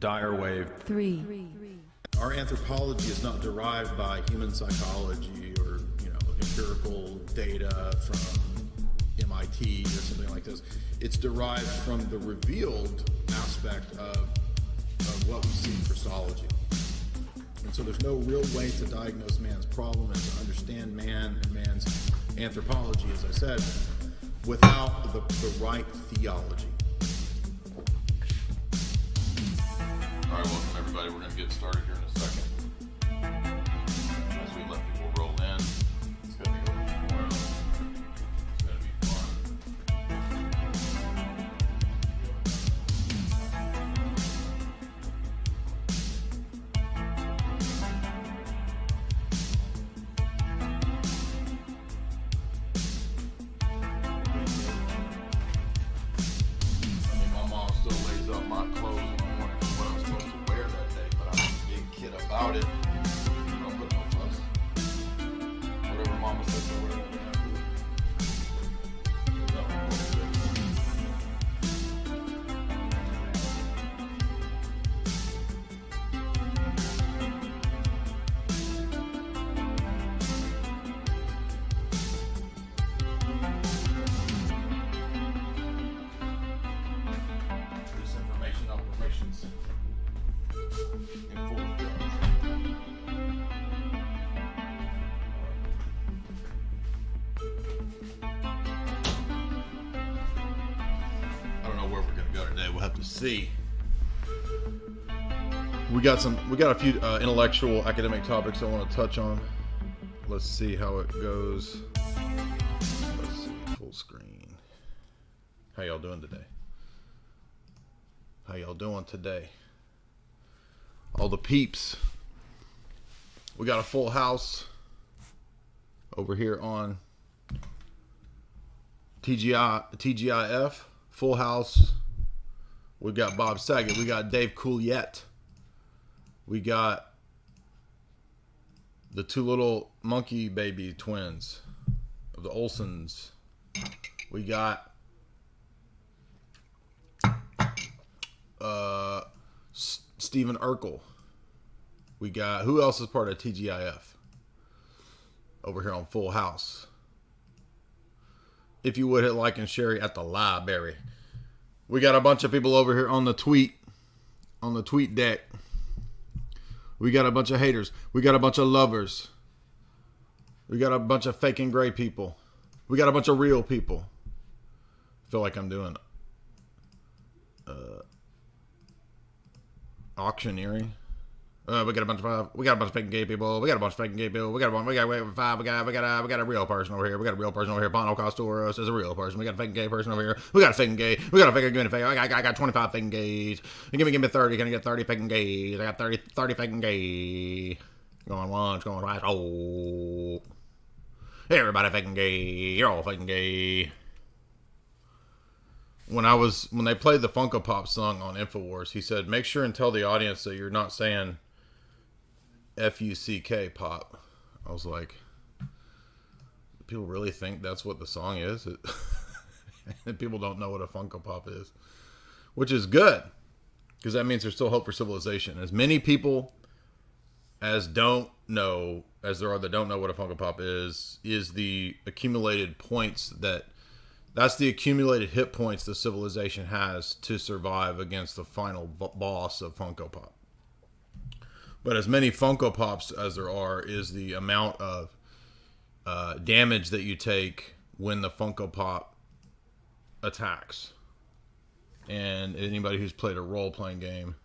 Dyer wave. 3. Our anthropology is not derived by human psychology or, empirical data from MIT or something like this. It's derived from the revealed aspect of what we see in Christology. And so there's no real way to diagnose man's problem and to understand man and man's anthropology, as I said, without the right theology. All right, welcome everybody. We're going to get started here in a second. As we let people roll in, it's going to be over tomorrow. It's going to be fun. I mean, my mom still lays up my clothes in the morning for what I'm supposed to wear that day, but I'm a big kid about it. I don't put no fuss. Whatever mama says I wear that day, I do. Nothing wrong with it. Disinformation operations in full effect. I don't know where we're gonna go today. We'll have to see. We got a few intellectual academic topics I want to touch on. Let's see how it goes. Let's see, full screen. How y'all doing today? How y'all doing today? All the peeps. We got a full house over here on TGIF. Full house. We got Bob Saget. We got Dave Couliet. We got the two little monkey baby twins of the Olsons. We got Stephen Urkel. We got, who else is part of TGIF over here on Full House? If you would hit like and share at the library. We got a bunch of people over here on the tweet deck. We got a bunch of haters. We got a bunch of lovers. We got a bunch of fake and gray people. We got a bunch of real people. I feel like I'm doing auctioneering. We got a bunch of fake and gay people. We got a bunch of fake and gay people. We got a real person over here. We got a real person over here. Bono Costuros is a real person. We got a fake and gay person over here. We got a fake and gay. We got a fake and gay. I got 25 fake and gays. Give me 30. Can I get 30 fake and gays? I got 30 fake and gay. Going once, going twice. Oh, everybody fake and gay. You're all fake and gay. When they played the Funko Pop song on InfoWars, he said, make sure and tell the audience that you're not saying F-U-C-K pop. I was like, people really think that's what the song is? People don't know what a Funko Pop is. Which is good, because that means there's still hope for civilization. As many people as don't know, as there are that don't know what a Funko Pop is the accumulated points that's the accumulated hit points the civilization has to survive against the final boss of Funko Pop. But as many Funko Pops as there are is the amount of damage that you take when the Funko Pop attacks. And anybody who's played a role-playing game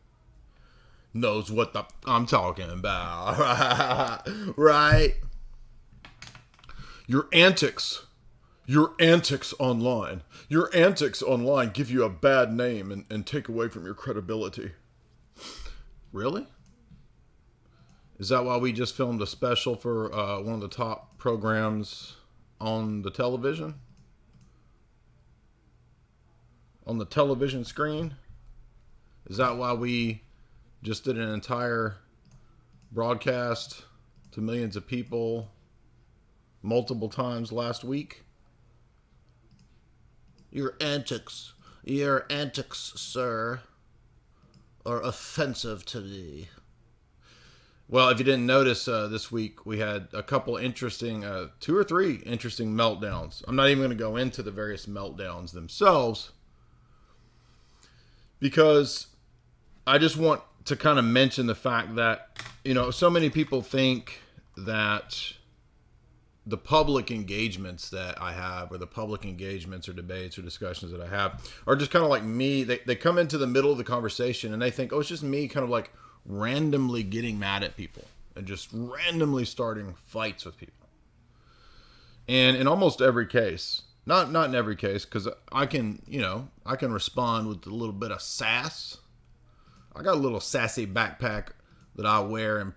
knows what I'm talking about. Right? Your antics online give you a bad name and take away from your credibility. Really? Is that why we just filmed a special for one of the top programs on the television? On the television screen? Is that why we just did an entire broadcast to millions of people multiple times last week? Your antics, sir. are offensive to me. Well, if you didn't notice, this week we had a couple interesting, 2 or 3 interesting meltdowns. I'm not even going to go into the various meltdowns themselves, because I just want to kind of mention the fact that, so many people think that the public engagements that I have, or the public engagements or debates or discussions that I have, are just kind of like me. They come into the middle of the conversation and they think, oh, it's just me kind of like randomly getting mad at people and just randomly starting fights with people. And in almost every case, not in every case, because I can respond with a little bit of sass. I got a little sassy backpack that I wear and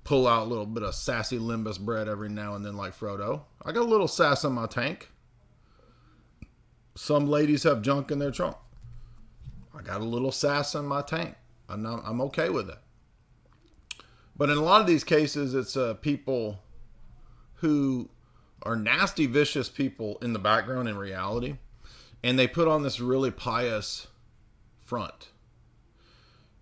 pull out a little bit of sassy limbus bread every now and then, like Frodo. I got a little sass in my tank. Some ladies have junk in their trunk. I got a little sass in my tank. I'm okay with it. But in a lot of these cases, it's people who are nasty, vicious people in the background in reality. And they put on this really pious front.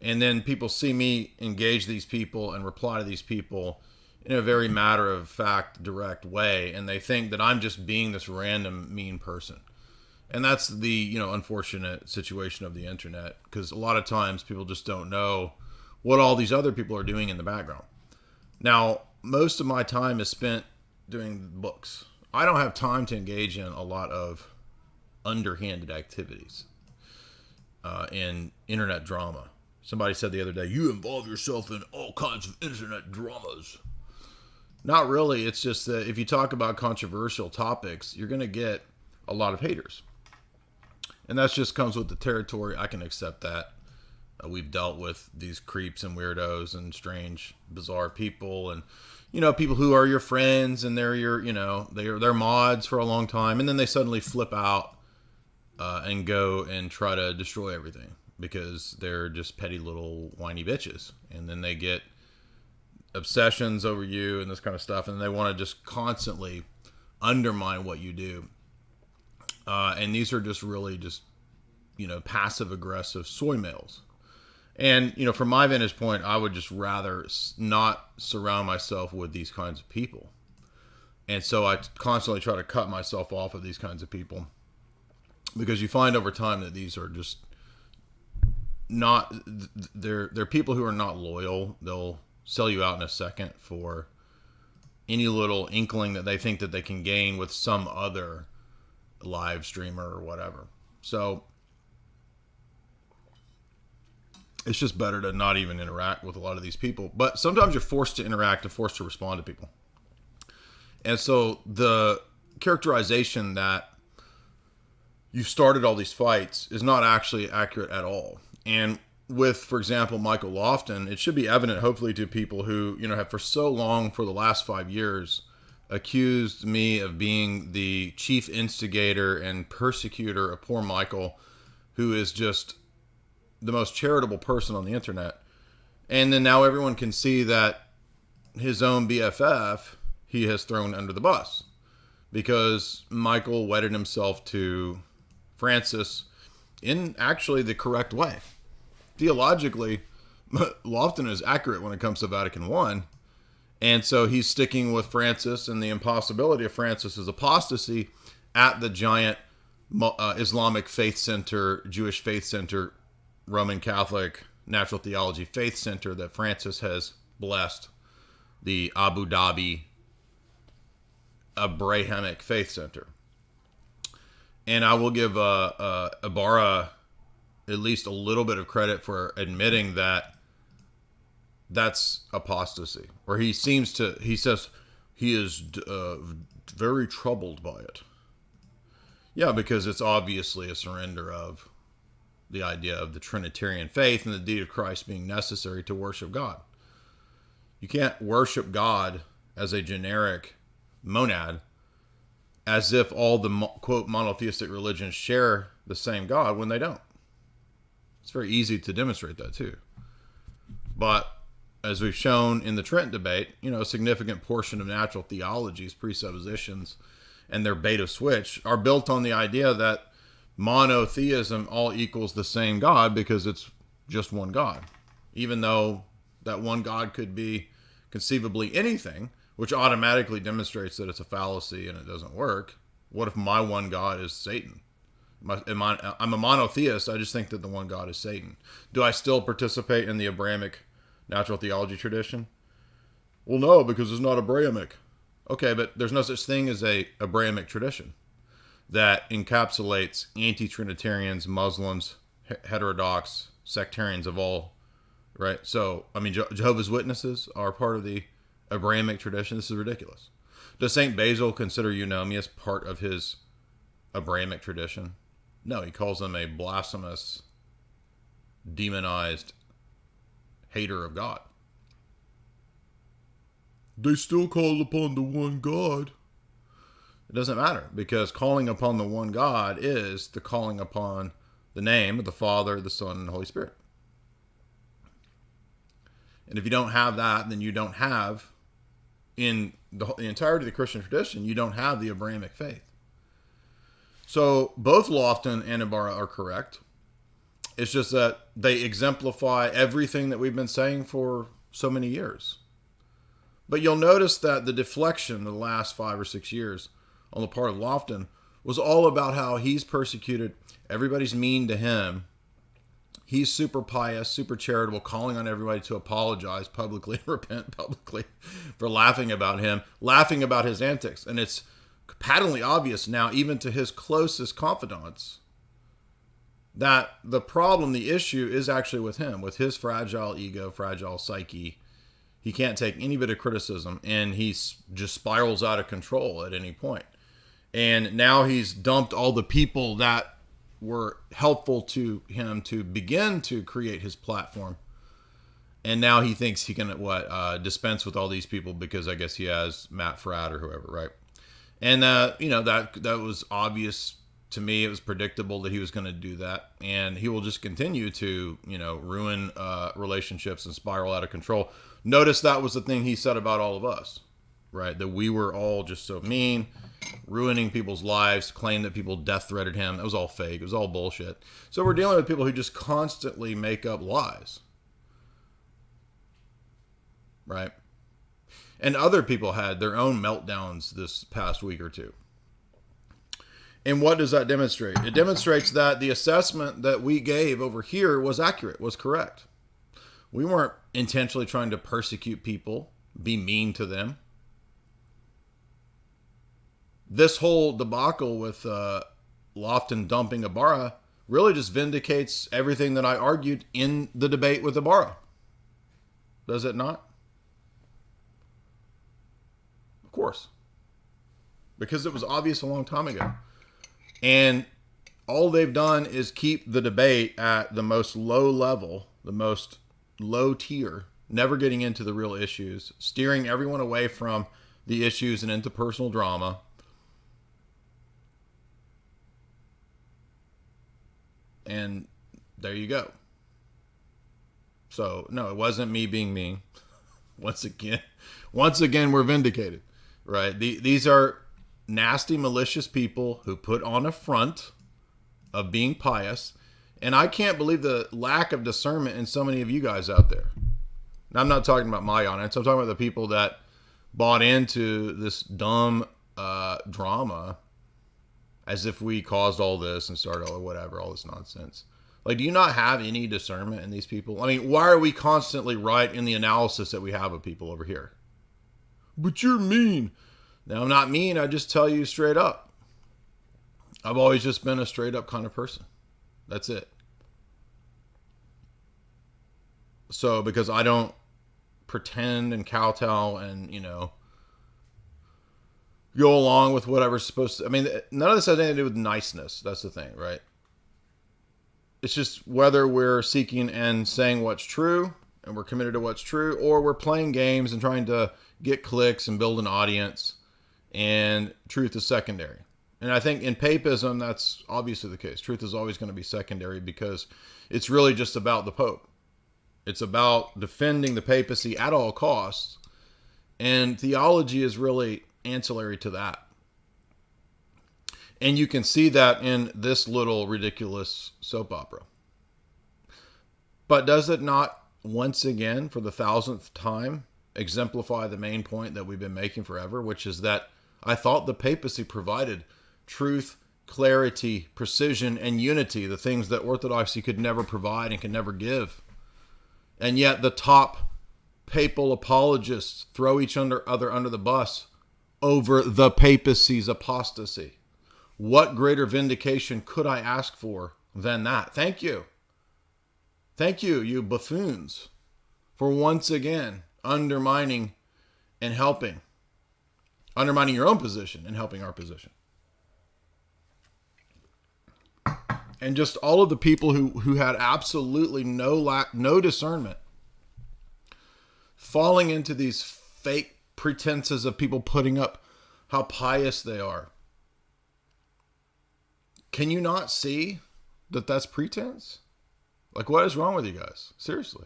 And then people see me engage these people and reply to these people in a very matter-of-fact, direct way. And they think that I'm just being this random, mean person. And that's the, unfortunate situation of the internet. Because a lot of times people just don't know what all these other people are doing in the background. Now, most of my time is spent doing books. I don't have time to engage in a lot of underhanded activities in internet drama. Somebody said the other day, you involve yourself in all kinds of internet dramas. Not really. It's just that if you talk about controversial topics, you're going to get a lot of haters. And that just comes with the territory. I can accept that. We've dealt with these creeps and weirdos and strange, bizarre people, and people who are your friends and they're your, they're mods for a long time, and then they suddenly flip out and go and try to destroy everything because they're just petty little whiny bitches, and then they get obsessions over you and this kind of stuff, and they want to just constantly undermine what you do. And these are just really just passive aggressive soy males. And, from my vantage point, I would just rather not surround myself with these kinds of people. And so I constantly try to cut myself off of these kinds of people. Because you find over time that these are just not... They're people who are not loyal. They'll sell you out in a second for any little inkling that they think that they can gain with some other live streamer or whatever. So... it's just better to not even interact with a lot of these people. But sometimes you're forced to interact and forced to respond to people. And so the characterization that you started all these fights is not actually accurate at all. And with, for example, Michael Lofton, it should be evident, hopefully, to people who, have for so long, for the last 5 years, accused me of being the chief instigator and persecutor of poor Michael, who is just the most charitable person on the internet. And then now everyone can see that his own BFF he has thrown under the bus, because Michael wedded himself to Francis in actually the correct way. Theologically, Lofton is accurate when it comes to Vatican I. And so he's sticking with Francis and the impossibility of Francis's apostasy at the giant Islamic faith center, Jewish faith center, Roman Catholic Natural Theology Faith Center that Francis has blessed, the Abu Dhabi Abrahamic Faith Center. And I will give Ibarra at least a little bit of credit for admitting that that's apostasy. Or he says he is very troubled by it. Yeah, because it's obviously a surrender of the idea of the Trinitarian faith and the deity of Christ being necessary to worship God. You can't worship God as a generic monad as if all the, quote, monotheistic religions share the same God when they don't. It's very easy to demonstrate that too. But as we've shown in the Trent debate, a significant portion of natural theology's presuppositions and their bait of switch are built on the idea that monotheism all equals the same God, because it's just one God. Even though that one God could be conceivably anything, which automatically demonstrates that it's a fallacy and it doesn't work. What if my one God is Satan? I'm a monotheist. I just think that the one God is Satan. Do I still participate in the Abrahamic natural theology tradition? Well, no, because it's not Abrahamic. Okay, but there's no such thing as a Abrahamic tradition that encapsulates anti-Trinitarians, Muslims, heterodox, sectarians of all, right? So, I mean, Jehovah's Witnesses are part of the Abrahamic tradition. This is ridiculous. Does St. Basil consider eunomias part of his Abrahamic tradition? No, he calls them a blasphemous, demonized hater of God. They still call upon the one God. It doesn't matter, because calling upon the one God is the calling upon the name of the Father, the Son, and the Holy Spirit. And if you don't have that, then you don't have, in the entirety of the Christian tradition, you don't have the Abrahamic faith. So both Lofton and Ibarra are correct. It's just that they exemplify everything that we've been saying for so many years. But you'll notice that the deflection of the last 5 or 6 years on the part of Lofton was all about how he's persecuted. Everybody's mean to him. He's super pious, super charitable, calling on everybody to apologize publicly, repent publicly for laughing about him, laughing about his antics. And it's patently obvious now, even to his closest confidants, that the problem, the issue is actually with him, with his fragile ego, fragile psyche. He can't take any bit of criticism, and he just spirals out of control at any point. And now he's dumped all the people that were helpful to him to begin to create his platform. And now he thinks he can, dispense with all these people because I guess he has Matt Fradd or whoever, right? And, that was obvious to me. It was predictable that he was going to do that. And he will just continue to, ruin relationships and spiral out of control. Notice that was the thing he said about all of us, right? That we were all just so mean, ruining people's lives, claimed that people death threatened him. That was all fake. It was all bullshit. So we're dealing with people who just constantly make up lies, right? And other people had their own meltdowns this past week or two. And what does that demonstrate? It demonstrates that the assessment that we gave over here was accurate, was correct. We weren't intentionally trying to persecute people, be mean to them. This whole debacle with Lofton dumping Ibarra really just vindicates everything that I argued in the debate with Ibarra. Does it not? Of course. Because it was obvious a long time ago. And all they've done is keep the debate at the most low level, the most low tier, never getting into the real issues, steering everyone away from the issues and into personal drama. And there you go. So, no, it wasn't me being mean. Once again, we're vindicated, right? These are nasty, malicious people who put on a front of being pious. And I can't believe the lack of discernment in so many of you guys out there. Now, I'm not talking about my audience. I'm talking about the people that bought into this dumb drama as if we caused all this and started all whatever, all this nonsense. Like, do you not have any discernment in these people? I mean, why are we constantly right in the analysis that we have of people over here? But you're mean. Now, I'm not mean. I just tell you straight up. I've always just been a straight up kind of person. That's it. So, because I don't pretend and kowtow and, go along with whatever's supposed to. I mean, none of this has anything to do with niceness. That's the thing, right? It's just whether we're seeking and saying what's true and we're committed to what's true, or we're playing games and trying to get clicks and build an audience, and truth is secondary. And I think in papism, that's obviously the case. Truth is always going to be secondary because it's really just about the Pope. It's about defending the papacy at all costs. And theology is really ancillary to that. And you can see that in this little ridiculous soap opera. But does it not, once again, for the 1,000th time, exemplify the main point that we've been making forever, which is that I thought the papacy provided truth, clarity, precision, and unity, the things that orthodoxy could never provide and could never give. And yet the top papal apologists throw each other under the bus over the papacy's apostasy. What greater vindication could I ask for than that? Thank you. Thank you, you buffoons, for once again undermining and helping. Undermining your own position and helping our position. And just all of the people who had absolutely no discernment, falling into these fake pretenses of people putting up how pious they are. Can you not see that that's pretense? Like, what is wrong with you guys? Seriously.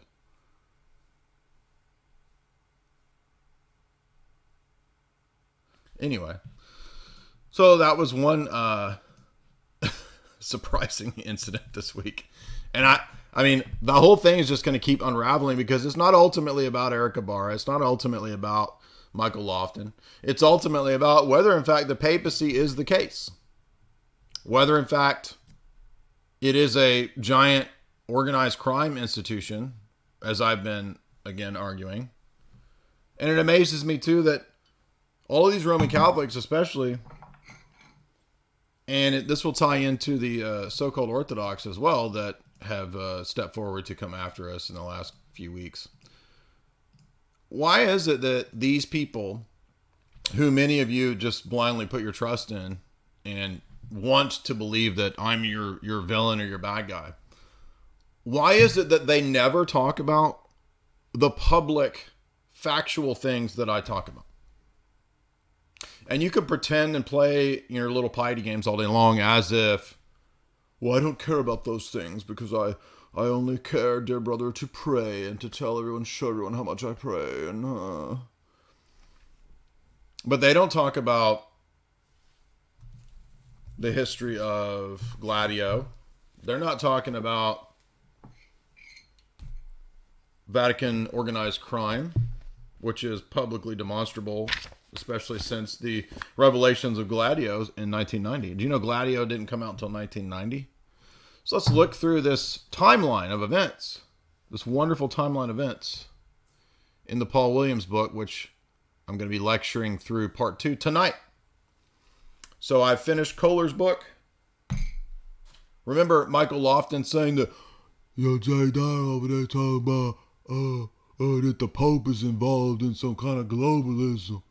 Anyway, so that was one surprising incident this week. And I mean, the whole thing is just going to keep unraveling because it's not ultimately about Eric Ibarra. It's not ultimately about Michael Lofton. It's ultimately about whether, in fact, the papacy is the case. Whether, in fact, it is a giant organized crime institution, as I've been, again, arguing. And it amazes me, too, that all of these Roman Catholics, especially, and this will tie into the so-called Orthodox as well, that have stepped forward to come after us in the last few weeks. Why is it that these people, who many of you just blindly put your trust in and want to believe that I'm your villain or your bad guy, why is it that they never talk about the public factual things that I talk about? And you could pretend and play your little piety games all day long as if, well, I don't care about those things because I only care, dear brother, to pray and to tell everyone, show everyone how much I pray. But they don't talk about the history of Gladio. They're not talking about Vatican organized crime, which is publicly demonstrable, especially since the revelations of Gladio in 1990. Do you know Gladio didn't come out until 1990? So let's look through this timeline of events, this wonderful timeline of events in the Paul Williams book, which I'm going to be lecturing through part 2 tonight. So I've finished Kohler's book. Remember Michael Lofton saying that, Jay Dyer over there talking about that the Pope is involved in some kind of globalism.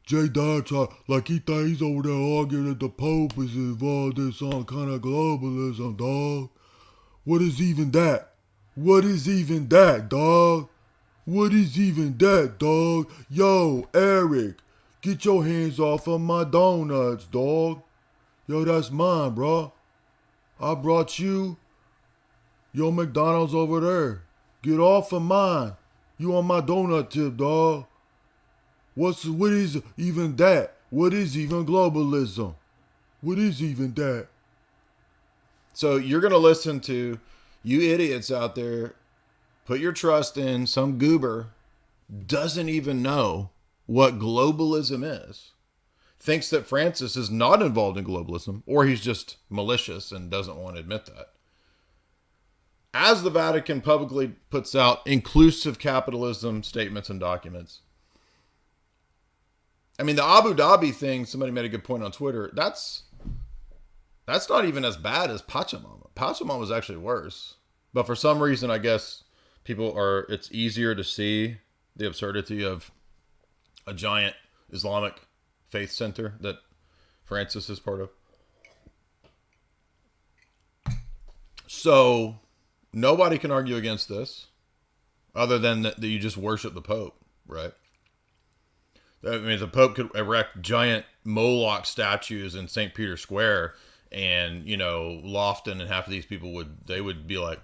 Jay Dyer like he thought he's over there arguing that the Pope is involved in some kind of globalism, dog. What is even that? What is even that, dog? What is even that, dog? Yo, Eric, get your hands off of my donuts, dog. Yo, that's mine, bro. I brought you your McDonald's over there. Get off of mine. You on my donut tip, dog. What is even that? What is even globalism? What is even that? So you're going to listen to you idiots out there put your trust in some goober doesn't even know what globalism is. Thinks that Francis is not involved in globalism, or he's just malicious and doesn't want to admit that. As the Vatican publicly puts out inclusive capitalism statements and documents. I mean, the Abu Dhabi thing, somebody made a good point on Twitter. That's not even as bad as Pachamama. Pachamama was actually worse. But for some reason, I guess it's easier to see the absurdity of a giant Islamic faith center that Francis is part of. So nobody can argue against this other than that you just worship the Pope, right? I mean, the Pope could erect giant Moloch statues in St. Peter's Square, and, Lofton and half of these people would be like,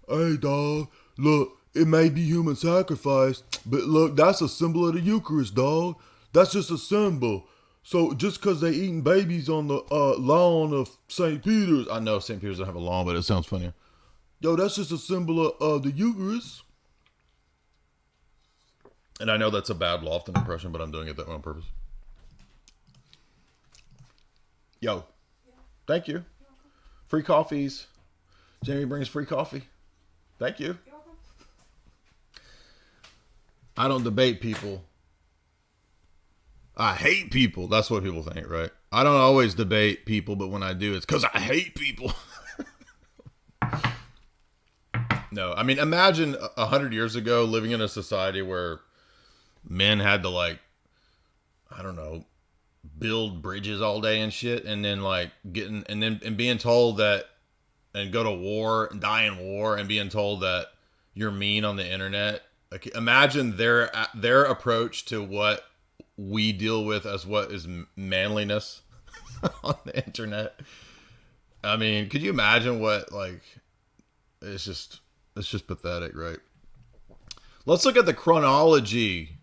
hey, dog, look, it may be human sacrifice, but look, that's a symbol of the Eucharist, dog. That's just a symbol. So just because they eating babies on the lawn of St. Peter's, I know St. Peter's don't have a lawn, but it sounds funnier. yo, that's just a symbol of the Eucharist. And I know that's a bad Lofton impression, but I'm doing it that way on purpose. Yo, thank you. Free coffees. Jamie brings free coffee. Thank you. I don't debate people. I hate people. That's what people think, right? I don't always debate people, but when I do, it's because I hate people. No, I mean, imagine 100 years ago living in a society where men had to, like, I don't know, build bridges all day and shit, and then like and being told that, and go to war and die in war, and being told that you're mean on the internet. Like, imagine their approach to what we deal with as what is manliness on the internet. I mean, could you imagine what, like, it's just pathetic, right? Let's look at the chronology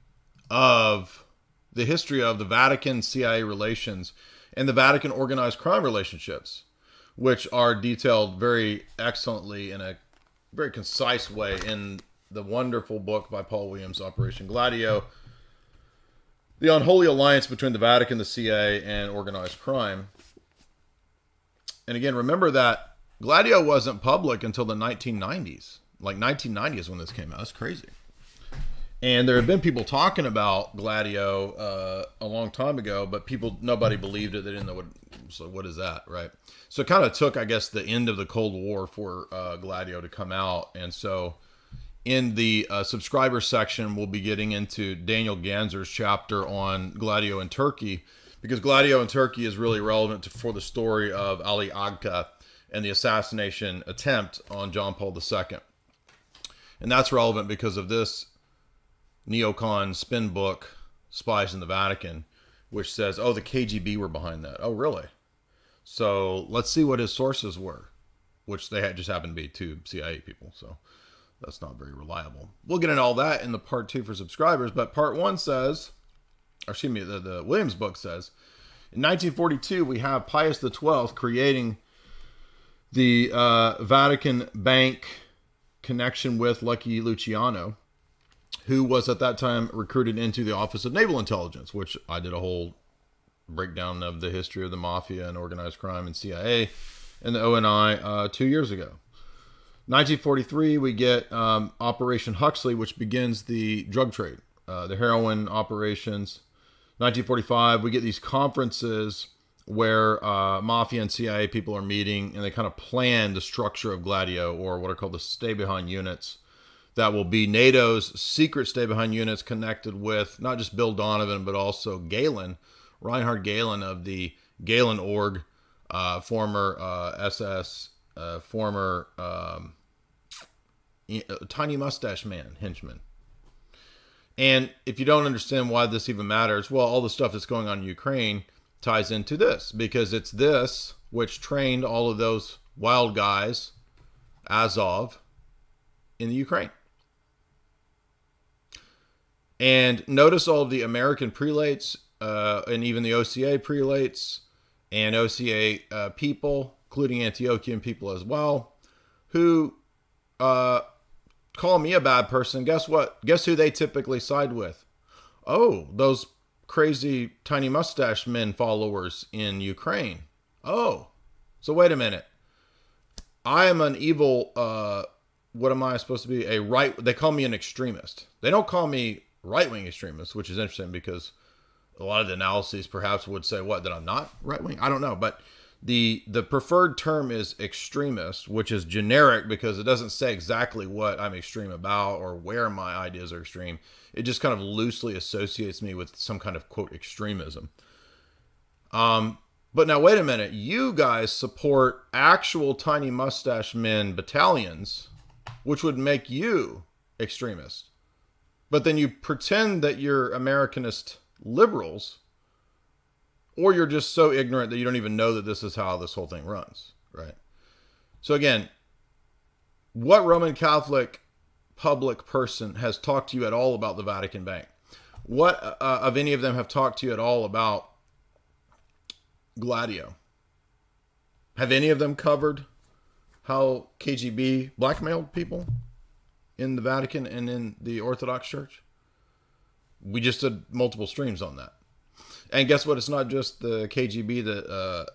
of the history of the Vatican-CIA relations and the Vatican organized crime relationships, which are detailed very excellently in a very concise way in the wonderful book by Paul Williams, Operation Gladio, the unholy alliance between the Vatican, the CIA, and organized crime. And again, remember that Gladio wasn't public until the 1990s. Like 1990 is when this came out. That's crazy. And there have been people talking about Gladio a long time ago, but nobody believed it. They didn't know what is that, right? So it kind of took, I guess, the end of the Cold War for Gladio to come out. And so in the subscriber section, we'll be getting into Daniel Ganzer's chapter on Gladio in Turkey, because Gladio in Turkey is really relevant for the story of Ali Agca and the assassination attempt on John Paul II. And that's relevant because of this neocon spin book, Spies in the Vatican, which says, oh, the KGB were behind that. Oh, really? So let's see what his sources were, which they just happened to be two CIA people. So that's not very reliable. We'll get into all that in the part 2 for subscribers. But part 1 says, or excuse me, the Williams book says, in 1942, we have Pius XII creating the Vatican Bank connection with Lucky Luciano, who was at that time recruited into the Office of Naval Intelligence, which I did a whole breakdown of the history of the Mafia and organized crime and CIA and the ONI 2 years ago. 1943, we get Operation Huxley, which begins the drug trade, the heroin operations. 1945, we get these conferences where Mafia and CIA people are meeting, and they kind of plan the structure of Gladio, or what are called the stay-behind units, that will be NATO's secret stay-behind units connected with not just Bill Donovan, but also Galen, Reinhard Galen of the Galen Org, former SS, former tiny mustache man, henchman. And if you don't understand why this even matters, well, all the stuff that's going on in Ukraine ties into this, because it's this which trained all of those wild guys, Azov, in the Ukraine. And notice all of the American prelates and even the OCA prelates and OCA people, including Antiochian people as well, who call me a bad person. Guess what? Guess who they typically side with? Oh, those crazy tiny mustache men followers in Ukraine. Oh, so wait a minute. I am an evil, what am I supposed to be? They call me an extremist. They don't call me right-wing extremist, which is interesting because a lot of the analyses perhaps would say, what, that I'm not right-wing? I don't know, but the preferred term is extremist, which is generic because it doesn't say exactly what I'm extreme about or where my ideas are extreme. It just kind of loosely associates me with some kind of, quote, extremism. But now, wait a minute. You guys support actual tiny mustache men battalions, which would make you extremist. But then you pretend that you're Americanist liberals, or you're just so ignorant that you don't even know that this is how this whole thing runs, right? So again, what Roman Catholic public person has talked to you at all about the Vatican Bank? What of any of them have talked to you at all about Gladio? Have any of them covered how KGB blackmailed people in the Vatican and in the Orthodox Church? We just did multiple streams on that. And guess what? It's not just the KGB that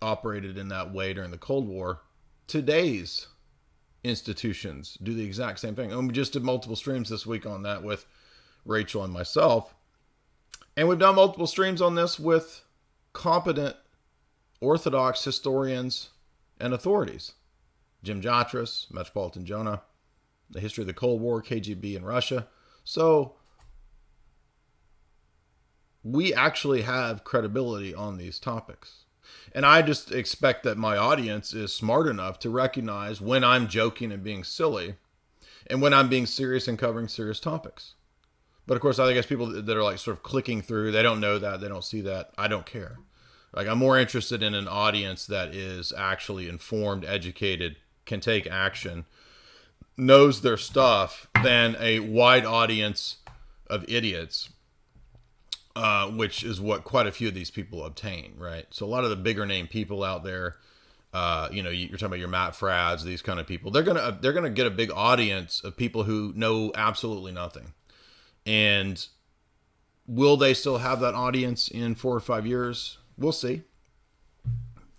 operated in that way during the Cold War. Today's institutions do the exact same thing. And we just did multiple streams this week on that with Rachel and myself. And we've done multiple streams on this with competent Orthodox historians and authorities. Jim Jatras, Metropolitan Jonah, the history of the Cold War, KGB in Russia. So we actually have credibility on these topics. And I just expect that my audience is smart enough to recognize when I'm joking and being silly and when I'm being serious and covering serious topics. But of course, I guess people that are like sort of clicking through, they don't know that, they don't see that. I don't care. Like, I'm more interested in an audience that is actually informed, educated, can take action, knows their stuff, than a wide audience of idiots, which is what quite a few of these people obtain, right? So a lot of the bigger name people out there, you're talking about your Matt Frads, these kind of people, they're gonna get a big audience of people who know absolutely nothing. And will they still have that audience in 4 or 5 years? We'll see.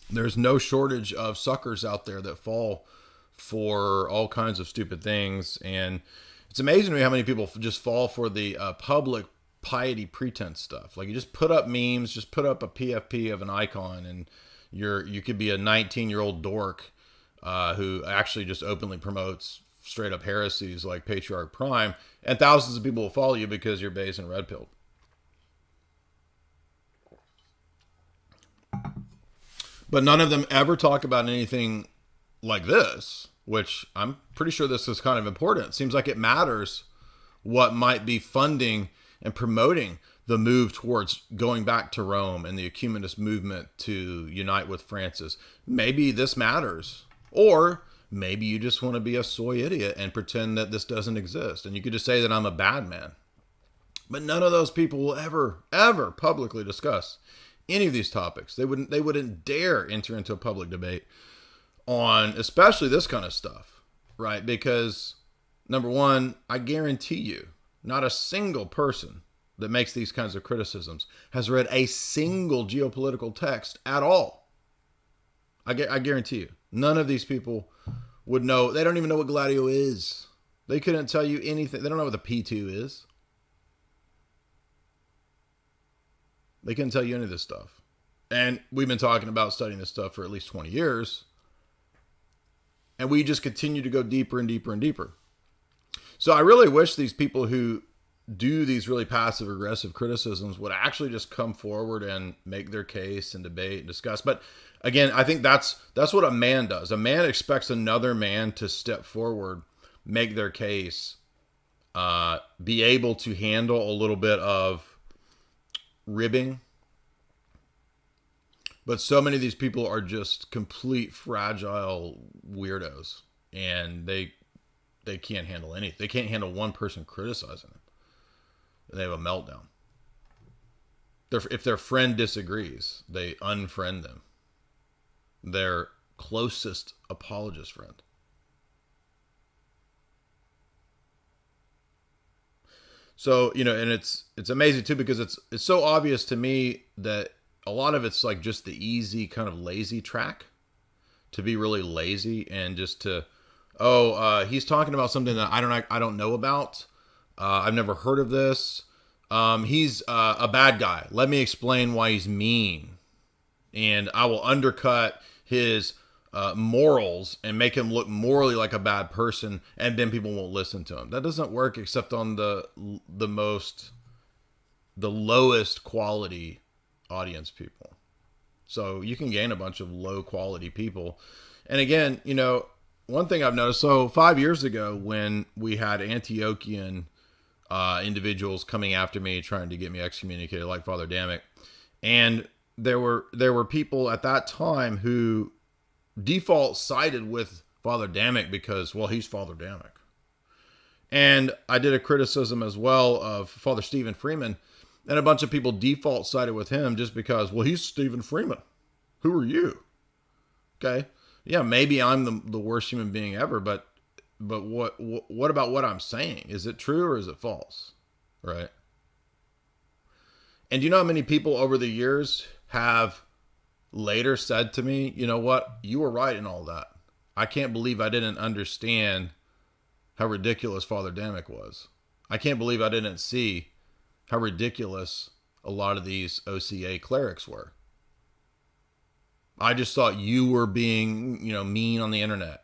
There's no shortage of suckers out there that fall for all kinds of stupid things. And it's amazing to me how many people just fall for the public piety pretense stuff. Like, you just put up memes, just put up a PFP of an icon, and you could be a 19-year-old dork who actually just openly promotes straight up heresies like Patriarch Prime, and thousands of people will follow you because you're based and red pilled. But none of them ever talk about anything like this, which I'm pretty sure this is kind of important. It seems like it matters what might be funding and promoting the move towards going back to Rome and the ecumenist movement to unite with Francis. Maybe this matters. Or maybe you just want to be a soy idiot and pretend that this doesn't exist. And you could just say that I'm a bad man. But none of those people will ever publicly discuss any of these topics. They wouldn't dare enter into a public debate on especially this kind of stuff, right? Because number one, I guarantee you, not a single person that makes these kinds of criticisms has read a single geopolitical text at all. I guarantee you, none of these people would know. They don't even know what Gladio is. They couldn't tell you anything. They don't know what the P2 is. They couldn't tell you any of this stuff. And we've been talking about studying this stuff for at least 20 years. And we just continue to go deeper and deeper and deeper. So I really wish these people who do these really passive aggressive criticisms would actually just come forward and make their case and debate and discuss. But again, I think that's what a man does. A man expects another man to step forward, make their case, be able to handle a little bit of ribbing. But so many of these people are just complete fragile weirdos, and they can't handle anything. They can't handle one person criticizing them. They have a meltdown. If their friend disagrees, they unfriend them. Their closest apologist friend. So, and it's amazing too, because it's so obvious to me that a lot of it's like just the easy kind of lazy track, to be really lazy and just to, he's talking about something that I don't know about. I've never heard of this. He's a bad guy. Let me explain why he's mean. And I will undercut his morals and make him look morally like a bad person, and then people won't listen to him. That doesn't work except on the lowest quality audience people. So you can gain a bunch of low quality people. And again, one thing I've noticed, so 5 years ago when we had Antiochian individuals coming after me, trying to get me excommunicated, like Father Damick, and there were people at that time who default sided with Father Damick because, well, he's Father Damick. And I did a criticism as well of Father Stephen Freeman, and a bunch of people default sided with him just because, well, he's Stephen Freeman. Who are you? Okay. Yeah, maybe I'm the worst human being ever, but what about what I'm saying? Is it true or is it false? Right? And do you know how many people over the years have later said to me, you know what, you were right in all that. I can't believe I didn't understand how ridiculous Father Damick was. I can't believe I didn't see how ridiculous a lot of these OCA clerics were. I just thought you were being, mean on the internet.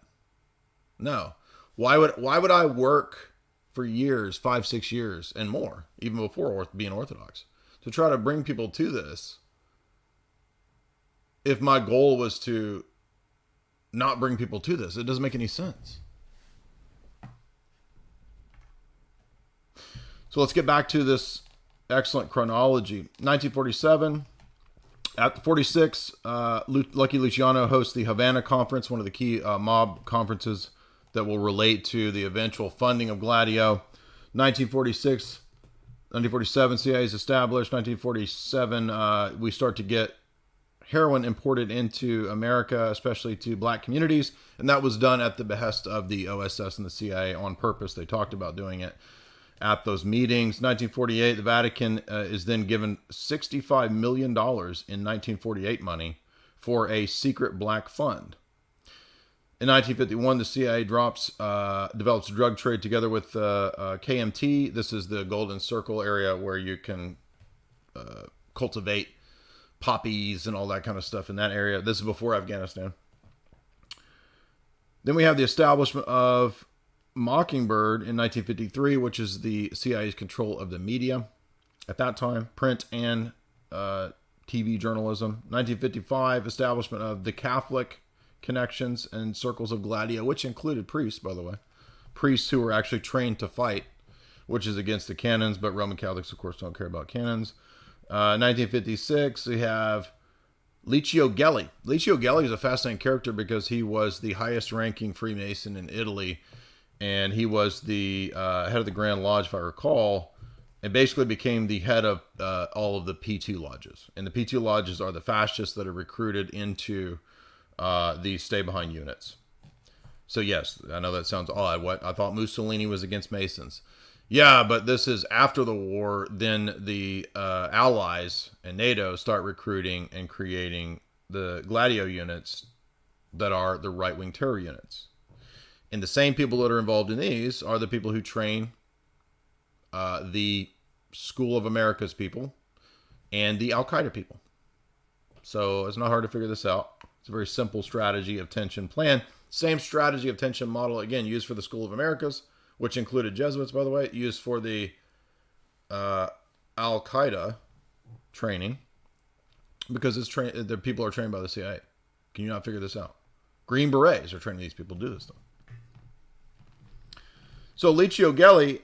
No. Why would I work for years, 5-6 years and more, even before being Orthodox, to try to bring people to this if my goal was to not bring people to this? It doesn't make any sense. So let's get back to this excellent chronology. 1947, at 46, Lucky Luciano hosts the Havana Conference, one of the key mob conferences that will relate to the eventual funding of Gladio. 1947, CIA is established. 1947, we start to get heroin imported into America, especially to black communities. And that was done at the behest of the OSS and the CIA on purpose. They talked about doing it at those meetings. 1948, the Vatican is then given $65 million in 1948 money for a secret black fund. In 1951, the CIA develops drug trade together with KMT. This is the Golden Circle area where you can cultivate poppies and all that kind of stuff in that area. This is before Afghanistan. Then we have the establishment of Mockingbird in 1953, which is the CIA's control of the media at that time, print and TV journalism. 1955, establishment of the Catholic connections and circles of Gladio, which included priests, by the way. Priests who were actually trained to fight, which is against the canons, but Roman Catholics, of course, don't care about canons. 1956, we have Licio Gelli. Licio Gelli is a fascinating character because he was the highest ranking Freemason in Italy, and he was the head of the Grand Lodge, if I recall, and basically became the head of all of the P2 lodges. And the P2 lodges are the fascists that are recruited into these stay-behind units. So yes, I know that sounds odd. What, I thought Mussolini was against Masons. Yeah, but this is after the war. Then the Allies and NATO start recruiting and creating the Gladio units that are the right-wing terror units. And the same people that are involved in these are the people who train the School of America's people and the Al-Qaeda people. So it's not hard to figure this out. It's a very simple strategy of tension plan. Same strategy of tension model, again, used for the School of Americas, which included Jesuits, by the way, used for the Al-Qaeda training, because the people are trained by the CIA. Can you not figure this out? Green Berets are training these people to do this stuff. So Licio Gelli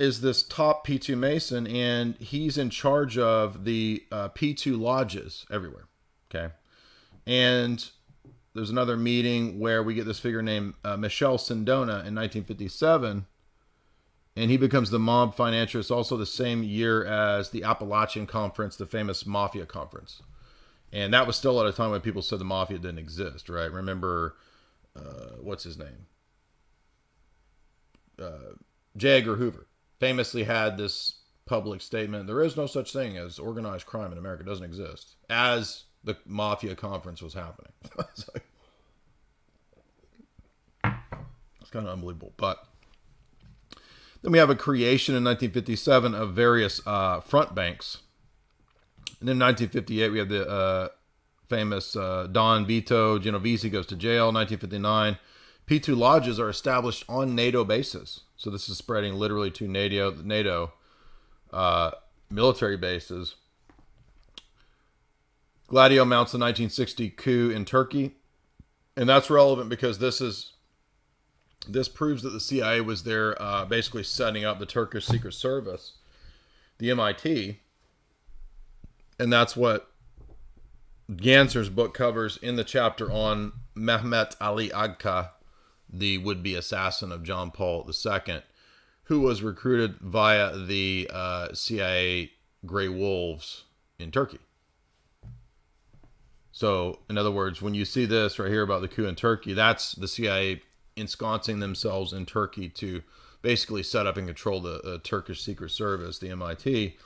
is this top P2 Mason, and he's in charge of the P2 lodges everywhere. Okay. And there's another meeting where we get this figure named Michel Sindona in 1957, and he becomes the mob financier. Also the same year as the Appalachian Conference, the famous Mafia Conference. And that was still at a time when people said the Mafia didn't exist, right? Remember, what's his name? J. Edgar Hoover famously had this public statement: there is no such thing as organized crime in America. It doesn't exist. As the Mafia Conference was happening. It's kind of unbelievable. But then we have a creation in 1957 of various front banks. And in 1958, we have the famous Don Vito Genovese goes to jail. 1959, P2 lodges are established on NATO bases. So this is spreading literally to NATO military bases. Gladio mounts the 1960 coup in Turkey. And that's relevant because this proves that the CIA was there basically setting up the Turkish Secret Service, the MIT. And that's what Ganser's book covers in the chapter on Mehmet Ali Agca, the would-be assassin of John Paul II, who was recruited via the CIA Grey Wolves in Turkey. So, in other words, when you see this right here about the coup in Turkey, that's the CIA ensconcing themselves in Turkey to basically set up and control the Turkish Secret Service, the MIT.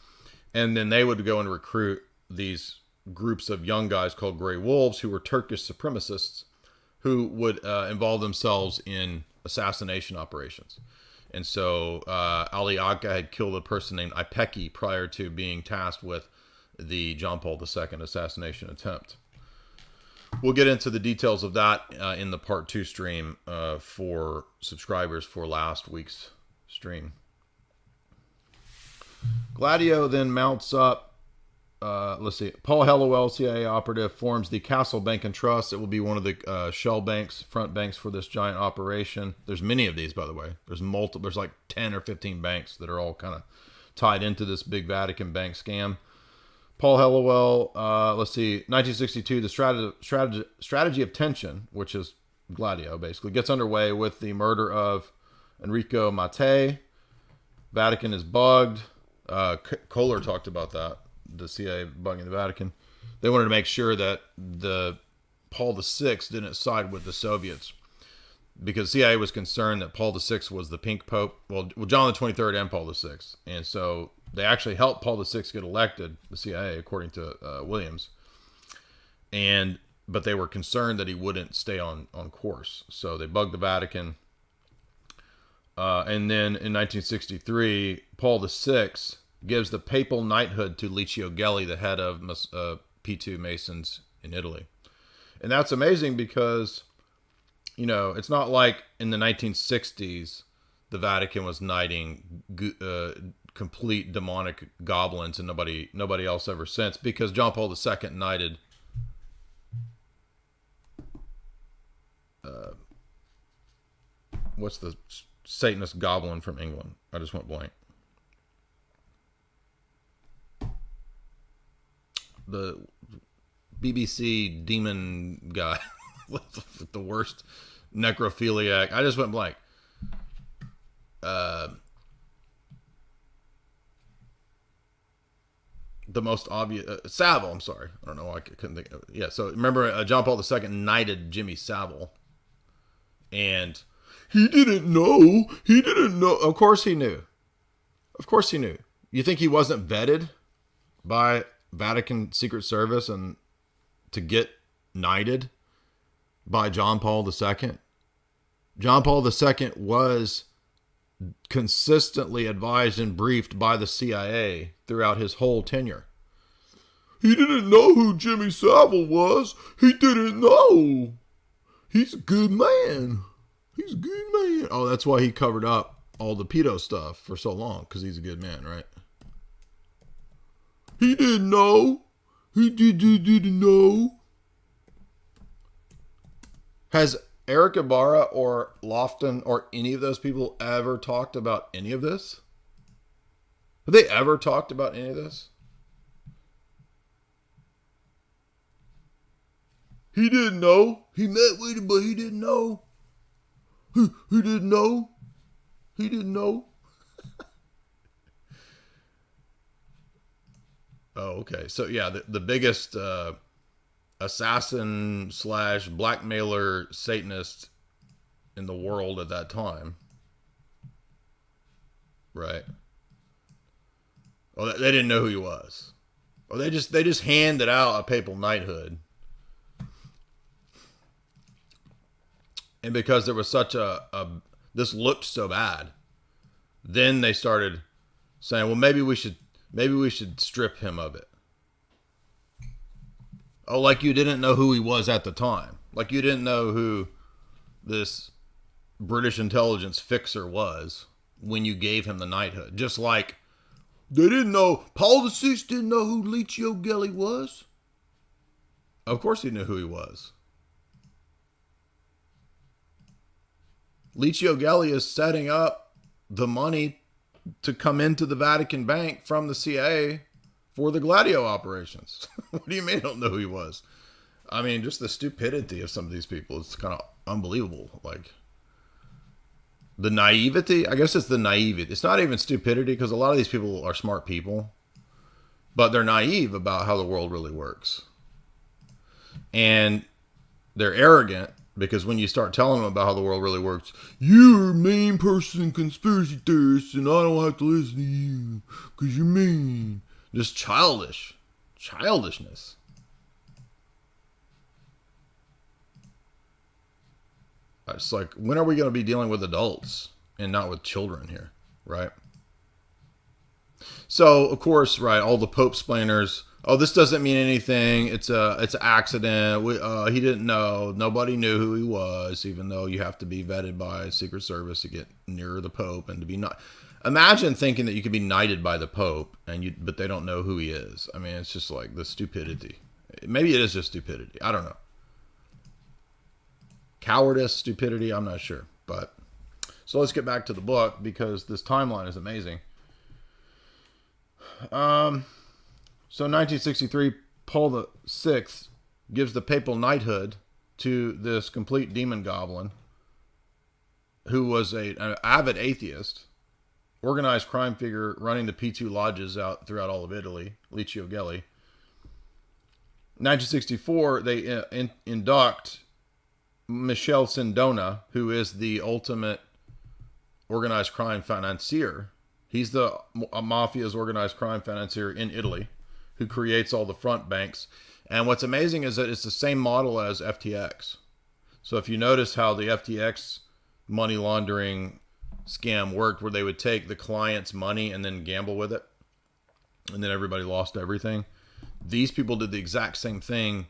And then they would go and recruit these groups of young guys called Grey Wolves, who were Turkish supremacists, who would involve themselves in assassination operations. And so Ali Agha had killed a person named Ipeki prior to being tasked with the John Paul II assassination attempt. We'll get into the details of that in the part 2 stream for subscribers for last week's stream. Gladio then mounts up. Let's see. Paul Hellowell, CIA operative, forms the Castle Bank and Trust. It will be one of the shell banks, front banks for this giant operation. There's many of these, by the way. There's multiple. There's like 10 or 15 banks that are all kind of tied into this big Vatican bank scam. Paul Hellowell, let's see, 1962, the strategy of tension, which is Gladio, basically, gets underway with the murder of Enrico Mattei. Vatican is bugged. Kohler talked about that, the CIA bugging the Vatican. They wanted to make sure that the Paul VI didn't side with the Soviets, because CIA was concerned that Paul VI was the pink pope. Well, John the 23rd and Paul VI. And so they actually helped Paul VI get elected, the CIA, according to Williams. But they were concerned that he wouldn't stay on course. So they bugged the Vatican. And then in 1963, Paul VI gives the papal knighthood to Licio Gelli, the head of P2 Masons in Italy. And that's amazing because, you know, it's not like in the 1960s the Vatican was knighting complete demonic goblins and nobody else ever since, because John Paul II knighted what's the Satanist goblin from England? I just went blank. The BBC demon guy with the worst necrophiliac. I just went blank. The most obvious Savile. I'm sorry, I don't know why I couldn't think of it. Yeah, so remember John Paul II knighted Jimmy Savile, and he didn't know. He didn't know. Of course he knew. Of course he knew. You think he wasn't vetted by Vatican Secret Service and to get knighted by John Paul II? John Paul II was consistently advised and briefed by the CIA throughout his whole tenure. He didn't know who Jimmy Savile was. He didn't know. He's a good man. He's a good man. Oh, that's why he covered up all the pedo stuff for so long, because he's a good man, right? He didn't know. He didn't know. Has Eric Ibarra or Lofton or any of those people ever talked about any of this? Have they ever talked about any of this? He didn't know. He met with him, but he didn't know. He didn't know. He didn't know. Oh, okay. So yeah, the biggest assassin / blackmailer Satanist in the world at that time, right? Oh, they didn't know who he was. Oh, they just handed out a papal knighthood, and because there was such this looked so bad, then they started saying, well, maybe we should strip him of it. Oh, like you didn't know who he was at the time. Like you didn't know who this British intelligence fixer was when you gave him the knighthood. Just like they didn't know, Paul VI didn't know who Licio Gelli was. Of course he knew who he was. Licio Gelli is setting up the money to come into the Vatican Bank from the CIA for the Gladio operations. What do you mean I don't know who he was? I mean, just the stupidity of some of these people is kind of unbelievable. Like, the naivety, I guess it's the naivety. It's not even stupidity, because a lot of these people are smart people, but they're naive about how the world really works. And they're arrogant because when you start telling them about how the world really works, you're a mean person, conspiracy theorist, and I don't have to listen to you because you're mean. Just childishness. It's like, when are we going to be dealing with adults and not with children here, right? So, of course, right, all the Pope splainers, oh, this doesn't mean anything. It's an accident. He didn't know. Nobody knew who he was, even though you have to be vetted by Secret Service to get near the Pope and to be not. Imagine thinking that you could be knighted by the Pope, but they don't know who he is. I mean, it's just like the stupidity. Maybe it is just stupidity. I don't know. Cowardice, stupidity, I'm not sure. But so let's get back to the book because this timeline is amazing. So 1963, Paul VI gives the papal knighthood to this complete demon goblin who was an avid atheist, organized crime figure running the P2 lodges out throughout all of Italy, Liceo Gelli. 1964, they induct Michel Sindona, who is the ultimate organized crime financier. He's the mafia's organized crime financier in Italy, who creates all the front banks. And what's amazing is that it's the same model as FTX. So if you notice how the FTX money laundering scam worked, where they would take the client's money and then gamble with it, and then everybody lost everything. These people did the exact same thing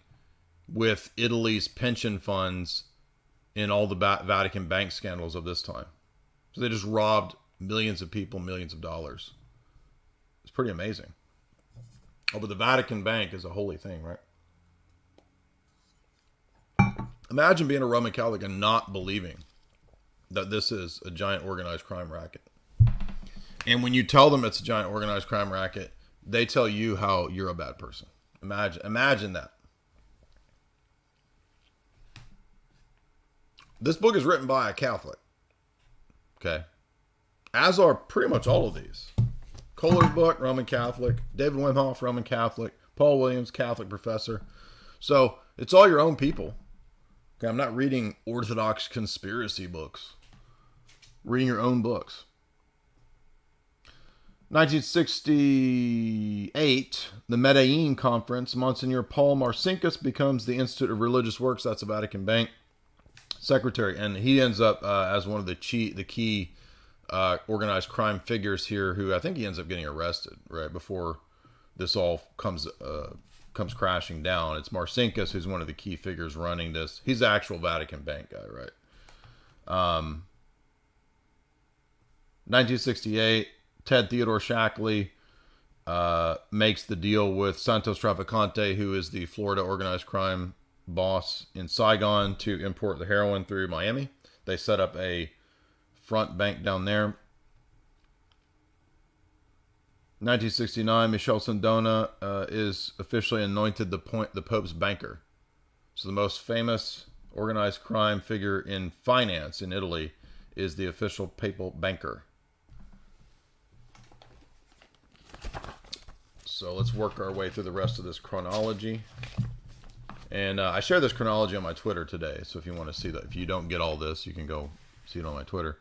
with Italy's pension funds in all the Vatican bank scandals of this time. So they just robbed millions of people, millions of dollars. It's pretty amazing. Oh, but the Vatican Bank is a holy thing, right? Imagine being a Roman Catholic and not believing that this is a giant organized crime racket. And when you tell them it's a giant organized crime racket, they tell you how you're a bad person. Imagine that. This book is written by a Catholic. Okay. As are pretty much all of these. Kohler's book, Roman Catholic. David Wimhoff, Roman Catholic. Paul Williams, Catholic professor. So it's all your own people. Okay, I'm not reading Orthodox conspiracy books. Reading your own books. 1968, the Medellin Conference. Monsignor Paul Marcinkus becomes the Institute of Religious Works, that's the Vatican Bank, secretary. And he ends up as one of the key organized crime figures here, who I think he ends up getting arrested right before this all comes crashing down. It's Marcinkus who's one of the key figures running this. He's the actual Vatican Bank guy, right? 1968, Ted Theodore Shackley makes the deal with Santos Traficante, who is the Florida organized crime boss in Saigon, to import the heroin through Miami. They set up a front bank down there. 1969, Michel Sindona is officially anointed the Pope's banker. So the most famous organized crime figure in finance in Italy is the official papal banker. So let's work our way through the rest of this chronology. And I share this chronology on my Twitter today. So if you want to see that, if you don't get all this, you can go see it on my Twitter.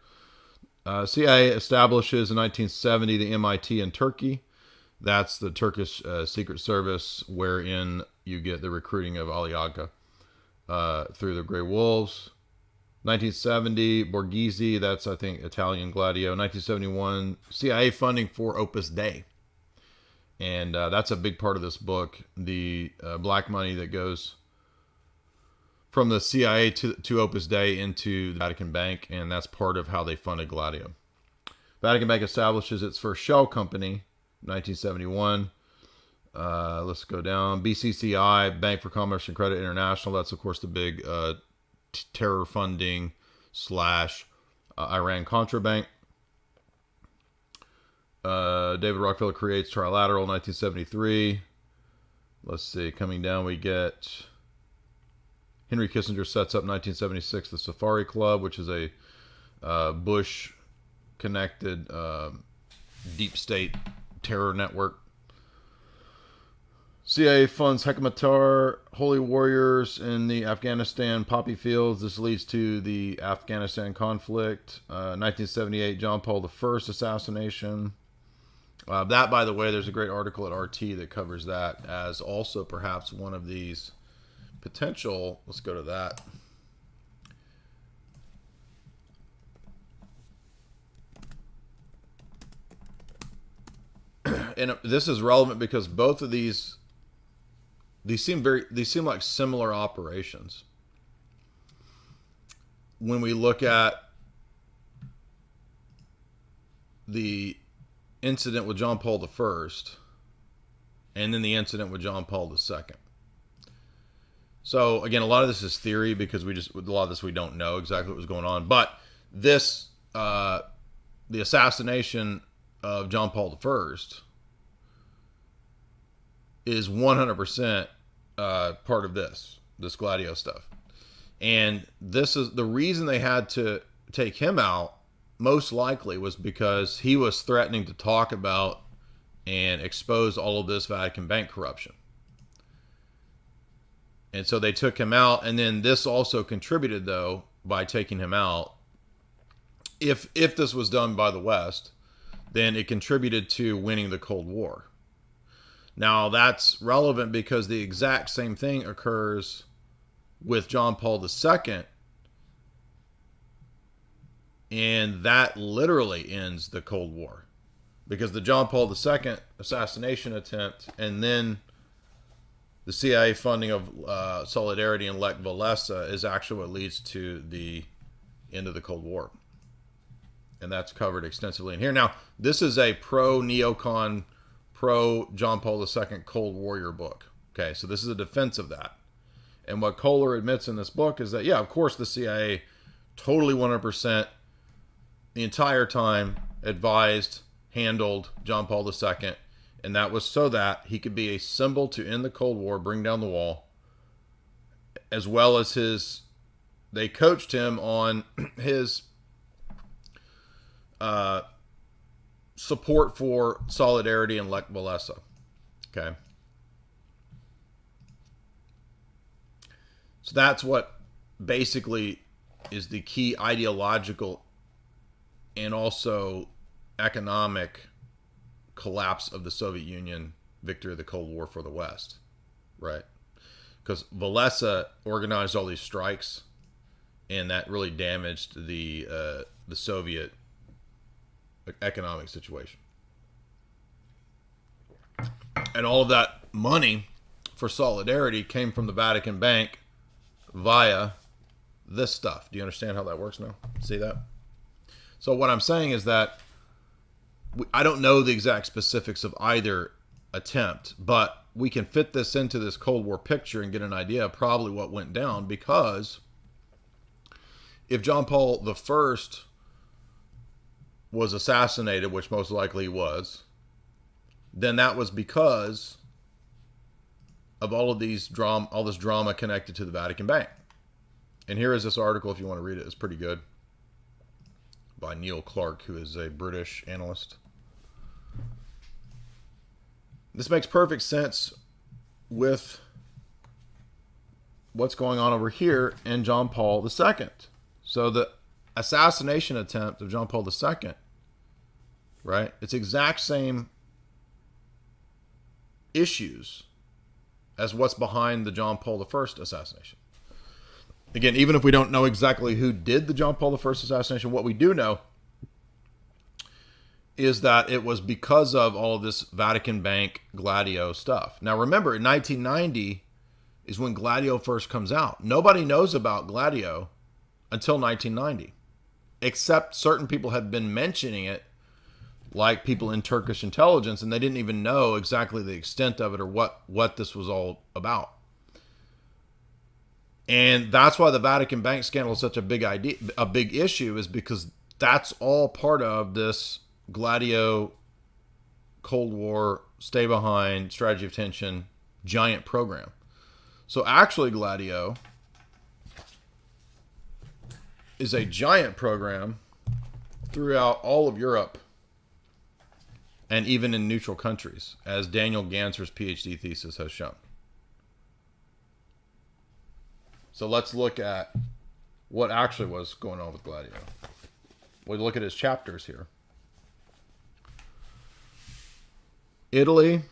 CIA establishes in 1970 the MIT in Turkey. That's the Turkish Secret Service, wherein you get the recruiting of Ali Agha through the Grey Wolves. 1970, Borghese, that's, I think, Italian Gladio. 1971, CIA funding for Opus Dei. And that's a big part of this book. The black money that goes from the CIA to Opus Dei into the Vatican Bank, and that's part of how they funded Gladio. Vatican Bank establishes its first shell company, 1971. Let's go down. BCCI, Bank for Commerce and Credit International. That's, of course, the big terror funding / Iran-Contra bank. David Rockefeller creates Trilateral, 1973. Let's see. Coming down, we get Henry Kissinger sets up 1976 the Safari Club, which is a Bush-connected deep state terror network. CIA funds Hekmatar holy warriors in the Afghanistan poppy fields. This leads to the Afghanistan conflict. 1978, John Paul I assassination. That, by the way, there's a great article at RT that covers that as also perhaps one of these potential. Let's go to that. And this is relevant because both of these seem like similar operations. When we look at the incident with John Paul I and then the incident with John Paul II. So again, a lot of this is theory because with a lot of this we don't know exactly what was going on. But this, the assassination of John Paul I is 100% part of this Gladio stuff. And this is the reason they had to take him out, most likely was because he was threatening to talk about and expose all of this Vatican bank corruption. And so they took him out, and then this also contributed, though, by taking him out. If this was done by the West, then it contributed to winning the Cold War. Now, that's relevant because the exact same thing occurs with John Paul II, and that literally ends the Cold War. Because the John Paul II assassination attempt and then the CIA funding of Solidarity and Lech Walesa is actually what leads to the end of the Cold War. And that's covered extensively in here. Now, this is a pro-neocon, pro-John Paul II Cold Warrior book. Okay, so this is a defense of that. And what Kohler admits in this book is that, yeah, of course the CIA totally 100% the entire time advised, handled John Paul II, and that was so that he could be a symbol to end the Cold War, bring down the wall, as well as they coached him on his support for Solidarity and Lech Walesa. Okay. So that's what basically is the key ideological and also economic collapse of the Soviet Union, victory of the Cold War for the West, right? Because Walesa organized all these strikes, and that really damaged the Soviet economic situation. And all of that money for Solidarity came from the Vatican Bank via this stuff. Do you understand how that works now? See that? So what I'm saying is that I don't know the exact specifics of either attempt, but we can fit this into this Cold War picture and get an idea of probably what went down, because if John Paul I was assassinated, which most likely he was, then that was because of all this drama connected to the Vatican Bank. And here is this article, if you want to read it. It's pretty good, by Neil Clark, who is a British analyst. This makes perfect sense with what's going on over here in John Paul II. So the assassination attempt of John Paul II, right? It's exact same issues as what's behind the John Paul I assassination. Again, even if we don't know exactly who did the John Paul I assassination, what we do know is that it was because of all of this Vatican Bank Gladio stuff. Now remember, in 1990 is when Gladio first comes out. Nobody knows about Gladio until 1990, except certain people had been mentioning it, like people in Turkish intelligence, and they didn't even know exactly the extent of it or what this was all about. And that's why the Vatican Bank scandal is such a big issue, is because that's all part of this Gladio Cold War, stay behind, strategy of tension, giant program. So actually Gladio is a giant program throughout all of Europe and even in neutral countries, as Daniel Ganser's PhD thesis has shown. So let's look at what actually was going on with Gladio. We'll look at his chapters here. Italy,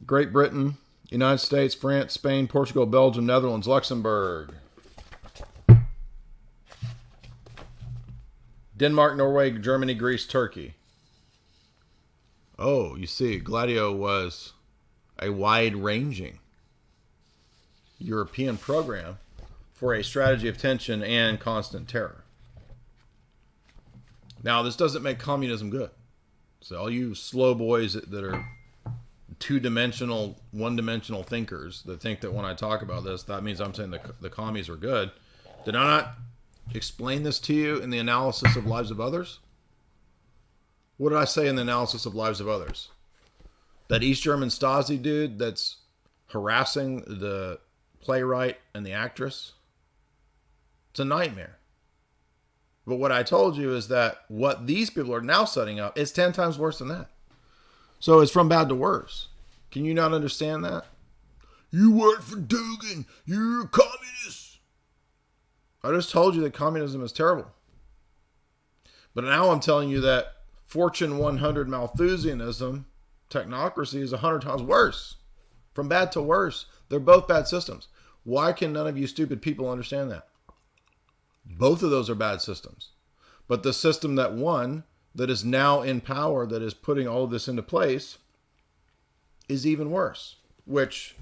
Great Britain, United States, France, Spain, Portugal, Belgium, Netherlands, Luxembourg, Denmark, Norway, Germany, Greece, Turkey. Oh, you see, Gladio was a wide-ranging European program for a strategy of tension and constant terror. Now, this doesn't make communism good. So all you slow boys that are two-dimensional, one-dimensional thinkers that think that when I talk about this, that means I'm saying the commies are good. Did I not explain this to you in the analysis of Lives of Others? What did I say in the analysis of Lives of Others? That East German Stasi dude that's harassing the playwright and the actress? It's a nightmare. But what I told you is that what these people are now setting up is 10 times worse than that. So it's from bad to worse. Can you not understand that? You work for Dugan. You're a communist. I just told you that communism is terrible. But now I'm telling you that Fortune 100 Malthusianism, technocracy, is 100 times worse. From bad to worse. They're both bad systems. Why can none of you stupid people understand that? Both of those are bad systems. But the system that won, that is now in power, that is putting all of this into place, is even worse. Which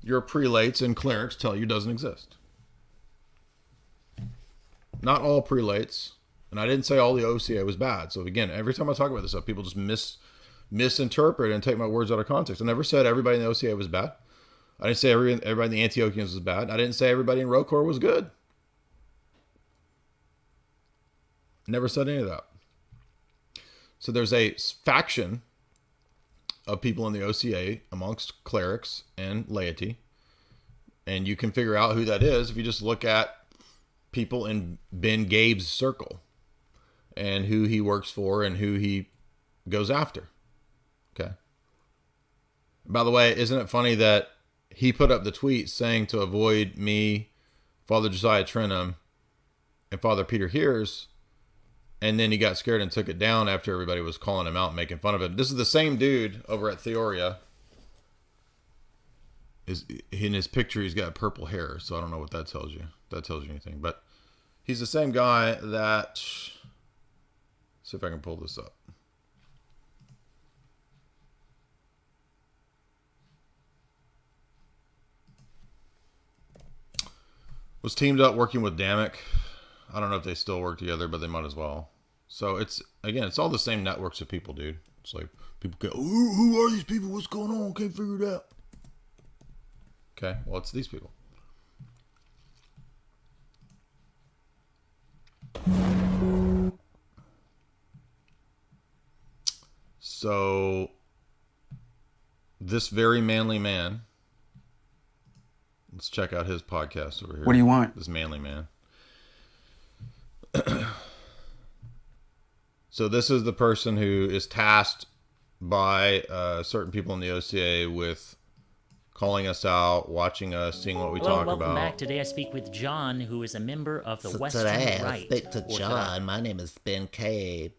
your prelates and clerics tell you doesn't exist. Not all prelates. And I didn't say all the OCA was bad. So again, every time I talk about this stuff, people just misinterpret and take my words out of context. I never said everybody in the OCA was bad. I didn't say everybody in the Antiochians was bad. I didn't say everybody in Rocor was good. Never said any of that. So there's a faction of people in the OCA amongst clerics and laity. And you can figure out who that is if you just look at people in Ben Gabe's circle and who he works for and who he goes after. Okay. By the way, isn't it funny that he put up the tweet saying to avoid me, Father Josiah Trenum, and Father Peter Hears, and then he got scared and took it down after everybody was calling him out and making fun of it. This is the same dude over at Theoria. In his picture, he's got purple hair, so I don't know what that tells you. If that tells you anything. But he's the same guy that... See if I can pull this up. Was teamed up working with Damick. I don't know if they still work together, but they might as well. So it's, again, it's all the same networks of people, dude. It's like people go, who are these people? What's going on? Can't figure it out. Okay, well, it's these people. So this very manly man, let's check out his podcast over here. What do you want? This manly man. So this is the person who is tasked by certain people in the OCA with calling us out, watching us, seeing what we talk about. Welcome back. Today I speak with John, who is a member of the Western Today I Right. speak to John. My name is Ben Cade.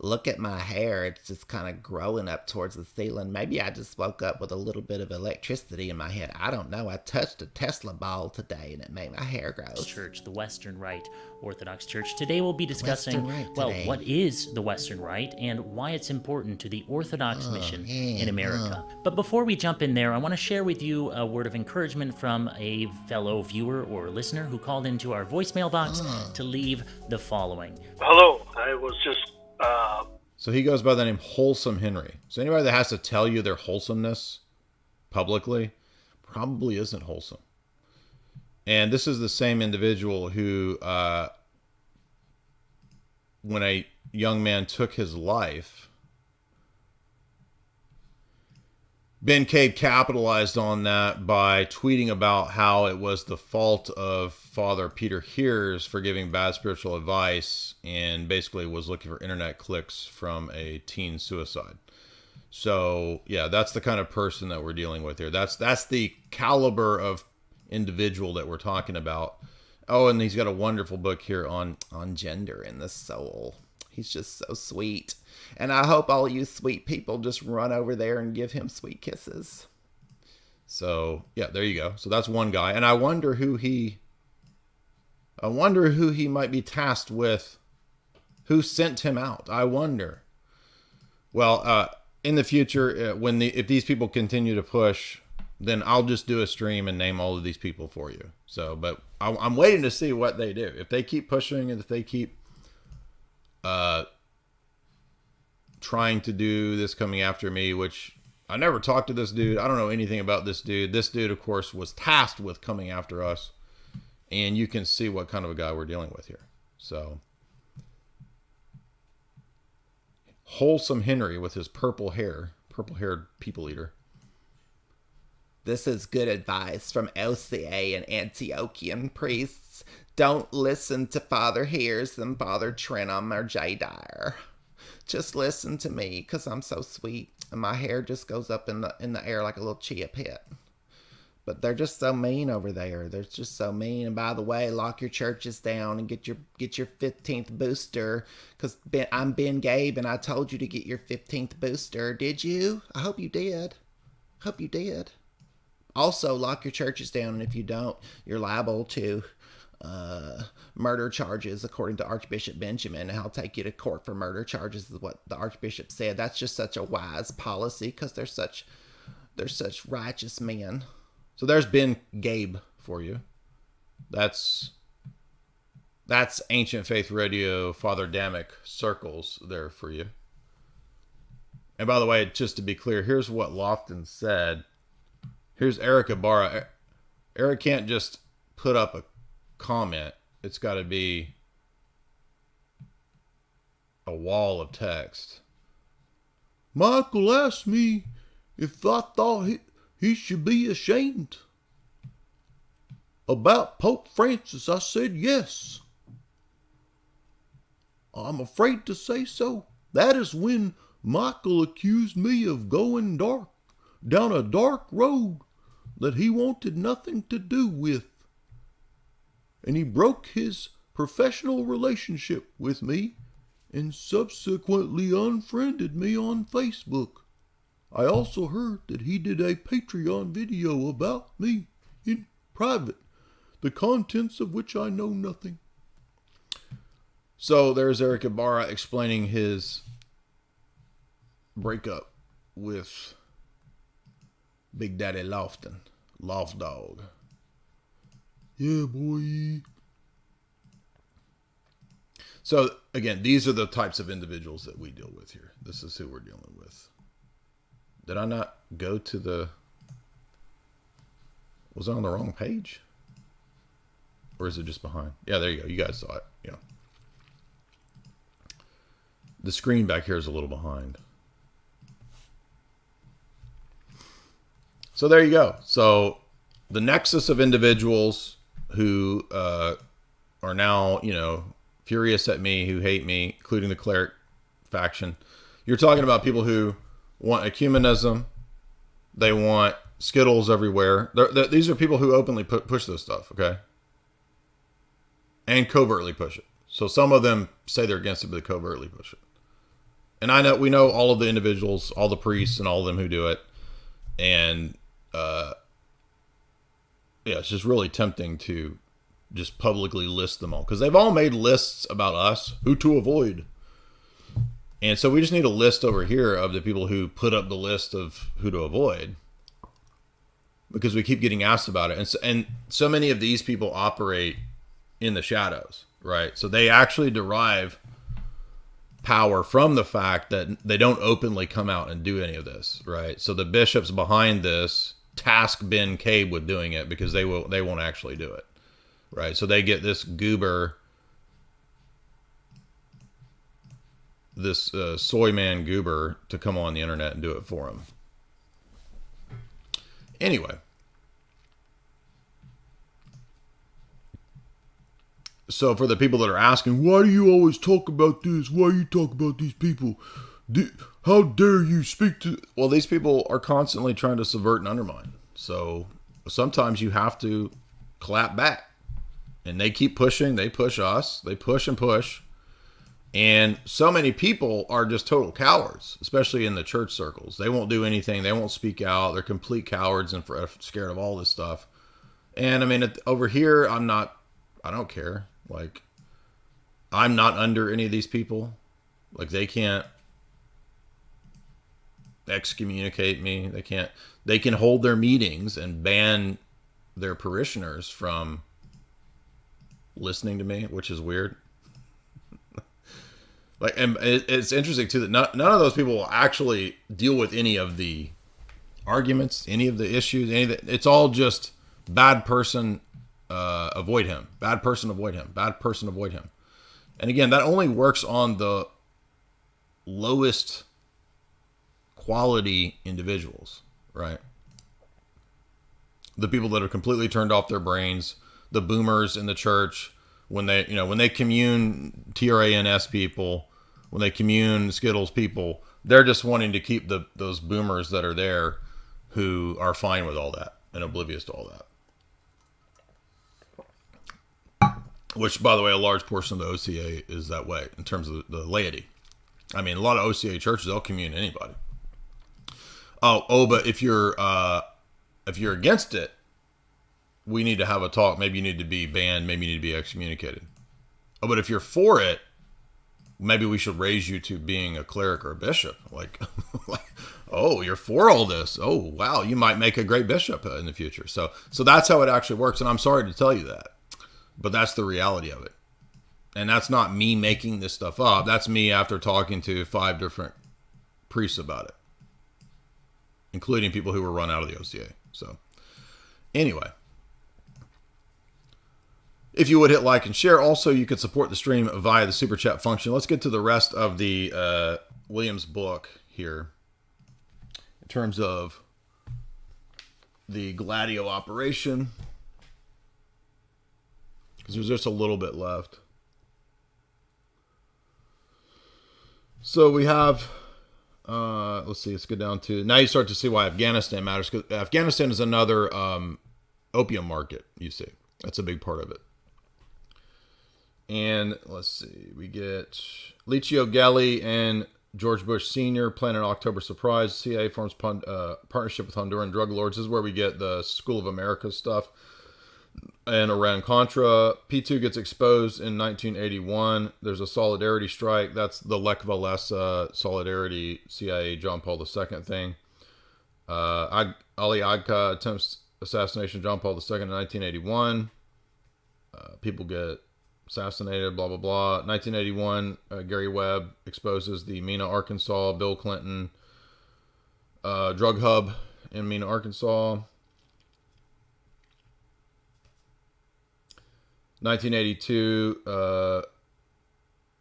Look at my hair. It's just kind of growing up towards the ceiling. Maybe I just woke up with a little bit of electricity in my head. I don't know. I touched a Tesla ball today and it made my hair grow. Church, the Western Rite Orthodox Church. Today we'll be discussing, Western Rite today. what is the Western Rite and why it's important to the Orthodox mission in America. But before we jump in there, I want to share with you a word of encouragement from a fellow viewer or listener who called into our voicemail box to leave the following. Hello, I was just So he goes by the name Wholesome Henry. So anybody that has to tell you their wholesomeness publicly probably isn't wholesome. And this is the same individual who, when a young man took his life, Ben Cade capitalized on that by tweeting about how it was the fault of Father Peter Heers for giving bad spiritual advice, and basically was looking for internet clicks from a teen suicide. So yeah, that's the kind of person that we're dealing with here. That's the caliber of individual that we're talking about. Oh, and he's got a wonderful book here on gender and the soul. He's just so sweet. And I hope all you sweet people just run over there and give him sweet kisses. So, yeah, there you go. So that's one guy. And I wonder who he might be tasked with, who sent him out. I wonder. Well, in the future, if these people continue to push, then I'll just do a stream and name all of these people for you. So, but I'm waiting to see what they do. If they keep pushing and if they keep trying to do this, coming after me, which I never talked to this dude. I don't know anything about this dude. This dude, of course, was tasked with coming after us. And you can see what kind of a guy we're dealing with here. So, Wholesome Henry with his purple-haired people eater. This is good advice from LCA and Antiochian priests. Don't listen to Father Heers and Father Trenum or J. Dyer. Just listen to me, because I'm so sweet. And my hair just goes up in the air like a little chia pet. But they're just so mean over there. They're just so mean. And by the way, lock your churches down and get your 15th booster. Because I'm Ben Gabe and I told you to get your 15th booster. Did you? I hope you did. Hope you did. Also, lock your churches down. And if you don't, you're liable to murder charges, according to Archbishop Benjamin. And I'll take you to court for murder charges, is what the Archbishop said. That's just such a wise policy, because they're such righteous men. So there's Ben Gabe for you. That's Ancient Faith Radio, Father Damick circles there for you. And by the way, just to be clear, here's what Lofton said. Here's Eric Ibarra. Eric can't just put up a comment. It's got to be a wall of text. Michael asked me if I thought he should be ashamed about Pope Francis. I said yes. I'm afraid to say so. That is when Michael accused me of going down a dark road that he wanted nothing to do with. And he broke his professional relationship with me and subsequently unfriended me on Facebook. I also heard that he did a Patreon video about me in private, the contents of which I know nothing. So there's Eric Ibarra explaining his breakup with Big Daddy Lofton, Loft Dog. Yeah, boy. So again, these are the types of individuals that we deal with here. This is who we're dealing with. Did I not go to the... Was I on the wrong page? Or is it just behind? Yeah, there you go. You guys saw it. Yeah. The screen back here is a little behind. So there you go. So the nexus of individuals who are now, furious at me, who hate me, including the cleric faction. You're talking about people who want ecumenism. They want Skittles everywhere. These are people who openly push this stuff, okay? And covertly push it. So some of them say they're against it, but they covertly push it. And we know all of the individuals, all the priests and all of them who do it. And, it's just really tempting to just publicly list them all. Because they've all made lists about us, who to avoid. And so we just need a list over here of the people who put up the list of who to avoid. Because we keep getting asked about it. And so many of these people operate in the shadows, right? So they actually derive power from the fact that they don't openly come out and do any of this, right? So the bishops behind this task Ben Cade with doing it because they won't actually do it, right? So they get this goober, this soy man goober to come on the internet and do it for them. Anyway. So for the people that are asking, why do you always talk about this? Why you talk about these people? How dare you speak to... Well, these people are constantly trying to subvert and undermine. So sometimes you have to clap back. And they keep pushing. They push us. They push and push. And so many people are just total cowards, especially in the church circles. They won't do anything. They won't speak out. They're complete cowards and scared of all this stuff. And I mean, over here, I don't care. Like, I'm not under any of these people. Like, they can't excommunicate me. They can hold their meetings and ban their parishioners from listening to me, which is weird. Like, and it's interesting too that none of those people will actually deal with any of the arguments, any of the issues, it's all just bad person, avoid him. Bad person, avoid him. Bad person, avoid him. And again, that only works on the lowest quality individuals, right? The people that are completely turned off their brains, the boomers in the church, when they commune TRANS people, when they commune Skittles people, they're just wanting to keep those boomers that are there who are fine with all that and oblivious to all that. Which, by the way, a large portion of the OCA is that way in terms of the laity. I mean, a lot of OCA churches, they'll commune anybody. But if you're against it, we need to have a talk. Maybe you need to be banned. Maybe you need to be excommunicated. Oh, but if you're for it, maybe we should raise you to being a cleric or a bishop. Like, oh, you're for all this. Oh, wow, you might make a great bishop in the future. So that's how it actually works. And I'm sorry to tell you that, but that's the reality of it. And that's not me making this stuff up. That's me after talking to 5 different priests about it, including people who were run out of the OCA. So anyway, if you would hit like and share. Also, you could support the stream via the super chat function. Let's get to the rest of the Williams book here in terms of the Gladio operation, because there's just a little bit left. So we have, let's see, let's go down to, now you start to see why Afghanistan matters, because Afghanistan is another opium market, you see. That's a big part of it. And let's see, we get Licio Gelli and George Bush Sr. plan an October surprise. CIA forms partnership with Honduran drug lords. This is where we get the School of America stuff. And Iran-Contra. P2 gets exposed in 1981. There's a solidarity strike. That's the Lech Walesa solidarity CIA John Paul II thing. Ali Agca attempts assassination of John Paul II in 1981. People get assassinated, blah, blah, blah. 1981, Gary Webb exposes the Mena, Arkansas, Bill Clinton drug hub in Mena, Arkansas. 1982,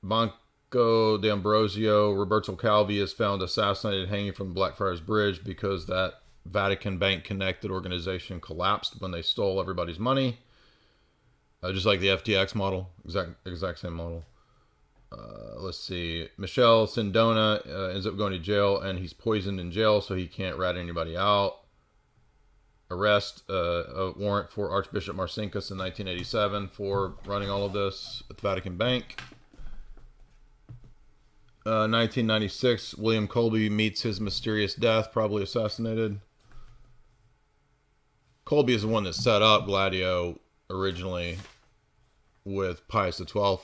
Banco d'Ambrosio, Roberto Calvi is found assassinated hanging from the Blackfriars Bridge because that Vatican Bank connected organization collapsed when they stole everybody's money. Just like the FTX model, exact same model. Let's see. Michelle Sindona ends up going to jail, and he's poisoned in jail, so he can't rat anybody out. Arrest, a warrant for Archbishop Marcinkus in 1987 for running all of this at the Vatican Bank. 1996, William Colby meets his mysterious death, probably assassinated. Colby is the one that set up Gladio originally with Pius XII.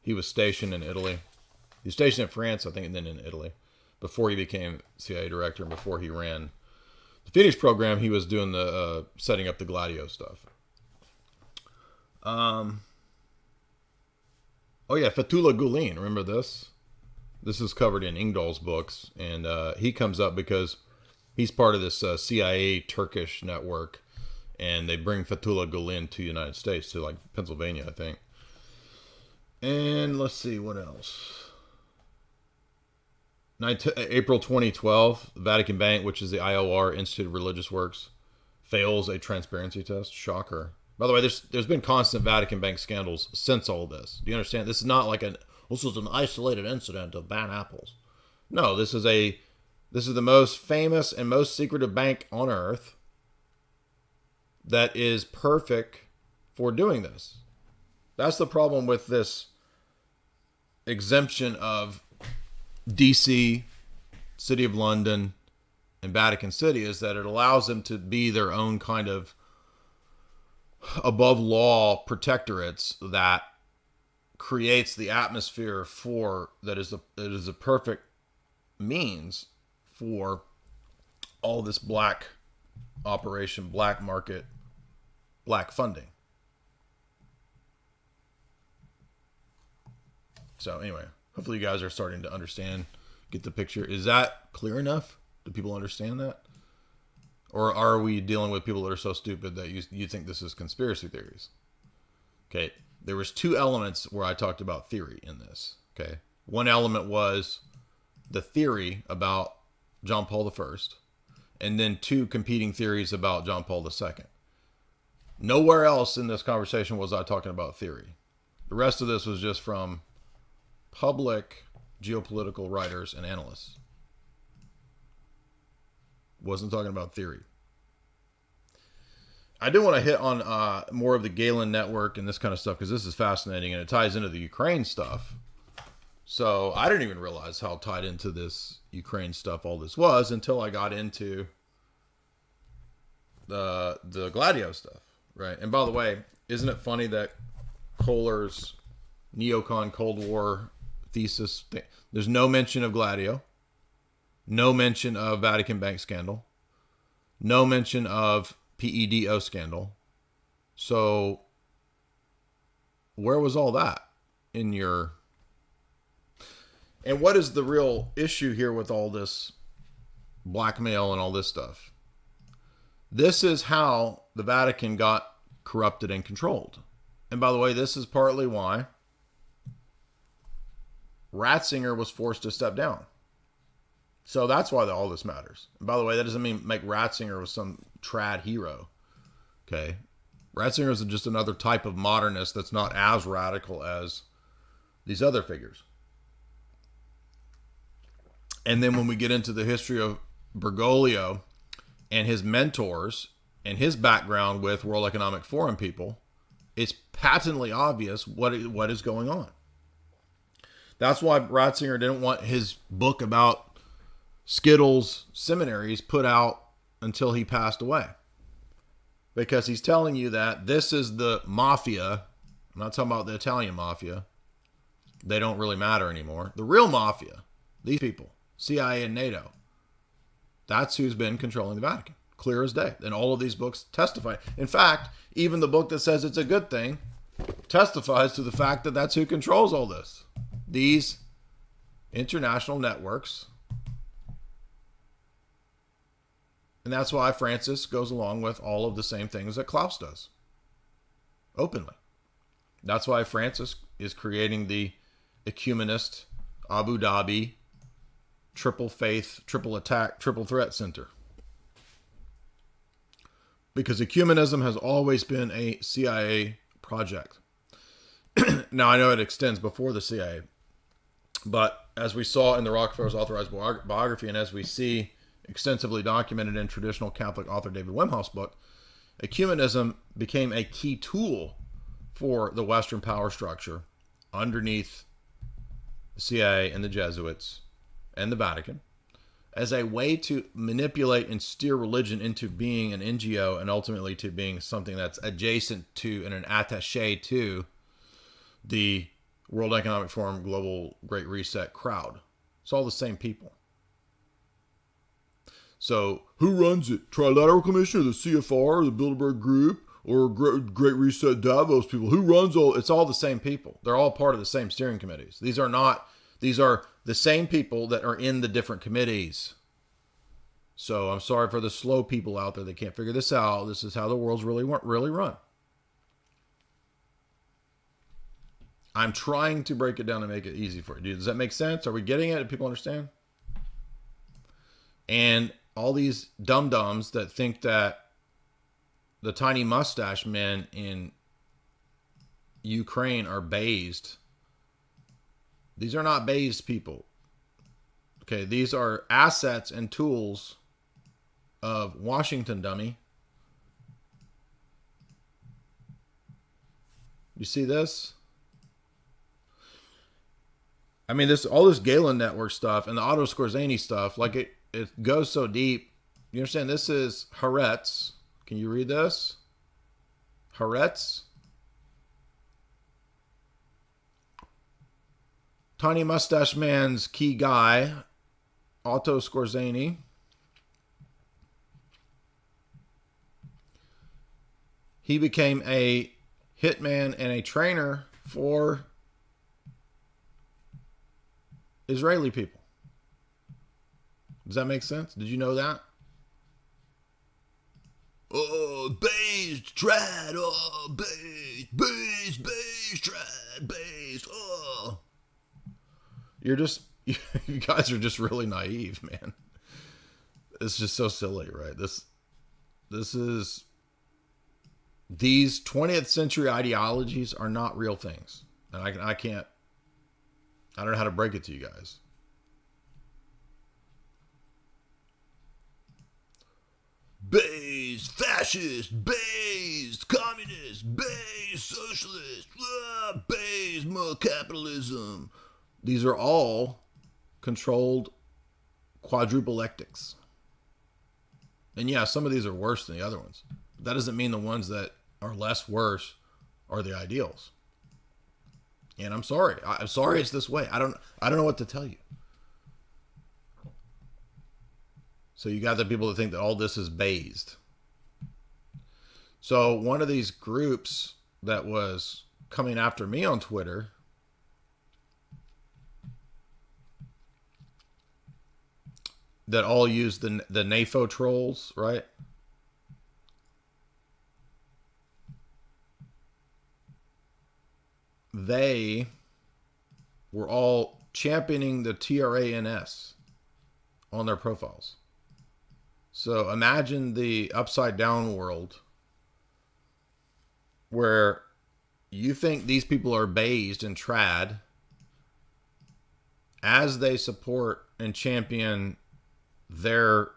He was stationed in Italy. He was stationed in France, I think, and then in Italy before he became CIA director and before he ran the Phoenix program. He was doing the setting up the Gladio stuff. Oh yeah, Fethullah Gulen. Remember this? This is covered in Ingdal's books, and he comes up because he's part of this CIA Turkish network, and they bring Fethullah Gulen to the United States, to like Pennsylvania, I think. And let's see, what else? April 2012, the Vatican Bank, which is the IOR, Institute of Religious Works, fails a transparency test. Shocker. By the way, there's been constant Vatican Bank scandals since all this. Do you understand? This is not like this is an isolated incident of bad apples. No, this is the most famous and most secretive bank on earth that is perfect for doing this. That's the problem with this exemption of DC, City of London, and Vatican City, is that it allows them to be their own kind of above law protectorates that creates the atmosphere for that is a perfect means for all this black operation, black market, black funding. So anyway, hopefully you guys are starting to understand, get the picture. Is that clear enough? Do people understand that? Or are we dealing with people that are so stupid that you think this is conspiracy theories? Okay, there was two elements where I talked about theory in this. Okay, one element was the theory about John Paul I, and then two competing theories about John Paul II. Nowhere else in this conversation was I talking about theory. The rest of this was just from public geopolitical writers and analysts. Wasn't talking about theory. I do want to hit on more of the Galen network and this kind of stuff, because this is fascinating and it ties into the Ukraine stuff. So I didn't even realize how tied into this Ukraine stuff all this was until I got into the Gladio stuff, right? And by the way, isn't it funny that Kohler's neocon Cold War thesis, there's no mention of Gladio, no mention of Vatican Bank scandal, no mention of PEDO scandal. So where was all that in your... And what is the real issue here with all this blackmail and all this stuff? This is how the Vatican got corrupted and controlled. And by the way, this is partly why Ratzinger was forced to step down. So that's why all this matters. And by the way, that doesn't mean make Ratzinger was some trad hero. Okay. Ratzinger is just another type of modernist that's not as radical as these other figures. And then when we get into the history of Bergoglio and his mentors and his background with World Economic Forum people, it's patently obvious what is going on. That's why Ratzinger didn't want his book about Skittles seminaries put out until he passed away. Because he's telling you that this is the mafia. I'm not talking about the Italian mafia. They don't really matter anymore. The real mafia, these people, CIA and NATO, that's who's been controlling the Vatican. Clear as day. And all of these books testify. In fact, even the book that says it's a good thing testifies to the fact that that's who controls all this. These international networks. And that's why Francis goes along with all of the same things that Klaus does. Openly. That's why Francis is creating the ecumenist Abu Dhabi triple faith, triple attack, triple threat center. Because ecumenism has always been a CIA project. Now, I know it extends before the CIA. But as we saw in the Rockefeller's authorized biography, and as we see extensively documented in traditional Catholic author David Wimhoff's book, ecumenism became a key tool for the Western power structure underneath the CIA and the Jesuits and the Vatican as a way to manipulate and steer religion into being an NGO and ultimately to being something that's adjacent to and an attaché to the World Economic Forum Global Great Reset crowd. It's all the same people. So, who runs it? Trilateral Commission or the CFR, the Bilderberg Group, or Great Reset Davos people? Who runs all? It's all the same people. They're all part of the same steering committees. These are the same people that are in the different committees. So, I'm sorry for the slow people out there that can't figure this out. This is how the world's really run. I'm trying to break it down and make it easy for you. Does that make sense? Are we getting it? Do people understand? And all these dum-dums that think that the tiny mustache men in Ukraine are based. These are not based people. Okay, these are assets and tools of Washington, dummy. You see this? I mean, all this Galen Network stuff and the Otto Skorzeny stuff, like it goes so deep. You understand? This is Haaretz. Can you read this? Haaretz. Tiny mustache man's key guy, Otto Skorzeny. He became a hitman and a trainer for Israeli people. Does that make sense? Did you know that? Oh, based, trad, oh, based, trad, based, oh. You guys are just really naive, man. It's just so silly, right? These 20th century ideologies are not real things. And I don't know how to break it to you guys. Based, fascist, based, communist, based, socialist, based, more capitalism. These are all controlled quadruplectics. And yeah, some of these are worse than the other ones. But that doesn't mean the ones that are less worse are the ideals. And I'm sorry. I'm sorry it's this way. I don't know what to tell you. So you got the people that think that all this is based. So one of these groups that was coming after me on Twitter that all use the NAFO trolls, right? They were all championing the TRANS on their profiles. So imagine the upside down world where you think these people are based and trad as they support and champion their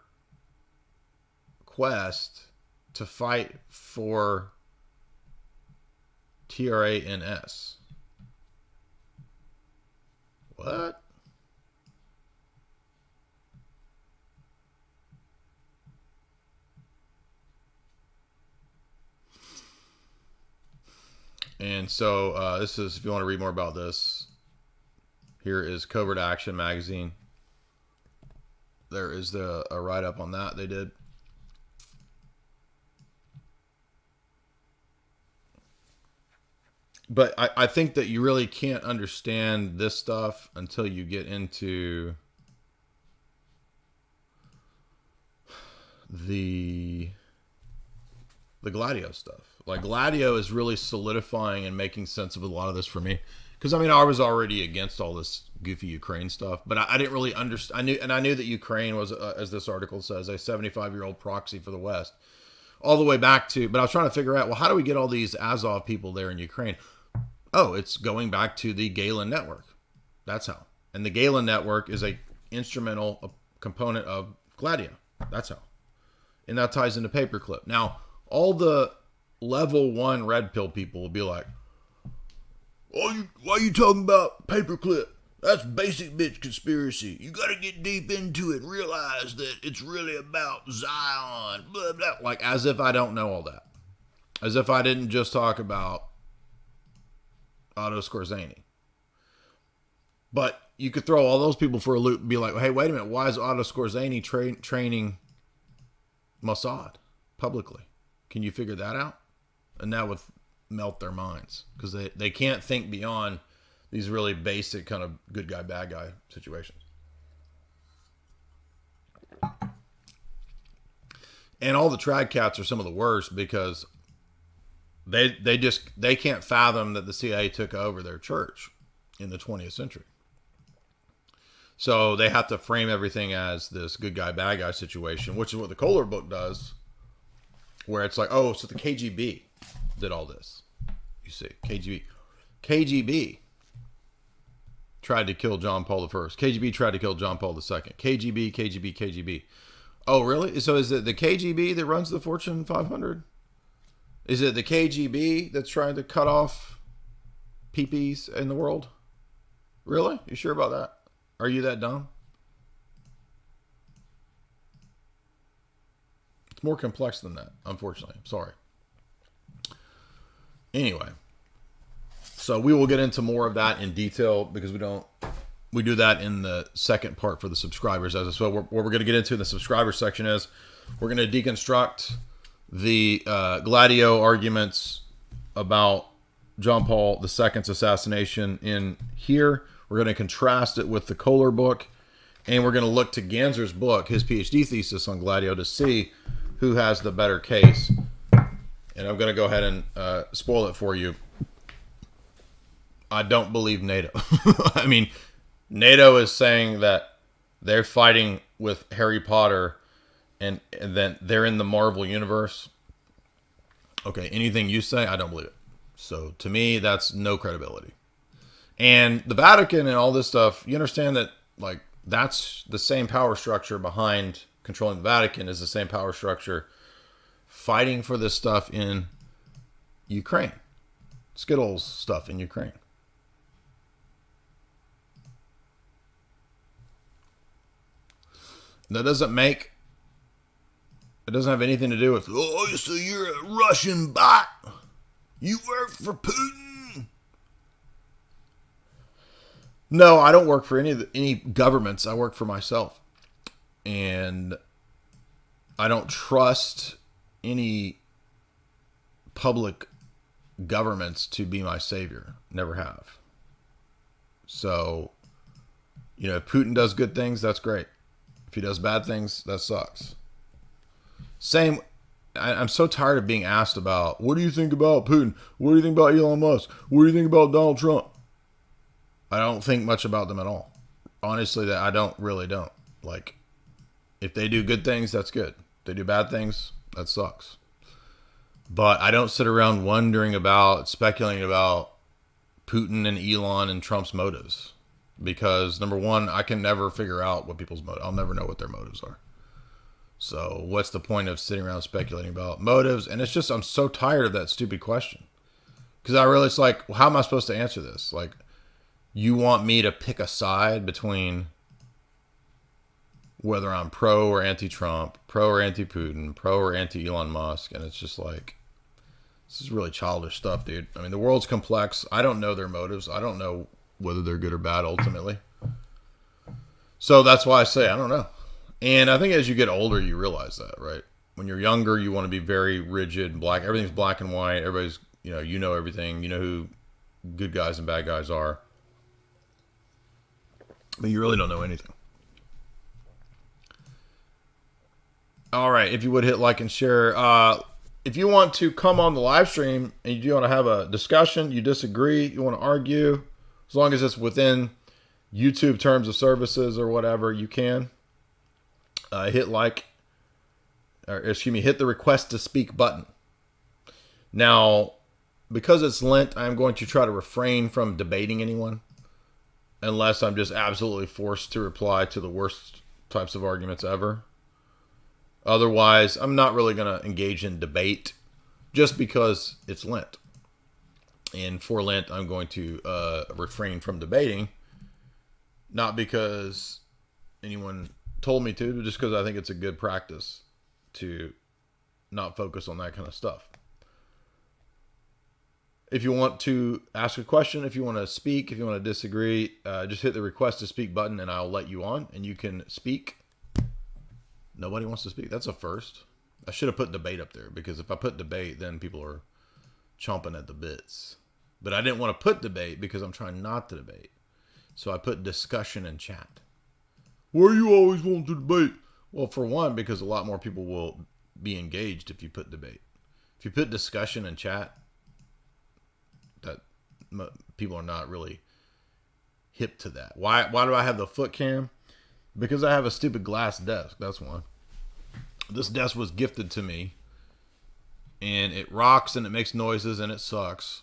quest to fight for TRANS. What? And so this is, if you want to read more about this, here is Covert Action magazine. There is a write-up on that they did. But I think that you really can't understand this stuff until you get into the Gladio stuff. Like, Gladio is really solidifying and making sense of a lot of this for me. Because, I mean, I was already against all this goofy Ukraine stuff, but I didn't really understand. I knew that Ukraine was, as this article says, a 75-year-old proxy for the West. All the way back to, but I was trying to figure out, well, how do we get all these Azov people there in Ukraine? Oh, it's going back to the Galen Network. That's how. And the Galen Network is a instrumental component of Gladio. That's how. And that ties into Paperclip. Now, all the level 1 red pill people will be like, why are you talking about Paperclip? That's basic bitch conspiracy. You got to get deep into it and realize that it's really about Zion. Blah, blah. Like, as if I don't know all that. As if I didn't just talk about Otto Skorzeny. But you could throw all those people for a loop and be like, hey, wait a minute. Why is Otto Skorzeny training Mossad publicly? Can you figure that out? And that would melt their minds, because they can't think beyond these really basic kind of good guy, bad guy situations. And all the trad cats are some of the worst, because they can't fathom that the CIA took over their church in the 20th century. So they have to frame everything as this good guy, bad guy situation, which is what the Kohler book does. where it's like, oh, so the KGB did all this. You see, KGB tried to kill John Paul I. KGB tried to kill John Paul II. KGB. Oh, really? So is it the KGB that runs the Fortune 500? Is it the KGB that's trying to cut off peepees in the world? Really? You sure about that? Are you that dumb? It's more complex than that, unfortunately. I'm sorry. Anyway, so we will get into more of that in detail because we do that in the second part for the subscribers. As so, what we're going to get into in the subscriber section is we're going to deconstruct the Gladio arguments about John Paul II's assassination in here. We're going to contrast it with the Kohler book, and we're going to look to Ganser's book, his PhD thesis on Gladio, to see who has the better case. And I'm going to go ahead and spoil it for you. I don't believe NATO. I mean, NATO is saying that they're fighting with Harry Potter and then they're in the Marvel universe. Okay, anything you say, I don't believe it. So to me, that's no credibility. And the Vatican and all this stuff, you understand that, like, that's the same power structure behind controlling the Vatican is the same power structure fighting for this stuff in Ukraine. Skittles stuff in Ukraine. That doesn't make... It doesn't have anything to do with, oh, so you're a Russian bot. You work for Putin. No, I don't work for any governments. I work for myself. And I don't trust any public governments to be my savior. Never have. So, if Putin does good things, that's great. If he does bad things, that sucks. Same, I'm so tired of being asked about, what do you think about Putin? What do you think about Elon Musk? What do you think about Donald Trump? I don't think much about them at all. Honestly, that I don't. Like, if they do good things, that's good. If they do bad things, that sucks. But I don't sit around speculating about Putin and Elon and Trump's motives. Because, number one, I can never figure out what people's motives. I'll never know what their motives are. So what's the point of sitting around speculating about motives? And it's just, I'm so tired of that stupid question. Because it's like, well, how am I supposed to answer this? Like, you want me to pick a side between whether I'm pro or anti-Trump, pro or anti-Putin, pro or anti-Elon Musk. And it's just like, this is really childish stuff, dude. I mean, the world's complex. I don't know their motives. I don't know whether they're good or bad ultimately. So that's why I say, I don't know. And I think as you get older, you realize that, right? When you're younger, you want to be very rigid, black. Everything's black and white. Everybody's, you know everything. You know who good guys and bad guys are. But you really don't know anything. All right. If you would hit like and share. If you want to come on the live stream and you want to have a discussion, you disagree, you want to argue, as long as it's within YouTube terms of services or whatever, you can. Hit the request to speak button. Now, because it's Lent, I'm going to try to refrain from debating anyone, unless I'm just absolutely forced to reply to the worst types of arguments ever. Otherwise, I'm not really going to engage in debate just because it's Lent. And for Lent, I'm going to refrain from debating, not because anyone told me to, but just because I think it's a good practice to not focus on that kind of stuff. If you want to ask a question, if you want to speak, if you want to disagree, just hit the request to speak button and I'll let you on and you can speak. Nobody wants to speak. That's a first. I should have put debate up there because if I put debate, then people are chomping at the bits. But I didn't want to put debate because I'm trying not to debate. So I put discussion and chat. Why you always want to debate? Well, for one, because a lot more people will be engaged if you put debate. If you put discussion and chat, that people are not really hip to that. Why do I have the foot cam? Because I have a stupid glass desk. That's one. This desk was gifted to me and it rocks and it makes noises and it sucks,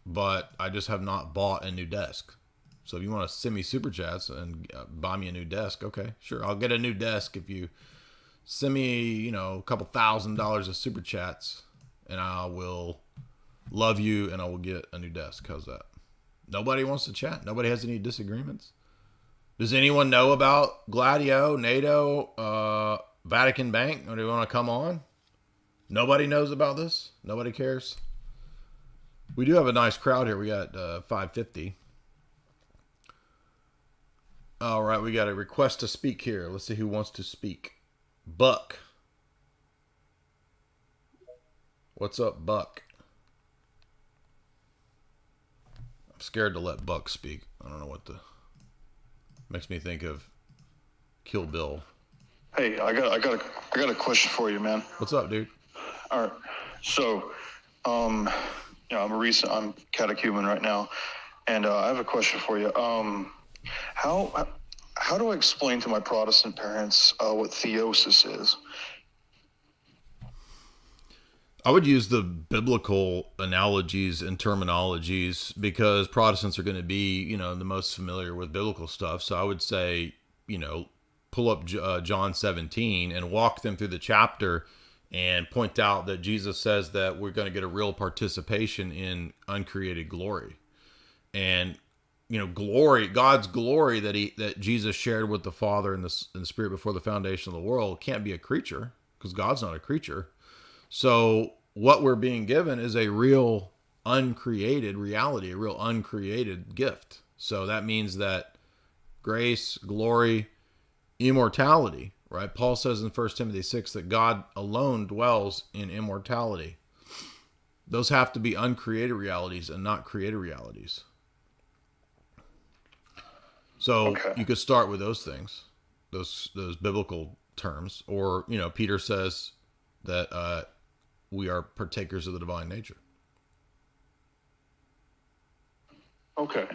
but I just have not bought a new desk. So if you want to send me super chats and buy me a new desk, okay, sure, I'll get a new desk if you send me, a couple $1,000s of super chats, and I will love you and I will get a new desk. How's that? Nobody wants to chat. Nobody has any disagreements. Does anyone know about Gladio, NATO, Vatican Bank? Do you want to come on? Nobody knows about this? Nobody cares? We do have a nice crowd here. We got 550. All right, we got a request to speak here. Let's see who wants to speak. Buck. What's up, Buck? I'm scared to let Buck speak. I don't know what the... Makes me think of Kill Bill. Hey, I got a question for you, man. What's up, dude? All right. So, I'm catechumen right now, and I have a question for you. How do I explain to my Protestant parents what theosis is? I would use the biblical analogies and terminologies because Protestants are going to be, the most familiar with biblical stuff. So I would say, pull up John 17 and walk them through the chapter and point out that Jesus says that we're going to get a real participation in uncreated glory. And, glory, God's glory that Jesus shared with the Father and the Spirit before the foundation of the world can't be a creature because God's not a creature. So what we're being given is a real uncreated reality, a real uncreated gift. So that means that grace, glory, immortality, right? Paul says in 1 Timothy 6 that God alone dwells in immortality. Those have to be uncreated realities and not created realities. So You could start with those things, those biblical terms, or, Peter says that we are partakers of the divine nature. Okay.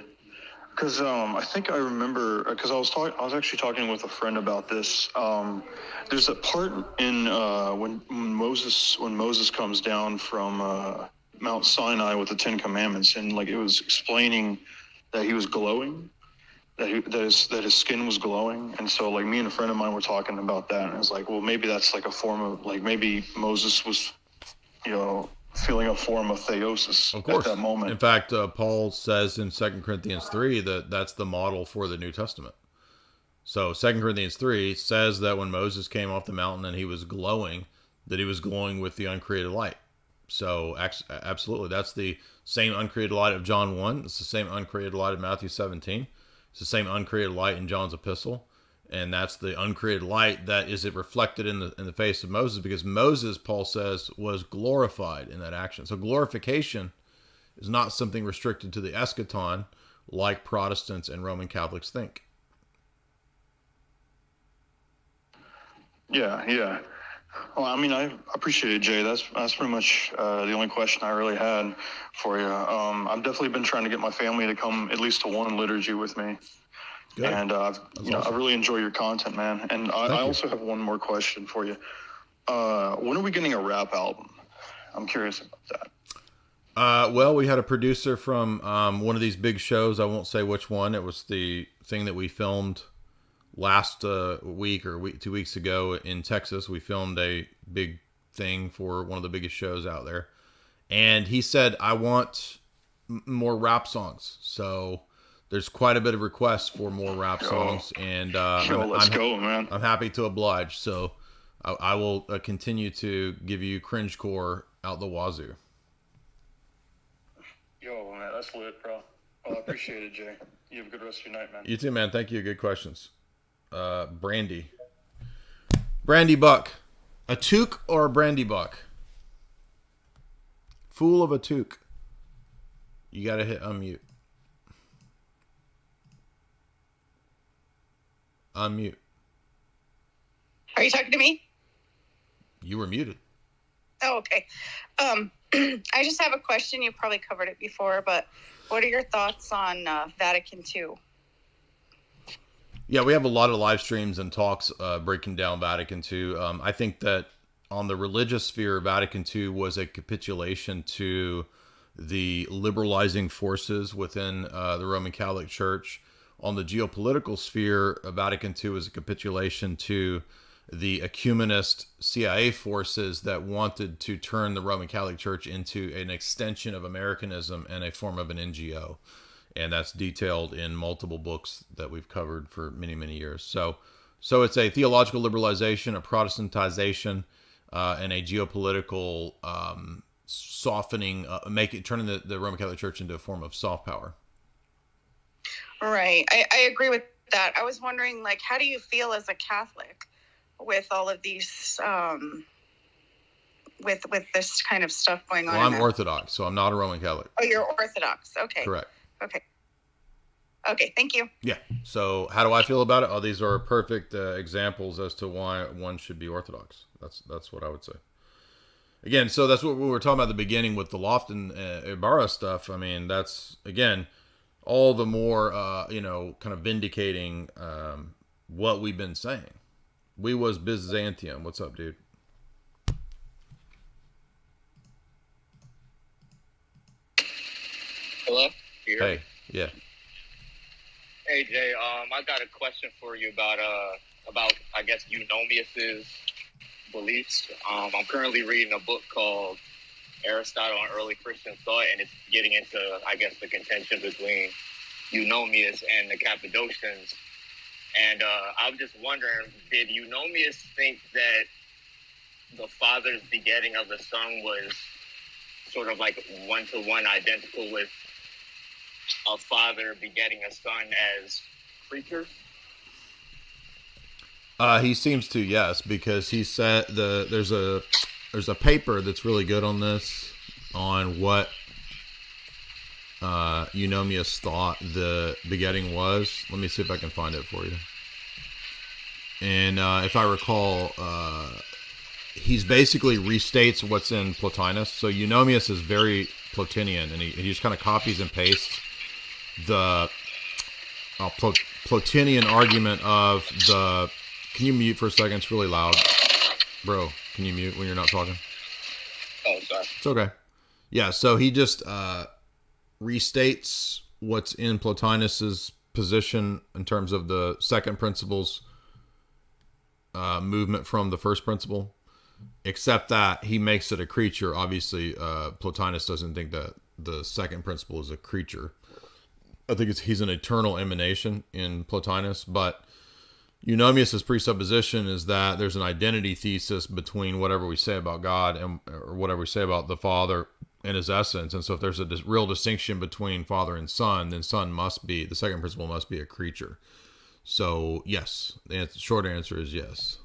Because I think I remember, because I was actually talking with a friend about this. There's a part in when Moses comes down from Mount Sinai with the Ten Commandments, and it was explaining that he was glowing, that his skin was glowing, and so me and a friend of mine were talking about that, and I was like, well, maybe that's a form of maybe Moses was, feeling a form of theosis of course. At that moment. In fact, Paul says in 2 Corinthians 3 that that's the model for the New Testament. So 2 Corinthians 3 says that when Moses came off the mountain and he was glowing, that he was glowing with the uncreated light. So absolutely, that's the same uncreated light of John 1. It's the same uncreated light of Matthew 17. It's the same uncreated light in John's epistle. And that's the uncreated light that is reflected in the face of Moses, because Moses, Paul says, was glorified in that action. So glorification is not something restricted to the eschaton like Protestants and Roman Catholics think. Yeah. Well, I appreciate it, Jay. That's pretty much the only question I really had for you. I've definitely been trying to get my family to come at least to one liturgy with me. Good. And awesome. I really enjoy your content, man. And I also have one more question for you. When are we getting a rap album? I'm curious about that. Well, we had a producer from one of these big shows. I won't say which one. It was the thing that we filmed last week or 2 weeks ago in Texas. We filmed a big thing for one of the biggest shows out there. And he said, I want more rap songs. So there's quite a bit of requests for more rap songs, and let's go, man. I'm happy to oblige. So I will continue to give you cringecore out the wazoo. Yo, man, that's lit, bro. Well, I appreciate it, Jay. You have a good rest of your night, man. You too, man. Thank you. Good questions. Brandy Buck, a toque or a brandy buck? Fool of a toque. You got to hit unmute. Unmute. Are you talking to me? You were muted. Oh, okay. I just have a question. You probably covered it before, but what are your thoughts on Vatican-II? Yeah, we have a lot of live streams and talks breaking down Vatican II. I think that on the religious sphere, Vatican II was a capitulation to the liberalizing forces within the Roman Catholic Church. On the geopolitical sphere, Vatican II was a capitulation to the ecumenist CIA forces that wanted to turn the Roman Catholic Church into an extension of Americanism and a form of an NGO. And that's detailed in multiple books that we've covered for many, many years. So it's a theological liberalization, a Protestantization, and a geopolitical softening, turning the Roman Catholic Church into a form of soft power. Right. I agree with that. I was wondering, like, how do you feel as a Catholic with all of these, with this kind of stuff going on? Well, I'm Orthodox, so I'm not a Roman Catholic. Oh, you're Orthodox. Okay. Correct. Okay, thank you. Yeah. So how do I feel about it? Oh, these are perfect examples as to why one should be Orthodox. That's what I would say. Again, so that's what we were talking about at the beginning with the Lofton Ibarra stuff. I mean, that's, again, all the more, kind of vindicating what we've been saying. We was Byzantium. What's up, dude? Hello? Hey, yeah. Hey Jay, I got a question for you about I guess Eunomius's beliefs. I'm currently reading a book called Aristotle and Early Christian Thought, and it's getting into, I guess, the contention between Eunomius and the Cappadocians. And I'm just wondering, did Eunomius think that the Father's begetting of the Son was sort of like one-to-one identical with a father begetting a son as creatures? He seems to, yes, because he said there's a paper that's really good on this, on what Eunomius thought the begetting was. Let me see if I can find it for you. And if I recall, he's basically restates what's in Plotinus. So Eunomius is very Plotinian, and he just kind of copies and pastes the Plotinian argument of the... Can you mute for a second? It's really loud. Bro, can you mute when you're not talking? Oh, sorry. It's okay. Yeah, so he just restates what's in Plotinus's position in terms of the second principle's movement from the first principle, except that he makes it a creature. Obviously, Plotinus doesn't think that the second principle is a creature. I think he's an eternal emanation in Plotinus, but Eunomius's presupposition is that there's an identity thesis between whatever we say about God or whatever we say about the Father and his essence. And so if there's a real distinction between Father and Son, then the second principle must be a creature. So yes, the short answer is yes.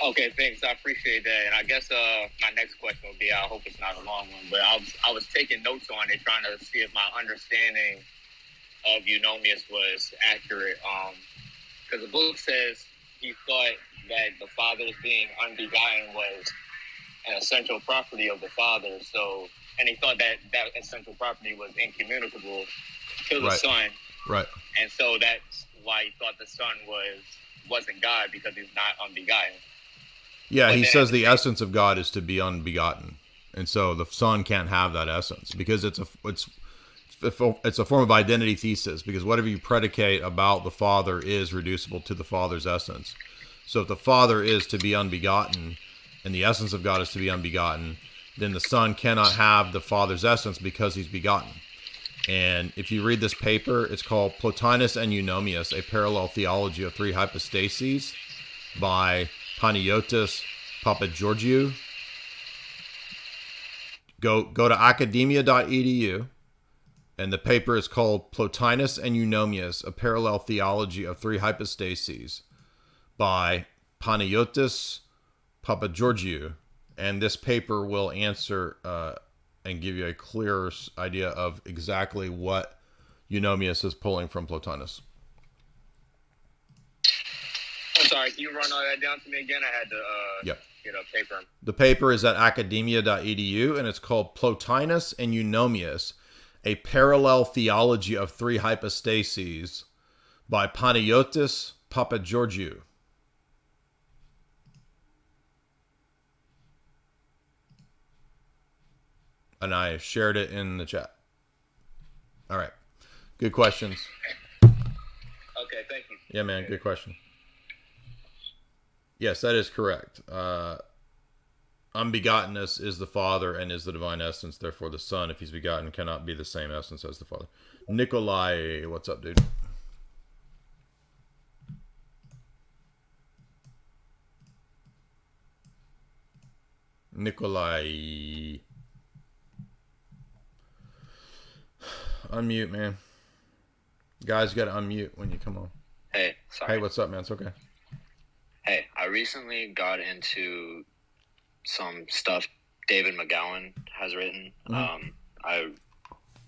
Okay, thanks. I appreciate that. And I guess my next question would be, I hope it's not a long one, but I was taking notes on it, trying to see if my understanding of Eunomius was accurate. Because the book says he thought that the Father's being unbegotten was an essential property of the Father. So, and he thought that essential property was incommunicable to the Son. Right. And so that's why he thought the Son wasn't God, because he's not unbegotten. Yeah, but he says the essence of God is to be unbegotten, and so the Son can't have that essence because it's a form of identity thesis, because whatever you predicate about the Father is reducible to the Father's essence. So if the Father is to be unbegotten and the essence of God is to be unbegotten, then the Son cannot have the Father's essence because he's begotten. And if you read this paper, it's called Plotinus and Eunomius, a Parallel Theology of Three Hypostases by Panagiotis Papageorgiou. Go to academia.edu, and the paper is called Plotinus and Eunomius, a Parallel Theology of Three Hypostases by Panagiotis Papageorgiou. And this paper will answer and give you a clearer idea of exactly what Eunomius is pulling from Plotinus. I'm sorry, can you run all that down to me again? I had to get a paper. The paper is at academia.edu, and it's called Plotinus and Eunomius, a Parallel Theology of Three Hypostases by Panagiotis Papageorgiou. and I shared it in the chat. All right. Good questions. Okay, thank you. Yeah, man. Good question. Yes, that is correct. Unbegottenness is the Father and is the divine essence. Therefore, the Son, if he's begotten, cannot be the same essence as the Father. Nikolai, what's up, dude? Nikolai. Unmute, man. Guys, you got to unmute when you come on. Hey, sorry. Hey, what's up, man? It's okay. Hey, I recently got into some stuff David McGowan has written. I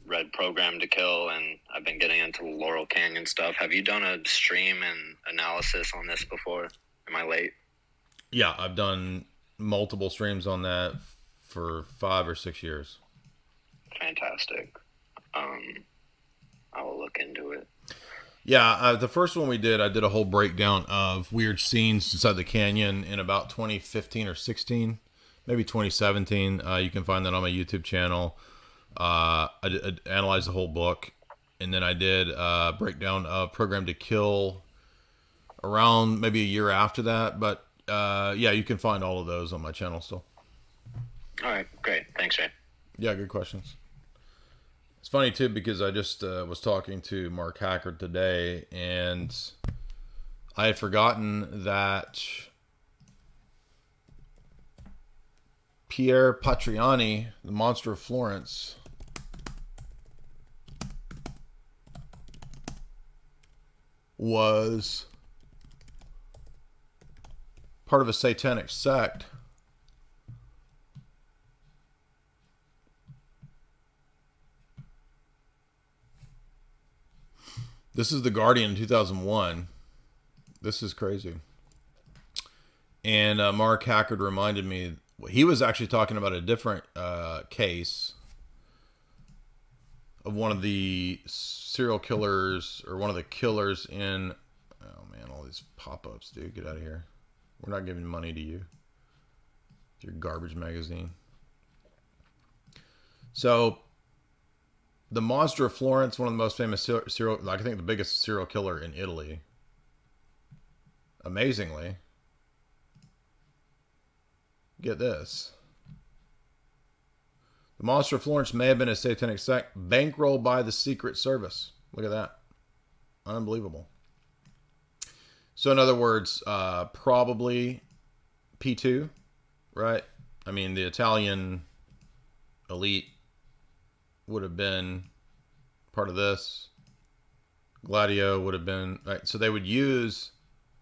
read Program to Kill, and I've been getting into Laurel Canyon stuff. Have you done a stream and analysis on this before? Am I late? Yeah, I've done multiple streams on that for 5 or 6 years. Fantastic. I will look into it. Yeah, the first one we did, I did a whole breakdown of weird scenes inside the canyon in about 2015 or 16, maybe 2017. You can find that on my YouTube channel. I analyzed the whole book, and then I did a breakdown of Program to Kill around maybe a year after that. But yeah, you can find all of those on my channel still. All right, great. Thanks, Jay. Yeah, good questions. It's funny, too, because I just was talking to Mark Hackard today, and I had forgotten that Pierre Patriani, the Monster of Florence, was part of a satanic sect. This is The Guardian in 2001. This is crazy. And Mark Hackard reminded me, he was actually talking about a different case of one of the serial killers, or one of the killers in, oh man, all these pop-ups, dude, get out of here. We're not giving money to you. It's your garbage magazine. So, the Monster of Florence, one of the most famous serial, like I think the biggest serial killer in Italy. Amazingly, get this. The Monster of Florence may have been a satanic sect bankrolled by the Secret Service. Look at that. Unbelievable. So in other words, probably P2, right? I mean, the Italian elite would have been part of this. Gladio would have been, right? So they would use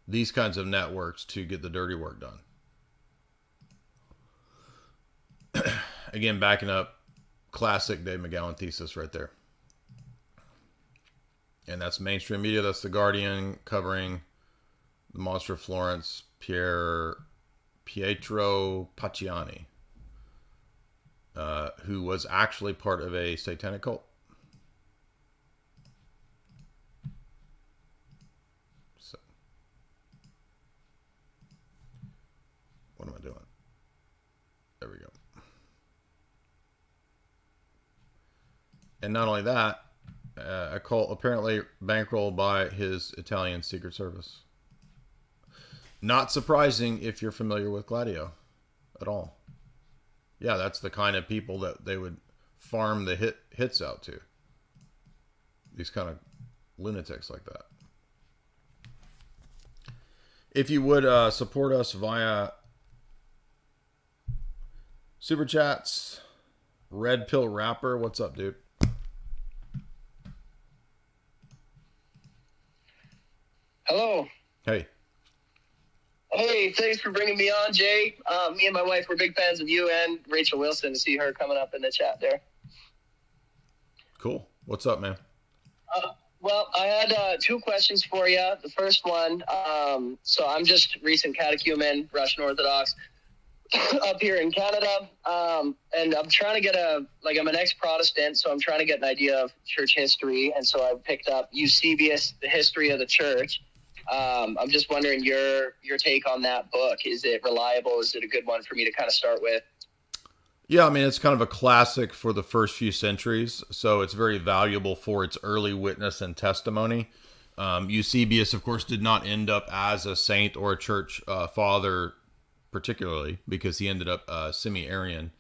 these kinds of networks to get the dirty work done. Again, backing up classic Dave McGowan thesis right there. And that's mainstream media. That's The Guardian covering the Monster of Florence, Pietro Paciani, who was actually part of a satanic cult. So, what am I doing? There we go. And not only that, a cult apparently bankrolled by his Italian Secret Service. Not surprising if you're familiar with Gladio at all. Yeah, that's the kind of people that they would farm the hits out to. These kind of lunatics like that. If you would support us via Super Chats, Red Pill Rapper, what's up, dude? Hello. Hey. Hey, thanks for bringing me on, Jay. Me and my wife were big fans of you and Rachel Wilson. To see her coming up in the chat there. Cool. What's up, man? Well, I had 2 questions for you. The first one, so I'm just recent catechumen, Russian Orthodox, up here in Canada, and I'm trying to get I'm an ex-Protestant, so I'm trying to get an idea of church history, and so I picked up Eusebius, The History of the Church. I'm just wondering your take on that book. Is it reliable? Is it a good one for me to kind of start with? Yeah, I mean, it's kind of a classic for the first few centuries, so it's very valuable for its early witness and testimony. Eusebius, of course, did not end up as a saint or a church father, particularly, because he ended up semi-Arian.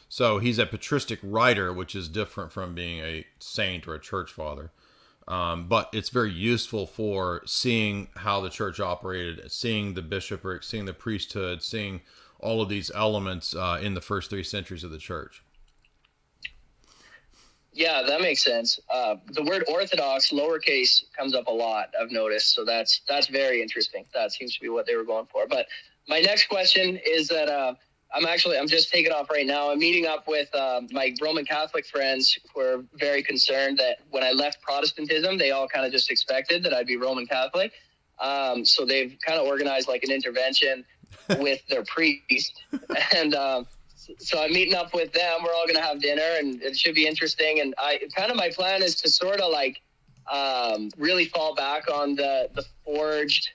So he's a patristic writer, which is different from being a saint or a church father. But it's very useful for seeing how the church operated, seeing the bishopric, seeing the priesthood, seeing all of these elements in the first 3 centuries of the church. Yeah, that makes sense. The word Orthodox, lowercase, comes up a lot, I've noticed. So that's very interesting. That seems to be what they were going for. But my next question is that I'm just taking off right now. I'm meeting up with my Roman Catholic friends who are very concerned that when I left Protestantism, they all kind of just expected that I'd be Roman Catholic. So they've kind of organized like an intervention with their priest. And so I'm meeting up with them. We're all going to have dinner, and it should be interesting. And my plan is to sort of like really fall back on the forged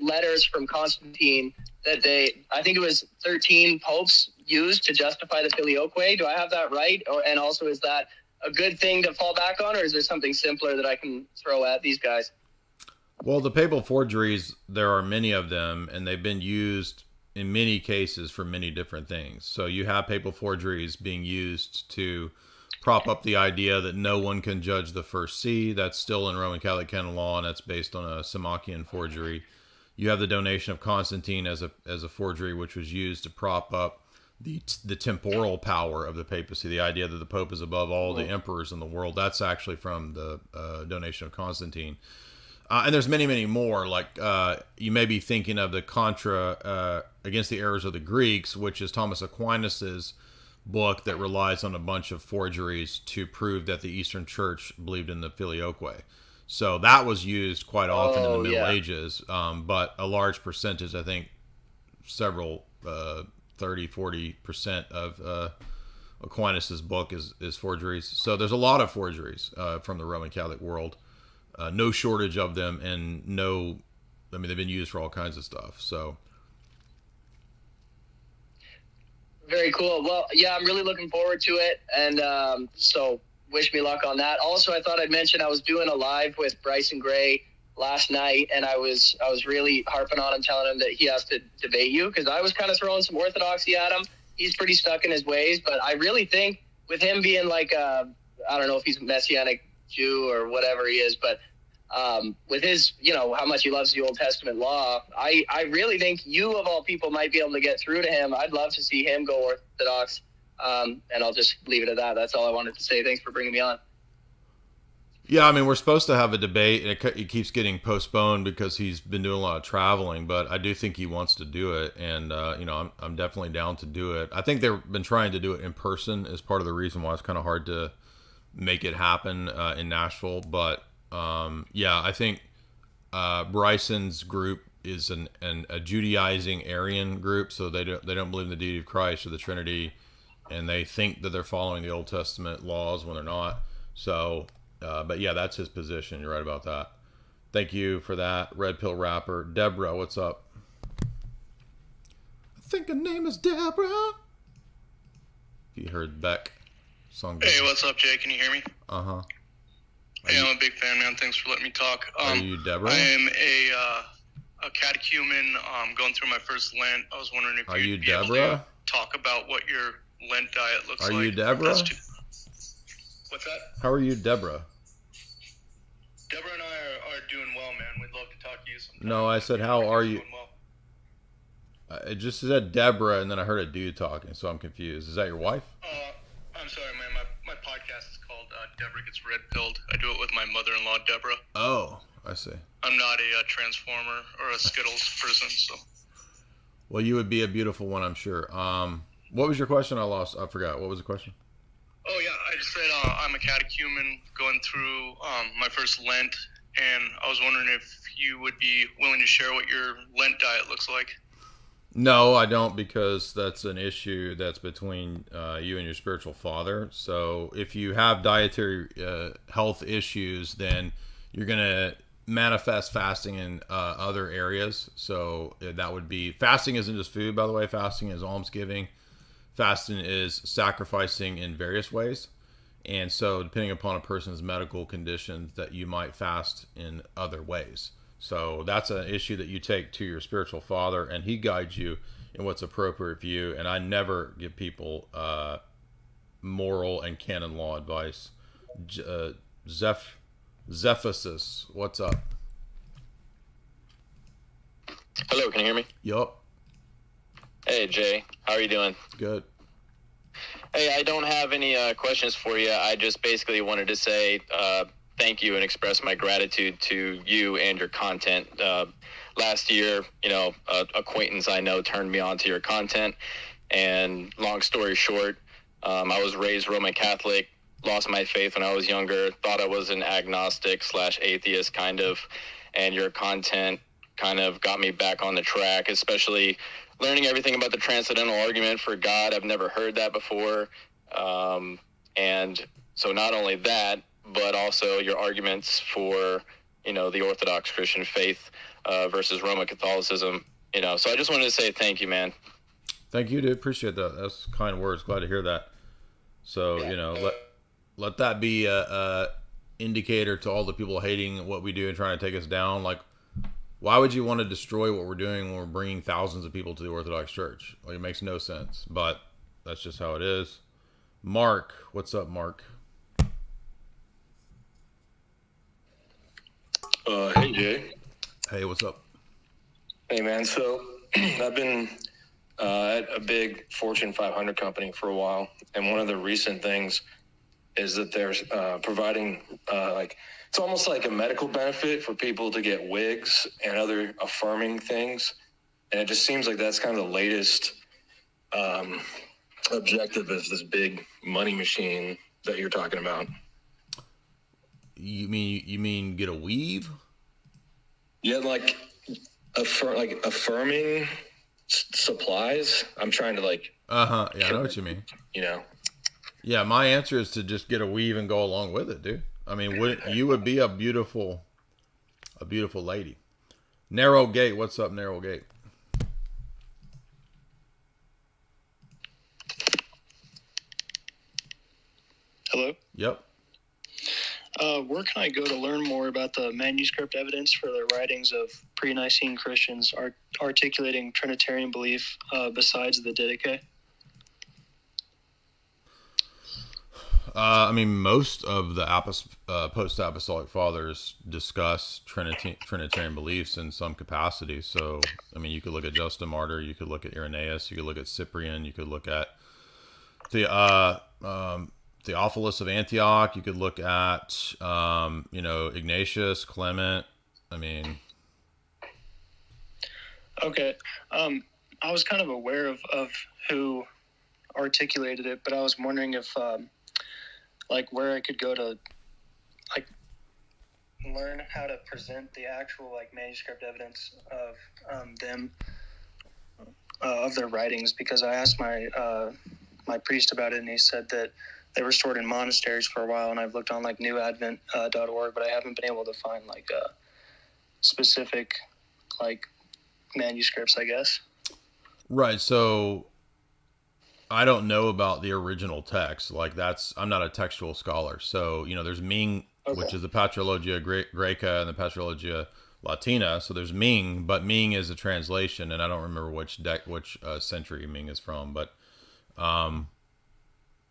letters from Constantine that I think it was 13 popes used to justify the filioque. Do I have that right? And also, is that a good thing to fall back on, or is there something simpler that I can throw at these guys? Well, the papal forgeries, there are many of them, and they've been used in many cases for many different things. So you have papal forgeries being used to prop up the idea that no one can judge the first see. That's still in Roman Catholic canon law, and that's based on a Samachian forgery. You have the donation of Constantine as a forgery, which was used to prop up the temporal power of the papacy, the idea that the Pope is above all the emperors in the world. That's actually from the donation of Constantine. And there's many, many more. Like you may be thinking of the Contra Against the Errors of the Greeks, which is Thomas Aquinas's book that relies on a bunch of forgeries to prove that the Eastern Church believed in the filioque. So that was used quite often in the Middle Ages, but a large percentage, I think several 30-40% of Aquinas's book is forgeries. So there's a lot of forgeries from the Roman Catholic world. No shortage of them, and they've been used for all kinds of stuff. So very cool. Well, yeah, I'm really looking forward to it, and so wish me luck on that. Also, I thought I'd mention I was doing a live with Bryson Gray last night, and I was really harping on him, telling him that he has to debate you, because I was kind of throwing some orthodoxy at him. He's pretty stuck in his ways, but I really think with him being like I don't know if he's a Messianic Jew or whatever he is, but with his, how much he loves the Old Testament law, I really think you of all people might be able to get through to him. I'd love to see him go Orthodox, and I'll just leave it at that. That's all I wanted to say. Thanks for bringing me on. Yeah, I mean, we're supposed to have a debate, and it keeps getting postponed because he's been doing a lot of traveling, but I do think he wants to do it, and, I'm definitely down to do it. I think they've been trying to do it in person as part of the reason why it's kind of hard to make it happen in Nashville, but I think Bryson's group is a Judaizing Arian group, so they don't believe in the deity of Christ or the Trinity, and they think that they're following the Old Testament laws when they're not. So, but yeah, that's his position. You're right about that. Thank you for that, Red Pill Rapper. Deborah, what's up? I think her name is Deborah. You heard Beck song. Hey, what's up, Jay? Can you hear me? Uh-huh. Hey, I'm a big fan, man. Thanks for letting me talk. Are you Deborah? I am a catechumen going through my first Lent. I was wondering if you'd be able to talk about what your Lent diet looks like. Are you Deborah? What's that? How are you, Deborah? Deborah and I are doing well, man. We'd love to talk to you sometime. No, I said, how are you? Well. It just said Deborah, and then I heard a dude talking, so I'm confused. Is that your wife? I'm sorry, man. My podcast is called Deborah Gets Red Pilled. I do it with my mother-in-law, Deborah. Oh, I see. I'm not a Transformer or a Skittles person, so. Well, you would be a beautiful one, I'm sure. What was your question? I forgot. What was the question? Oh, yeah. I just said I'm a catechumen going through my first Lent, and I was wondering if you would be willing to share what your Lent diet looks like. No, I don't, because that's an issue that's between you and your spiritual father. So if you have dietary health issues, then you're going to manifest fasting in other areas. So that would be, fasting isn't just food, by the way. Fasting is almsgiving. fasting is sacrificing in various ways. And so depending upon a person's medical conditions, that you might fast in other ways. So that's an issue that you take to your spiritual father, and he guides you in what's appropriate for you. And I never give people moral and canon law advice. Zephysus, what's up? Hello, can you hear me? Yup. Hey, Jay. How are you doing? Good. Hey, I don't have any questions for you. I just basically wanted to say thank you and express my gratitude to you and your content. Last year, acquaintance I know turned me on to your content. And long story short, I was raised Roman Catholic, lost my faith when I was younger, thought I was an agnostic / atheist kind of, and your content kind of got me back on the track, especially learning everything about the transcendental argument for God. I've never heard that before. And so not only that, but also your arguments for, the Orthodox Christian faith versus Roman Catholicism. So I just wanted to say thank you, man. Thank you, dude. Appreciate that. That's kind words. Glad to hear that. So, let that be a indicator to all the people hating what we do and trying to take us down. Like, why would you want to destroy what we're doing when we're bringing thousands of people to the Orthodox Church? Like, it makes no sense, but that's just how it is. Mark, what's up, Mark? Hey, Jay. Hey, what's up? Hey, man. So I've been at a big Fortune 500 company for a while, and one of the recent things is that they're providing it's almost like a medical benefit for people to get wigs and other affirming things. And it just seems like that's kind of the latest objective is this big money machine that you're talking about. You mean get a weave? Yeah, like affirming supplies. I'm trying to Yeah, I know what you mean. Yeah, my answer is to just get a weave and go along with it, dude. I mean, you would be a beautiful lady. Narrow Gate, what's up, Narrow Gate? Hello? Yep. Where can I go to learn more about the manuscript evidence for the writings of pre-Nicene Christians articulating Trinitarian belief besides the Didache? Most of the post-apostolic fathers discuss Trinitarian beliefs in some capacity. So, you could look at Justin Martyr, you could look at Irenaeus, you could look at Cyprian, you could look at Theophilus of Antioch, you could look at, Ignatius, Clement. Okay. I was kind of aware of who articulated it, but I was wondering if where I could go to learn how to present the actual manuscript evidence of them of their writings, because I asked my priest about it, and he said that they were stored in monasteries for a while, and I've looked on newadvent.org, but I haven't been able to find specific manuscripts, I guess. Right. So I don't know about the original text. I'm not a textual scholar. So, there's Ming, which is the Patrologia Graeca and the Patrologia Latina. So there's Ming, but Ming is a translation, and I don't remember which century Ming is from. But,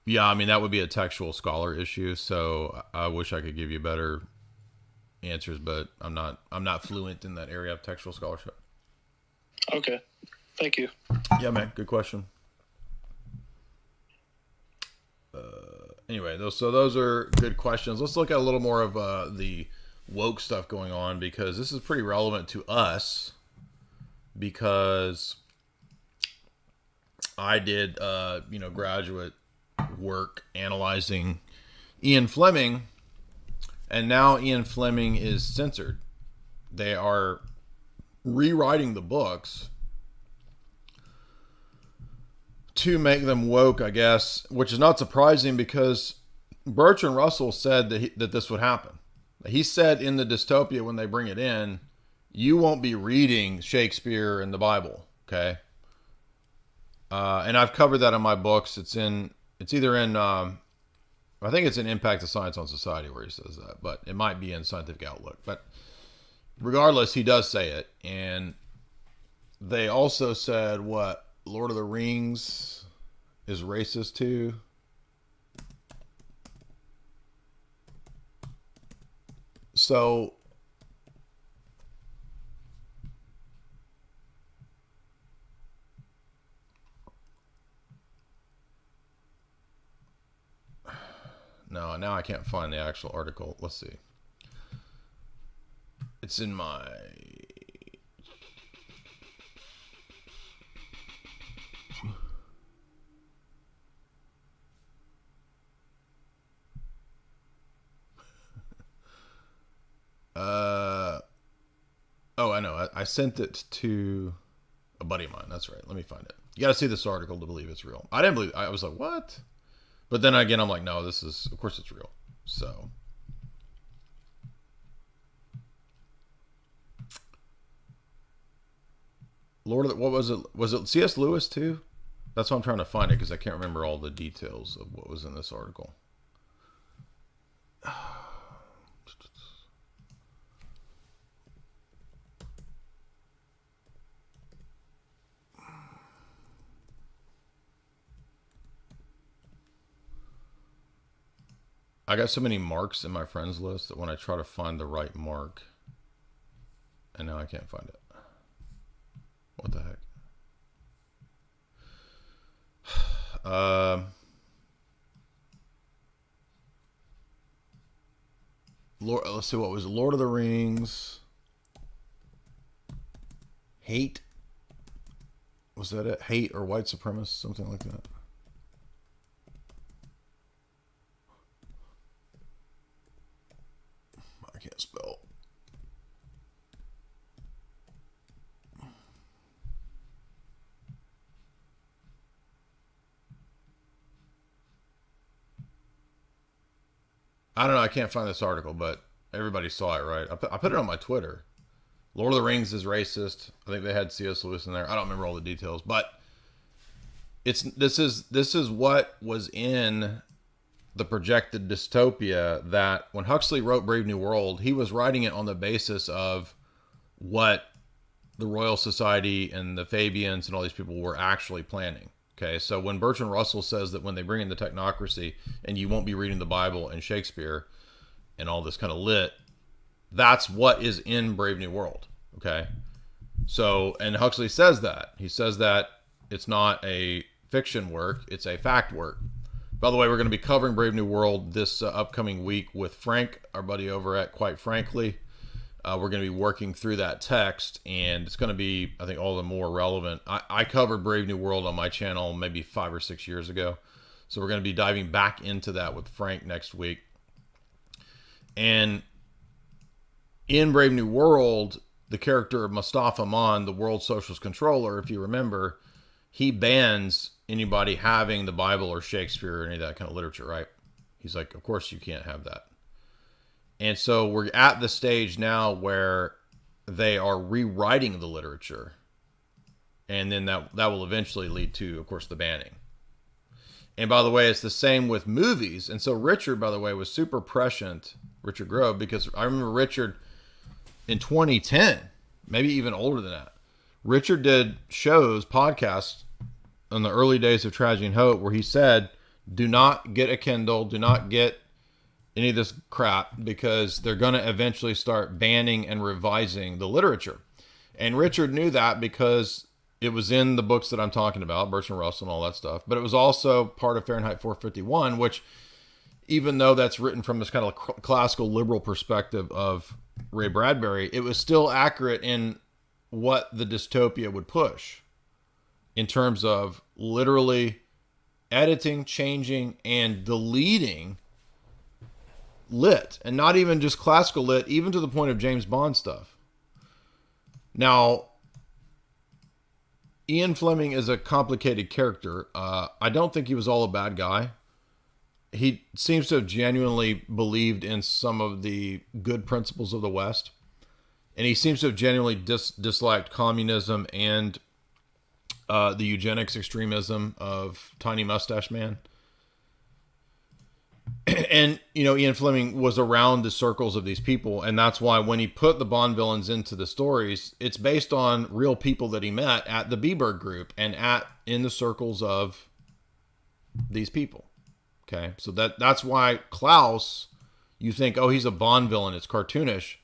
that would be a textual scholar issue. So I wish I could give you better answers, but I'm not fluent in that area of textual scholarship. Okay. Thank you. Yeah, man. Good question. Anyway, those are good questions. Let's look at a little more of the woke stuff going on, because this is pretty relevant to us, because I did graduate work analyzing Ian Fleming, and now Ian Fleming is censored. They are rewriting the books to make them woke, I guess, which is not surprising, because Bertrand Russell said that this would happen. He said in the dystopia, when they bring it in, you won't be reading Shakespeare and the Bible, okay? And I've covered that in my books. It's either in, I think it's in Impact of Science on Society where he says that, but it might be in Scientific Outlook. But regardless, he does say it. And they also said, what, Lord of the Rings is racist too? So no, now I can't find the actual article. Let's see. It's in my oh, I know. I sent it to a buddy of mine. That's right. Let me find it. You got to see this article to believe it's real. I didn't believe. I was like, what? But then again, I'm like, no, this is. Of course, it's real. So. Lord of the, what was it? Was it C.S. Lewis too? That's why I'm trying to find it because I can't remember all the details of what was in this article. I got so many marks in my friends list that when I try to find the right mark, and now I can't find it. What the heck? Lord, let's see, what was it? Lord of the Rings. Hate. Was that it? Hate or white supremacist, something like that. I can't spell. I don't know. I can't find this article, but everybody saw it, right? I put it on my Twitter. Lord of the Rings is racist. I think they had C.S. Lewis in there. I don't remember all the details, but this is what was in the projected dystopia, that when Huxley wrote Brave New World, he was writing it on the basis of what the Royal Society and the Fabians and all these people were actually planning. Okay, so when Bertrand Russell says that when they bring in the technocracy and you won't be reading the Bible and Shakespeare and all this kind of lit, that's what is in Brave New World. Okay, so, and Huxley says that. He says that it's not a fiction work, it's a fact work. By the way, we're going to be covering Brave New World this upcoming week with Frank, our buddy over at Quite Frankly. We're going to be working through that text, and it's going to be, I think, all the more relevant. I covered Brave New World on my channel maybe 5 or 6 years ago. So we're going to be diving back into that with Frank next week. And in Brave New World, the character of Mustafa Aman, the World Socialist Controller, if you remember, he bans anybody having the Bible or Shakespeare or any of that kind of literature, right? He's like, of course you can't have that. And so we're at the stage now where they are rewriting the literature. And then that will eventually lead to, of course, the banning. And by the way, it's the same with movies. And so Richard, by the way, was super prescient, Richard Grove, because I remember Richard in 2010, maybe even older than that. Richard did shows, podcasts, in the early days of Tragedy and Hope, where he said, do not get a Kindle, do not get any of this crap, because they're going to eventually start banning and revising the literature. And Richard knew that because it was in the books that I'm talking about, Bertrand Russell and all that stuff, but it was also part of Fahrenheit 451, which, even though that's written from this kind of classical liberal perspective of Ray Bradbury, it was still accurate in what the dystopia would push in terms of literally editing, changing, and deleting lit, and not even just classical lit, even to the point of James Bond stuff. Now, Ian Fleming is a complicated character. I don't think he was all a bad guy. He seems to have genuinely believed in some of the good principles of the West, and he seems to have genuinely disliked communism and the eugenics extremism of Tiny Mustache Man. And, you know, Ian Fleming was around the circles of these people. And that's why when he put the Bond villains into the stories, it's based on real people that he met at the Beberg group and in the circles of these people. Okay. So that's why Klaus, you think, oh, he's a Bond villain. It's cartoonish.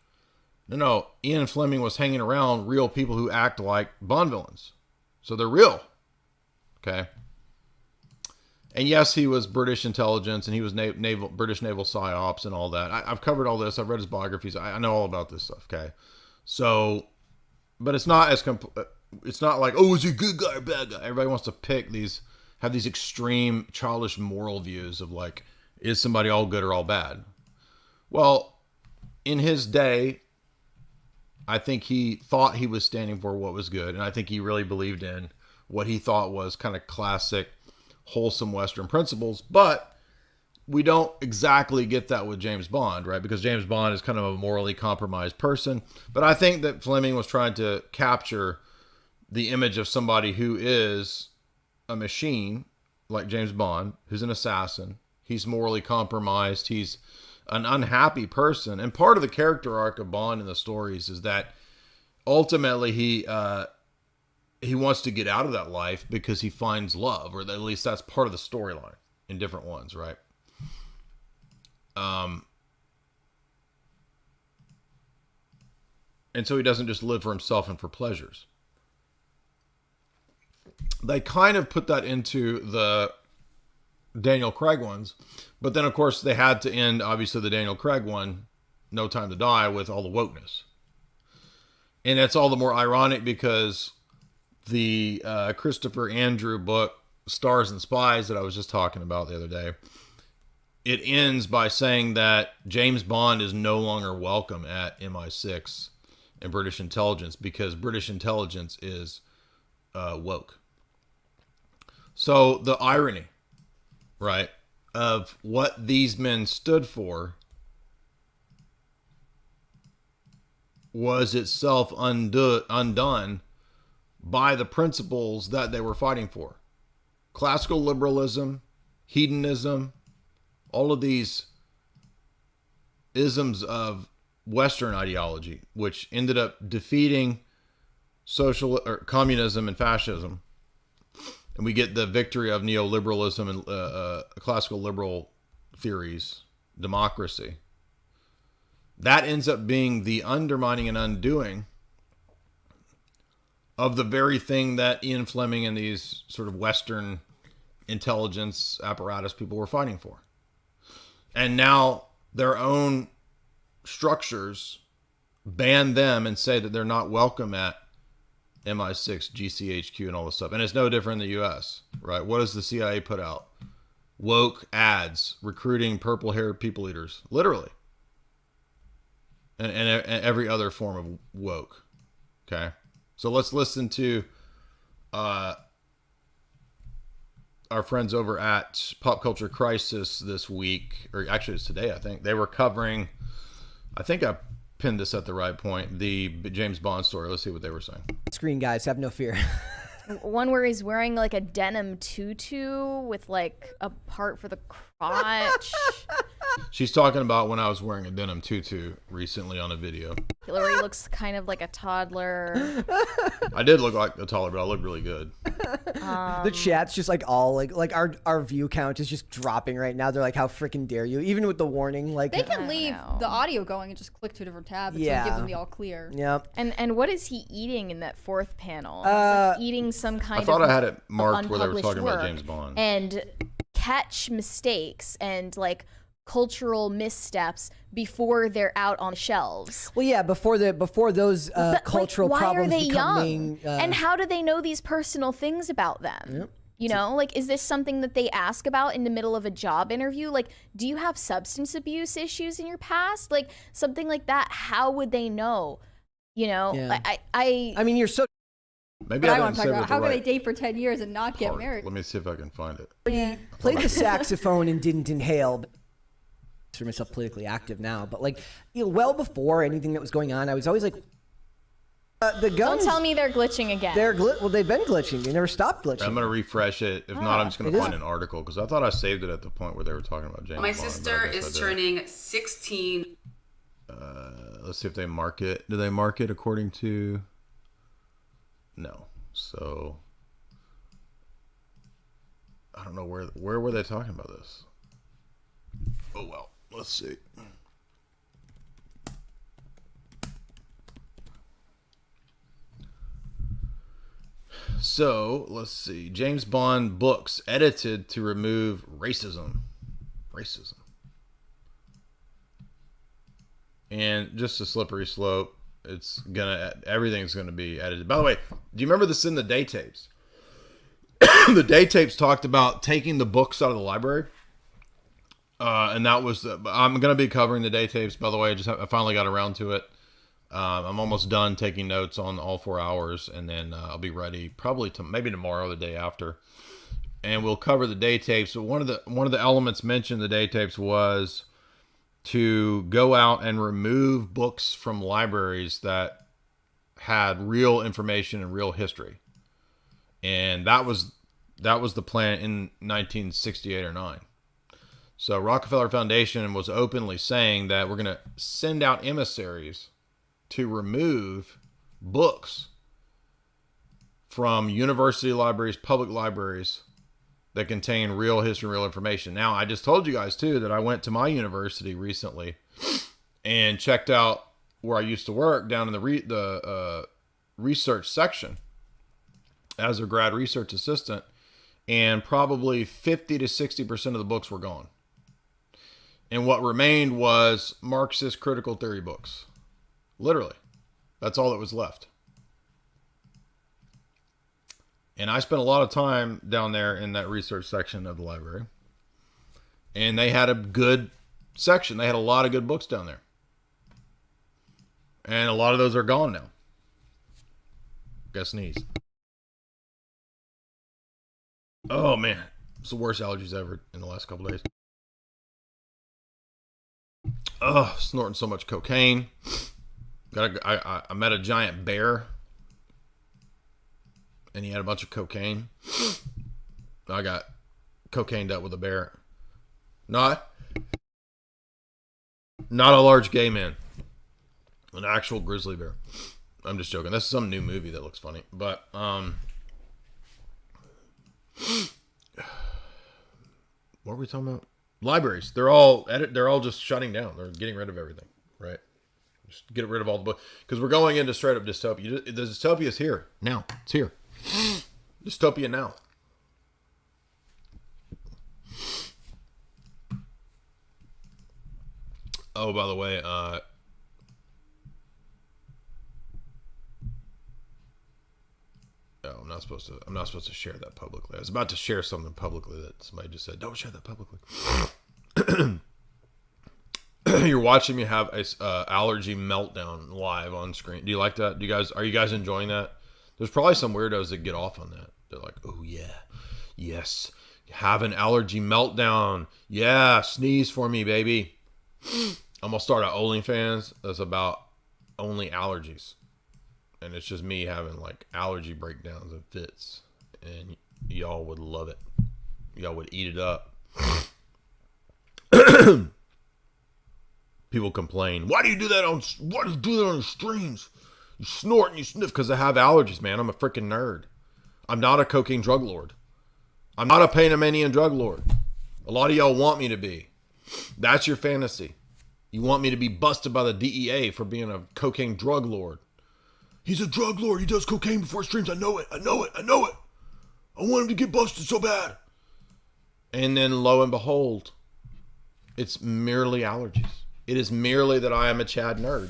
No, Ian Fleming was hanging around real people who act like Bond villains. So they're real. Okay. And yes, he was British intelligence, and he was British naval PsyOps and all that. I've covered all this. I've read his biographies. I know all about this stuff. Okay, so, but it's not it's not like, oh, is he a good guy or bad guy? Everybody wants to have these extreme childish moral views of like, is somebody all good or all bad? Well, in his day, I think he thought he was standing for what was good, and I think he really believed in what he thought was kind of classic, wholesome Western principles. But we don't exactly get that with James Bond, right? Because James Bond is kind of a morally compromised person. But I think that Fleming was trying to capture the image of somebody who is a machine, like James Bond, who's an assassin. He's morally compromised. He's an unhappy person. And part of the character arc of Bond in the stories is that ultimately he wants to get out of that life because he finds love, or at least that's part of the storyline in different ones, right? And so he doesn't just live for himself and for pleasures. They kind of put that into the Daniel Craig ones, but then of course they had to end, obviously, the Daniel Craig one, No Time to Die, with all the wokeness. And it's all the more ironic because the Christopher Andrew book, Stars and Spies, that I was just talking about the other day, it ends by saying that James Bond is no longer welcome at MI6 and British intelligence because British intelligence is woke. So the irony, right, of what these men stood for was itself undone by the principles that they were fighting for. Classical liberalism, hedonism, all of these isms of Western ideology, which ended up defeating communism and fascism. And we get the victory of neoliberalism and classical liberal theories, democracy. That ends up being the undermining and undoing of the very thing that Ian Fleming and these sort of Western intelligence apparatus people were fighting for. And now their own structures ban them and say that they're not welcome at MI6, GCHQ, and all this stuff. And it's no different in the U.S., right? What does the CIA put out? Woke ads recruiting purple-haired people eaters, literally. And every other form of woke, okay? So let's listen to our friends over at Pop Culture Crisis this week, or actually it's today, I think. They were covering, I think I pinned this at the right point, the James Bond story. Let's see what they were saying. Screen, guys, have no fear. One where he's wearing like a denim tutu with like a part for the crotch. She's talking about when I was wearing a denim tutu recently on a video. Hillary looks kind of like a toddler. I did look like a toddler, but I look really good. The chat's just like all like our view count is just dropping right now. They're like, how freaking dare you? Even with the warning, like they can leave the audio going and just click to a different tab and give them the all clear. Yep. And what is he eating in that fourth panel? He's like eating some kind of I thought I had it marked where they were talking about James Bond. And catch mistakes and like cultural missteps before they're out on the shelves. Well, yeah, before those cultural why problems are they becoming. Young? And how do they know these personal things about them? Yep. You know, like, is this something that they ask about in the middle of a job interview? Like, do you have substance abuse issues in your past? Like, something like that. How would they know? You know, Yeah. I mean, you're so. Maybe But I want didn't to talk say about what how the can they right date for 10 years and not get part. married? Let me see if I can find it. He played the saxophone and didn't inhale. For myself politically active now, but like, you know, well before anything that was going on, I was always like, The guns. Don't tell me they're glitching again. Well, they've been glitching. They never stopped glitching. I'm gonna refresh it. If not, I'm just gonna find an article because I thought I saved it at the point where they were talking about James My Bond, sister is turning 16. Let's see if they mark it. Do they mark it according to? No. So I don't know where were they talking about this. Oh well, let's see. So, let's see. James Bond books edited to remove racism. And just a slippery slope. Everything's gonna be edited. By the way, do you remember this in the day tapes? The day tapes talked about taking the books out of the library. And that was, I'm going to be covering the day tapes, by the way. I finally got around to it. I'm almost done taking notes on all 4 hours, and then I'll be ready probably maybe tomorrow or the day after. And we'll cover the day tapes. But one of the elements mentioned in the day tapes was to go out and remove books from libraries that had real information and real history. And that was the plan in 1968 or 9. So Rockefeller Foundation was openly saying that we're going to send out emissaries to remove books from university libraries, public libraries that contain real history, real information. Now, I just told you guys too that I went to my university recently and checked out where I used to work down in the research section as a grad research assistant, and probably 50 to 60% of the books were gone. And what remained was Marxist critical theory books. Literally. That's all that was left. And I spent a lot of time down there in that research section of the library. And they had a good section. They had a lot of good books down there. And a lot of those are gone now. Got sneeze. Oh man. It's the worst allergies ever in the last couple days. Oh, snorting so much cocaine. I met a giant bear, and he had a bunch of cocaine. I got cocained up with a bear. Not a large gay man, an actual grizzly bear. I'm just joking. That's some new movie that looks funny, but what were we talking about? Libraries. They're all just shutting down. They're getting rid of everything, right? Just get rid of all the books because we're going into straight up dystopia. The dystopia is here now. It's here. Dystopia now. Oh, by the way, I'm not supposed to share that publicly. I was about to share something publicly that somebody just said, "Don't share that publicly." You're watching me have a allergy meltdown live on screen. Do you like that? Are you guys enjoying that? There's probably some weirdos that get off on that. They're like, "Oh yeah, yes, have an allergy meltdown. Yeah, sneeze for me, baby." I'm gonna start an OnlyFans that's about only allergies. And it's just me having like allergy breakdowns and fits. And y'all would love it. Y'all would eat it up. People complain, why do you do that on the streams? You snort and you sniff because I have allergies, man. I'm a freaking nerd. I'm not a cocaine drug lord. I'm not a Panamanian drug lord. A lot of y'all want me to be. That's your fantasy. You want me to be busted by the DEA for being a cocaine drug lord. He's a drug lord. He does cocaine before streams. I know it. I want him to get busted so bad. And then lo and behold, it's merely allergies. It is merely that I am a Chad nerd.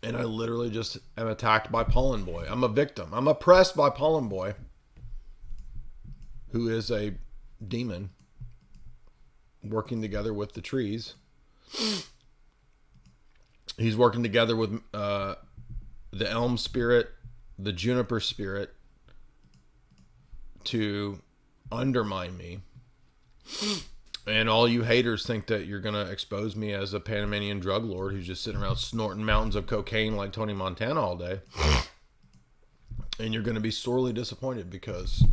And I literally just am attacked by Pollen Boy. I'm a victim. I'm oppressed by Pollen Boy, who is a demon working together with the trees. He's working together with the elm spirit, the juniper spirit, to undermine me And all you haters think that you're going to expose me as a Panamanian drug lord who's just sitting around snorting mountains of cocaine like Tony Montana all day. And you're going to be sorely disappointed because,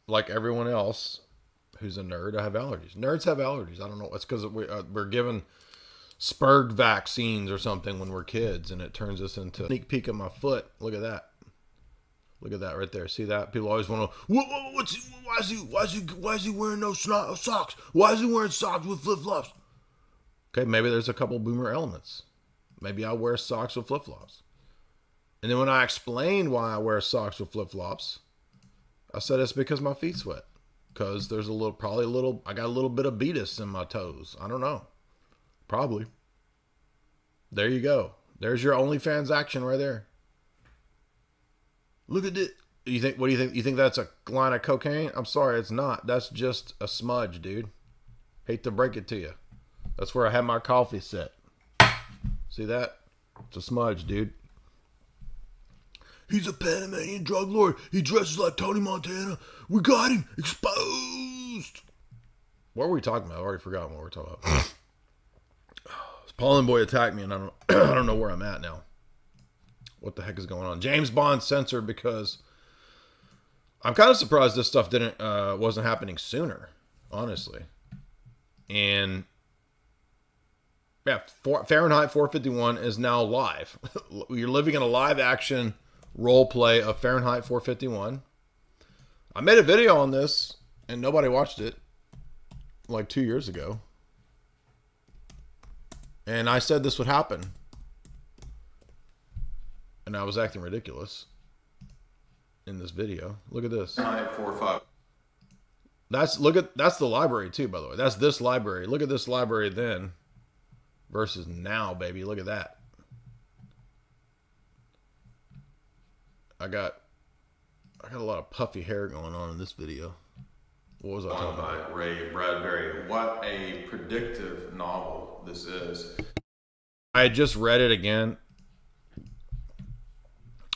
like everyone else who's a nerd, I have allergies. Nerds have allergies. I don't know. It's because we're given spurg vaccines or something when we're kids, and it turns us into sneak peek of my foot. Look at that. Look at that right there. See that? People always want to. Why is he wearing no socks? Why is he wearing socks with flip flops? Okay, maybe there's a couple boomer elements. Maybe I wear socks with flip flops. And then when I explained why I wear socks with flip flops, I said it's because my feet sweat. Because there's I got a little bit of beatus in my toes. I don't know. Probably. There you go. There's your OnlyFans action right there. Look at it. What do you think? You think that's a line of cocaine? I'm sorry, it's not. That's just a smudge, dude. Hate to break it to you. That's where I had my coffee set. See that? It's a smudge, dude. He's a Panamanian drug lord. He dresses like Tony Montana. We got him exposed. What were we talking about? I already forgot what we were talking about. Paul and Boy attacked me, and I don't know where I'm at now. What the heck is going on? James Bond censored because I'm kind of surprised this stuff wasn't happening sooner, honestly. And yeah, Fahrenheit 451 is now live. You're living in a live action role play of Fahrenheit 451. I made a video on this and nobody watched it like 2 years ago. And I said this would happen. And I was acting ridiculous in this video. Look at this. 945. That's the library too, by the way. That's this library. Look at this library then versus now, baby. Look at that. I got a lot of puffy hair going on in this video. What was I talking about? By Ray Bradbury. What a predictive novel this is. I had just read it again.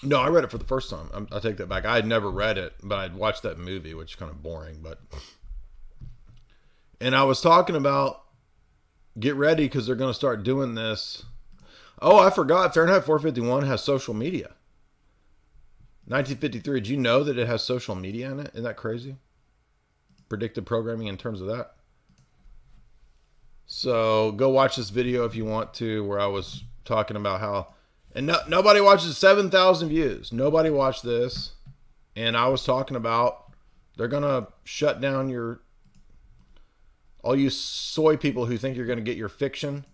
No, I read it for the first time. I take that back. I had never read it, but I'd watched that movie, which is kind of boring. And I was talking about get ready because they're going to start doing this. Oh, I forgot. Fahrenheit 451 has social media. 1953. Did you know that it has social media in it? Isn't that crazy? Predictive programming in terms of that. So go watch this video if you want to, where I was talking about how, and nobody watches 7,000 views. Nobody watched this. And I was talking about they're going to shut down all you soy people who think you're going to get your fiction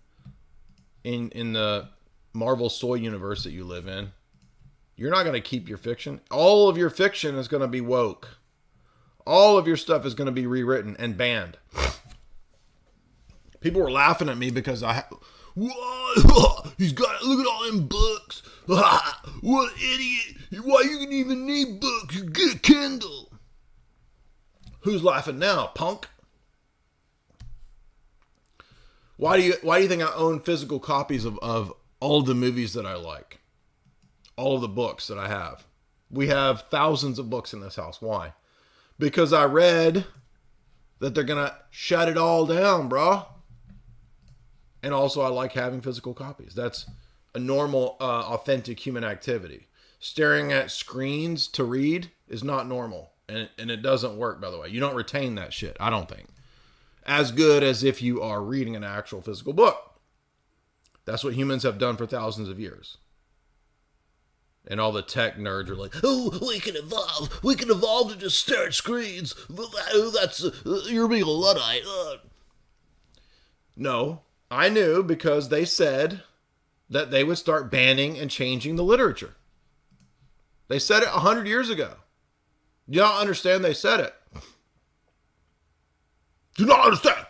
in the Marvel soy universe that you live in. You're not going to keep your fiction. All of your fiction is going to be woke. All of your stuff is going to be rewritten and banned. People were laughing at me because he's got, look at all them books. What an idiot. Why you can even need books? You get a Kindle. Who's laughing now, punk? Why do you think I own physical copies of all the movies that I like? All of the books that I have. We have thousands of books in this house. Why? Because I read that they're going to shut it all down, bro. And also I like having physical copies. That's a normal, authentic human activity. Staring at screens to read is not normal. And it doesn't work, by the way. You don't retain that shit, I don't think. As good as if you are reading an actual physical book. That's what humans have done for thousands of years. And all the tech nerds are like, oh, we can evolve. We can evolve to just stare at screens. You're being a Luddite. No, I knew because they said that they would start banning and changing the literature. They said it 100 years ago. You don't understand they said it. Do not understand.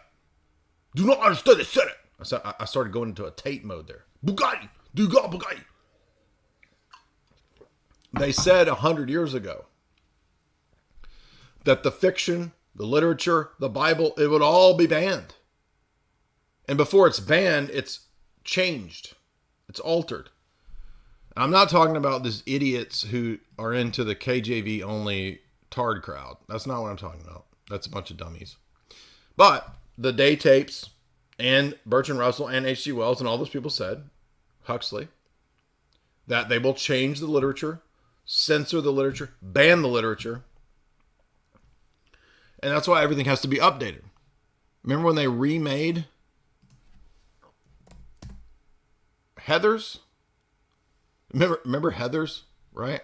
Do not understand they said it. I started going into a Tate mode there. Bugatti. Do God Bugatti. They said 100 years ago that the fiction, the literature, the Bible, it would all be banned. And before it's banned, it's changed. It's altered. I'm not talking about these idiots who are into the KJV only tard crowd. That's not what I'm talking about. That's a bunch of dummies. But the day tapes and Bertrand Russell and H.G. Wells and all those people said, Huxley, that they will change the literature, censor the literature, ban the literature. And that's why everything has to be updated. Remember when they remade Heathers? Remember Heathers, right?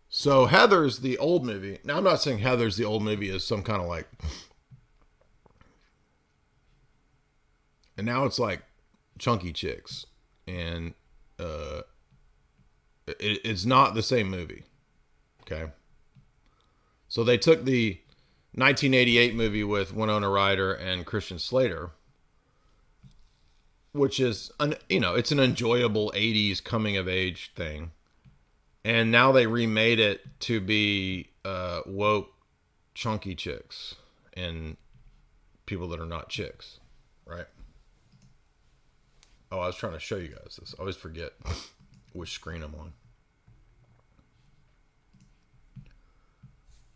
So Heathers, the old movie. Now I'm not saying Heathers, the old movie, is some kind of like, and now it's like chunky chicks, and it's not the same movie. Okay. So they took the 1988 movie with Winona Ryder and Christian Slater, which is, it's an enjoyable 80s coming of age thing. And now they remade it to be woke chunky chicks and people that are not chicks, right? Oh, I was trying to show you guys this. I always forget which screen I'm on.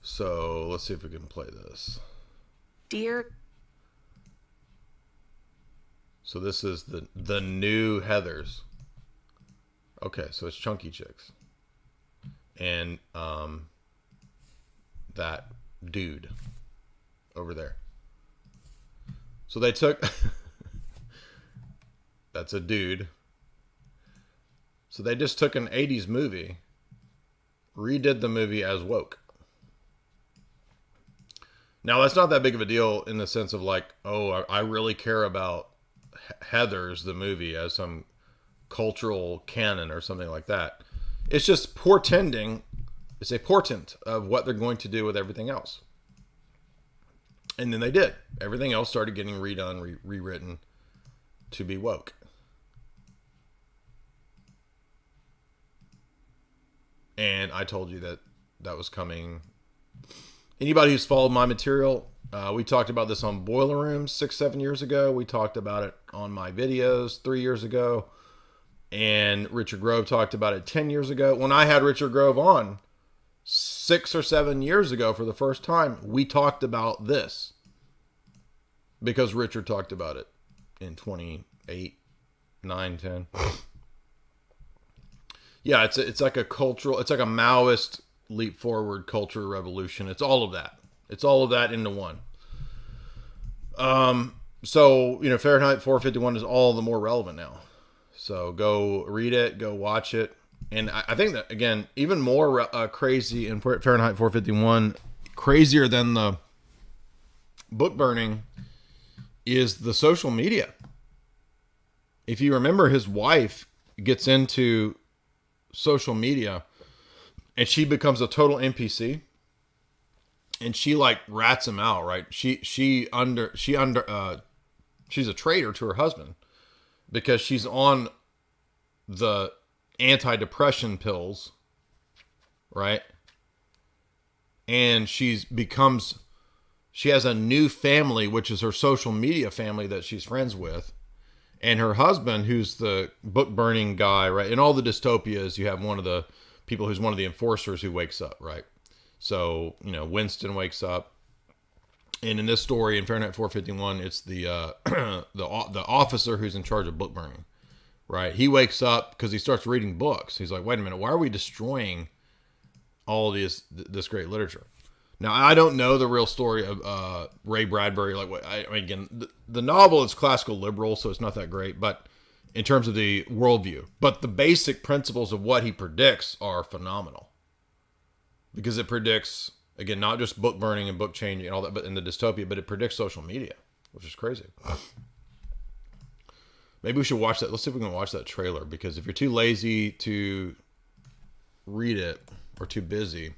So let's see if we can play this. Dear. So this is the new Heathers. Okay, so it's chunky chicks. And that dude over there. So they took that's a dude. So they just took an 80s movie, redid the movie as woke. Now, that's not that big of a deal in the sense of like, oh, I really care about Heathers, the movie, as some cultural canon or something like that. It's just portending. It's a portent of what they're going to do with everything else. And then they did. Everything else started getting redone, rewritten to be woke. And I told you that was coming. Anybody who's followed my material, we talked about this on Boiler Room 6-7 years ago. We talked about it on my videos 3 years ago. And Richard Grove talked about it 10 years ago. When I had Richard Grove on 6 or 7 years ago for the first time, we talked about this. Because Richard talked about it in 28, 9, 10. Yeah, it's like a cultural, it's like a Maoist leap forward culture revolution. It's all of that. It's all of that into one. So, Fahrenheit 451 is all the more relevant now. So go read it, go watch it. And I think that, again, even more crazy in Fahrenheit 451, crazier than the book burning, is the social media. If you remember, his wife gets into social media and she becomes a total NPC, and she like rats him out, right? She's a traitor to her husband because she's on the antidepressant pills, right? And she has a new family, which is her social media family that she's friends with. And her husband, who's the book burning guy, right? In all the dystopias, you have one of the people who's one of the enforcers who wakes up, right? So, Winston wakes up. And in this story, in Fahrenheit 451, it's the officer who's in charge of book burning, right? He wakes up because he starts reading books. He's like, wait a minute, why are we destroying all this great literature? Now, I don't know the real story of Ray Bradbury. Again, the novel is classical liberal, so it's not that great, but in terms of the worldview. But the basic principles of what he predicts are phenomenal. Because it predicts, again, not just book burning and book changing and all that, but in the dystopia, but it predicts social media, which is crazy. Maybe we should watch that. Let's see if we can watch that trailer, because if you're too lazy to read it or too busy,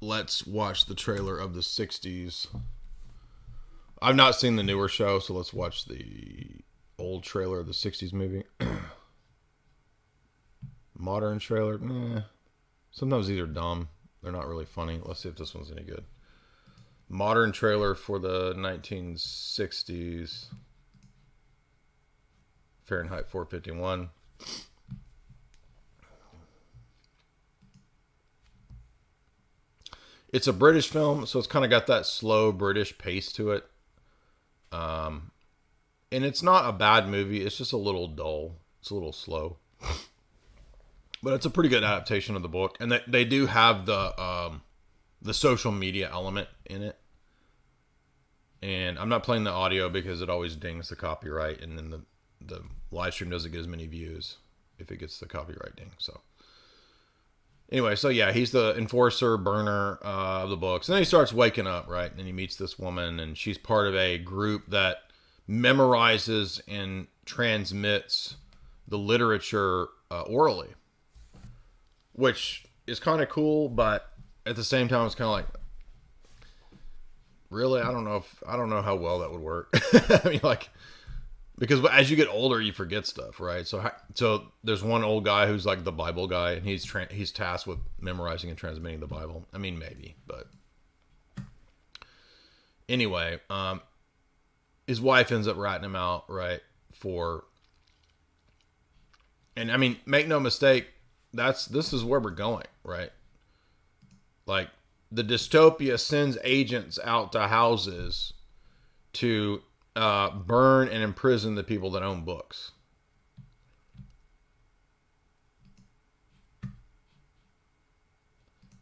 let's watch the trailer of the 60s. I've not seen the newer show, so let's watch the old trailer of the 60s movie. Modern trailer, sometimes these are dumb. They're not really funny. Let's see if this one's any good. Modern trailer for the 1960s. Fahrenheit 451. It's a British film, so it's kind of got that slow British pace to it. And it's not a bad movie. It's just a little dull. It's a little slow. But it's a pretty good adaptation of the book. And they do have the social media element in it. And I'm not playing the audio because it always dings the copyright. And then the live stream doesn't get as many views if it gets the copyright ding. So anyway, so yeah, he's the enforcer, burner of the books. And then he starts waking up, right? And he meets this woman, and she's part of a group that memorizes and transmits the literature orally, which is kind of cool, but at the same time, it's kind of like, really, I don't know how well that would work. I mean, like, because as you get older, you forget stuff, right? So there's one old guy who's like the Bible guy, and he's tasked with memorizing and transmitting the Bible. I mean, maybe, but anyway, his wife ends up ratting him out, right? And I mean, make no mistake, this is where we're going, right? Like, the dystopia sends agents out to houses to burn and imprison the people that own books.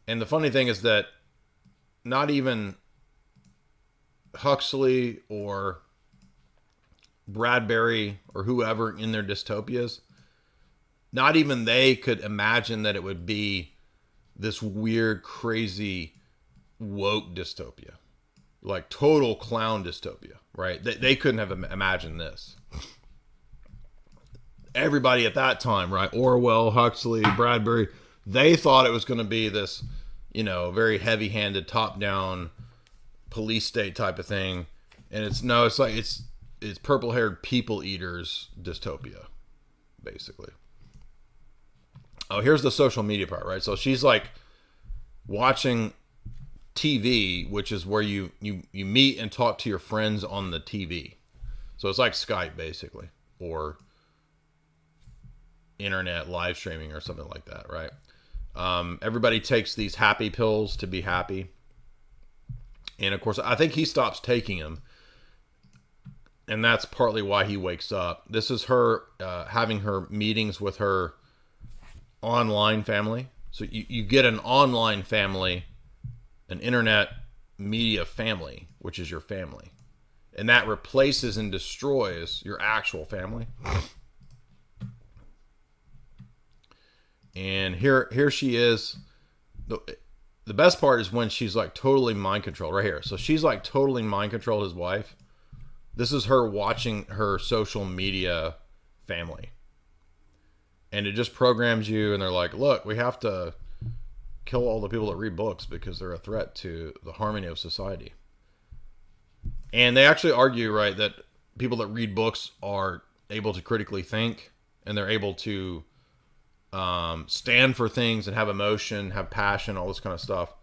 And the funny thing is that not even Huxley or Bradbury or whoever in their dystopias, not even they could imagine that it would be this weird, crazy, woke dystopia. Like total clown dystopia, right? They couldn't have imagined this. Everybody at that time, right? Orwell, Huxley, Bradbury, they thought it was going to be this, very heavy-handed, top-down police state type of thing. And it's purple-haired people eaters dystopia, basically. Oh, here's the social media part, right? So she's like watching TV, which is where you meet and talk to your friends on the TV. So it's like Skype, basically, or internet live streaming or something like that, right? Everybody takes these happy pills to be happy. And of course, I think he stops taking them. And that's partly why he wakes up. This is her having her meetings with her online family. So you get an online family, an internet media family, which is your family. And that replaces and destroys your actual family. And here she is. The best part is when she's like totally mind controlled right here. So she's like totally mind controlled his wife. This is her watching her social media family. And it just programs you, and they're like, look, we have to kill all the people that read books because they're a threat to the harmony of society. And they actually argue, right, that people that read books are able to critically think, and they're able to stand for things and have emotion, have passion, all this kind of stuff.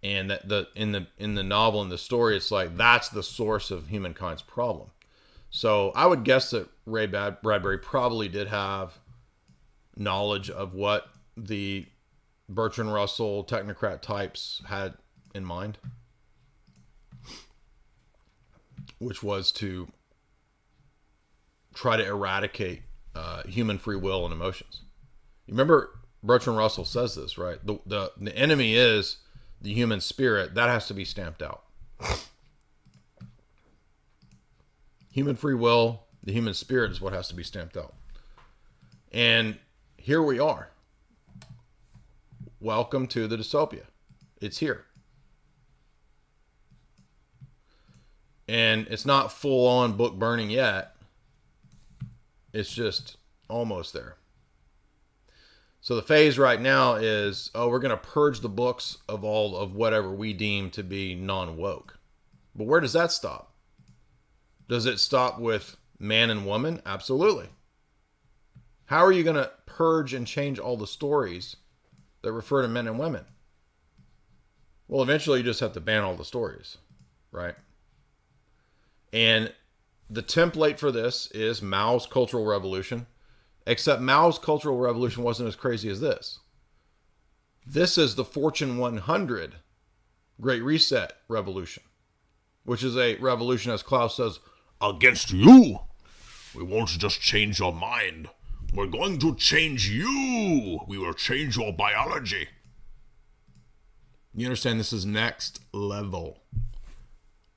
And that in the novel, in the story, it's like that's the source of humankind's problem. So I would guess that Ray Bradbury probably did have knowledge of what the Bertrand Russell technocrat types had in mind, which was to try to eradicate human free will and emotions. You remember Bertrand Russell says this, right? The enemy is the human spirit. That has to be stamped out. Human free will, the human spirit is what has to be stamped out. And here we are. Welcome to the dystopia. It's here. And it's not full on book burning yet. It's just almost there. So the phase right now is, we're going to purge the books of all of whatever we deem to be non-woke. But where does that stop? Does it stop with man and woman? Absolutely. How are you going to purge and change all the stories that refer to men and women? Well, eventually you just have to ban all the stories, right? And the template for this is Mao's Cultural Revolution, except Mao's Cultural Revolution wasn't as crazy as this. This is the Fortune 100 Great Reset Revolution, which is a revolution, as Klaus says, against you. We won't just change your mind. We're going to change you. We will change your biology. You understand, this is next level.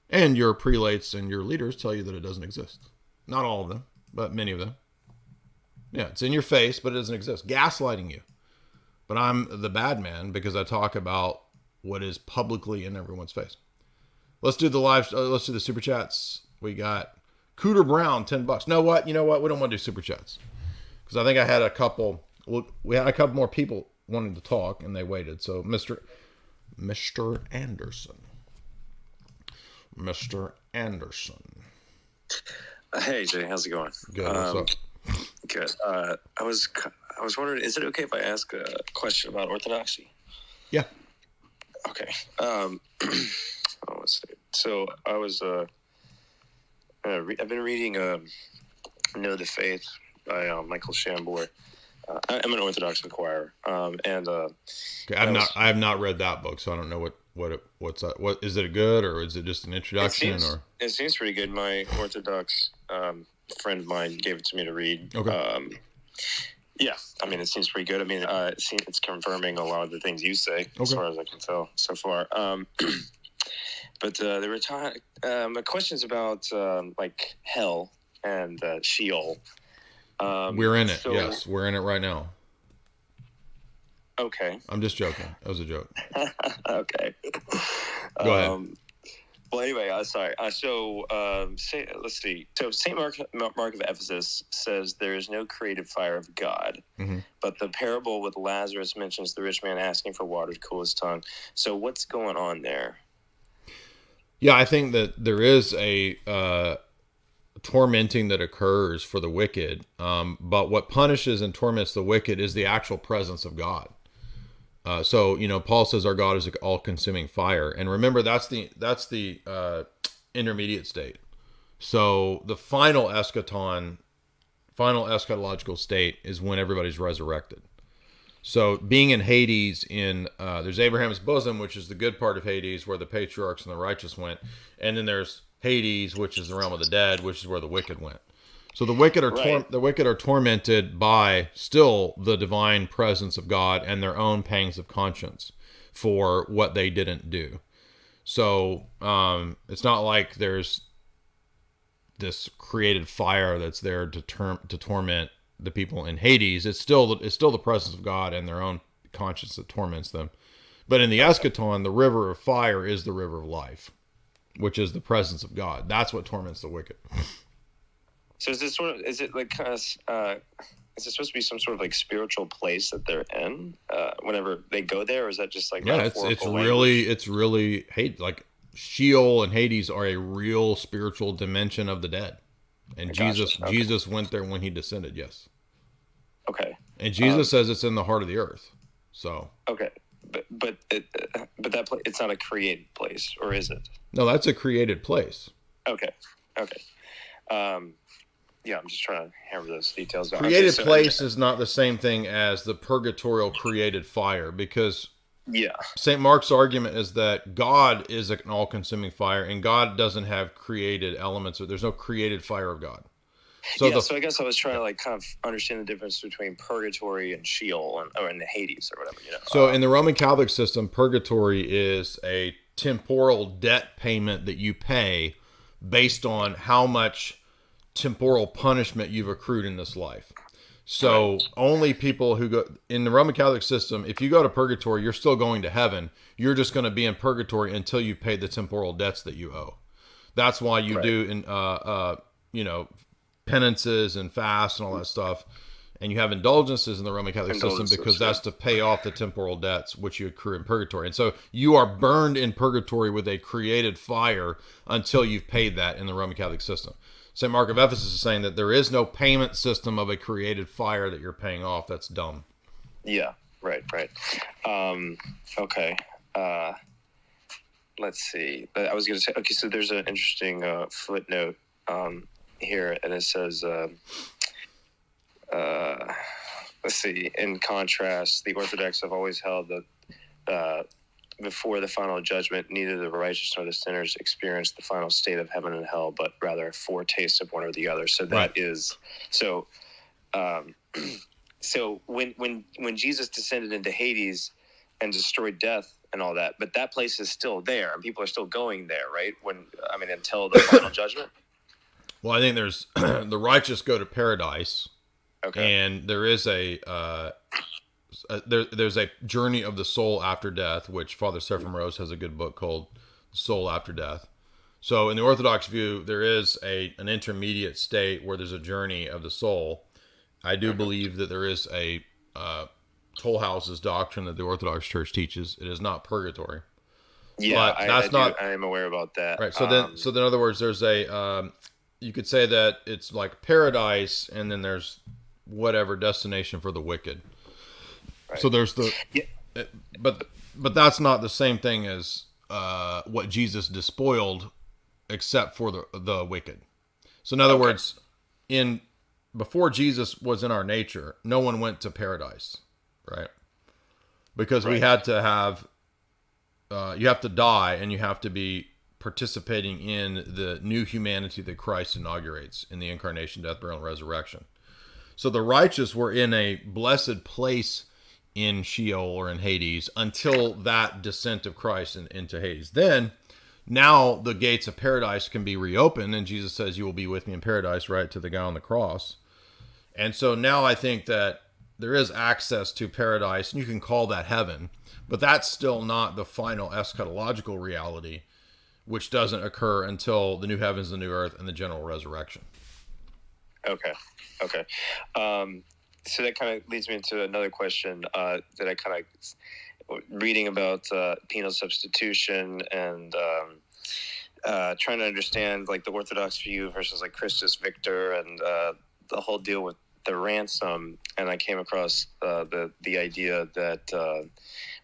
And your prelates and your leaders tell you that it doesn't exist. Not all of them, but many of them. Yeah, it's in your face, but it doesn't exist. Gaslighting you. But I'm the bad man because I talk about what is publicly in everyone's face. Let's do let's do the super chats. We got Cooter Brown, $10. You know what? We don't want to do super chats. Because I think I had a couple more people wanting to talk and they waited. So Mr. Anderson. Mr. Anderson. Hey Jay, how's it going? Good. What's up? Good. I was wondering, is it okay if I ask a question about orthodoxy? Yeah. Okay. Let's see. So I was I've been reading Know the Faith by Michael Shambor. I'm an Orthodox inquirer, and okay, I have not read that book, so I don't know what's that. What is it good, or is it just an introduction? It seems pretty good. My Orthodox friend of mine gave it to me to read. Okay. Yeah, I mean, it seems pretty good. I mean, it's confirming a lot of the things you say, as far as I can tell so far. But there were questions about like hell and Sheol. We're in it. Yes, we're in it right now. Okay. I'm just joking. That was a joke. Okay. Go ahead. Well, anyway, sorry. Let's see. So Saint Mark of Ephesus says there is no creative fire of God, but the parable with Lazarus mentions the rich man asking for water to cool his tongue. So what's going on there? Yeah, I think that there is a tormenting that occurs for the wicked, but what punishes and torments the wicked is the actual presence of God. So Paul says our God is an all-consuming fire, and remember that's the intermediate state. So the final eschaton, final eschatological state is when everybody's resurrected. So being in Hades, there's Abraham's bosom, which is the good part of Hades, where the patriarchs and the righteous went, and then there's Hades, which is the realm of the dead, which is where the wicked went. So the wicked are tormented by still the divine presence of God and their own pangs of conscience for what they didn't do. So it's not like there's this created fire that's there to torment the people in Hades. It's still the presence of God and their own conscience that torments them. But in the eschaton, the river of fire is the river of life, which is the presence of God. That's what torments the wicked. So is it supposed to be some sort of like spiritual place that they're in whenever they go there, or is that just like it's really like Sheol and Hades are a real spiritual dimension of the dead, and Jesus went there when he descended. Yes. Okay. And Jesus says it's in the heart of the earth. So. Okay, but that it's not a created place, or is it? No, that's a created place. Okay. Yeah, I'm just trying to hammer those details out. Created place is not the same thing as the purgatorial created fire, because St. Mark's argument is that God is an all-consuming fire, and God doesn't have created elements, or there's no created fire of God. So I guess I was trying to like kind of understand the difference between purgatory and Sheol and the Hades or whatever. So in the Roman Catholic system, purgatory is a temporal debt payment that you pay based on how much temporal punishment you've accrued in this life. So only people who go in the Roman Catholic system, if you go to purgatory, you're still going to heaven. You're just going to be in purgatory until you pay the temporal debts that you owe. That's why you do penances and fasts and all that stuff. And you have indulgences in the Roman Catholic system because that's to pay off the temporal debts which you accrue in purgatory. And so you are burned in purgatory with a created fire until you've paid that in the Roman Catholic system. St. Mark of Ephesus is saying that there is no payment system of a created fire that you're paying off. That's dumb. Yeah, right. Okay. Let's see. I was going to say, okay, so there's an interesting footnote here, and it says, let's see, in contrast, the Orthodox have always held that before the final judgment, neither the righteous nor the sinners experience the final state of heaven and hell, but rather a foretaste of one or the other. So that is, so so when Jesus descended into Hades and destroyed death and all that, but that place is still there and people are still going there, right? Until the final judgment. Well, I think there's the righteous go to paradise, and there is there's a journey of the soul after death, which Father Seraphim Rose has a good book called Soul After Death. So in the Orthodox view, there is an intermediate state where there's a journey of the soul. I do believe that there is a toll houses doctrine that the Orthodox Church teaches. It is not purgatory. Yeah, but I am aware about that. Right. So then, in other words, there's you could say that it's like paradise, and then there's whatever destination for the wicked. Right. So there's but that's not the same thing as what Jesus despoiled, except for the wicked. So in other words, before Jesus was in our nature, no one went to paradise, right? Because we had to have, you have to die, and you have to be participating in the new humanity that Christ inaugurates in the incarnation, death, burial, and resurrection. So the righteous were in a blessed place in Sheol or in Hades until that descent of Christ into Hades. Then, now the gates of paradise can be reopened, and Jesus says, "You will be with me in paradise," right, to the guy on the cross. And so now I think that there is access to paradise, and you can call that heaven, but that's still not the final eschatological reality, which doesn't occur until the new heavens, the new earth, and the general resurrection. Okay. So that kind of leads me into another question that I kind of reading about penal substitution and trying to understand like the Orthodox view versus like Christus Victor and the whole deal with the ransom. And I came across the idea that,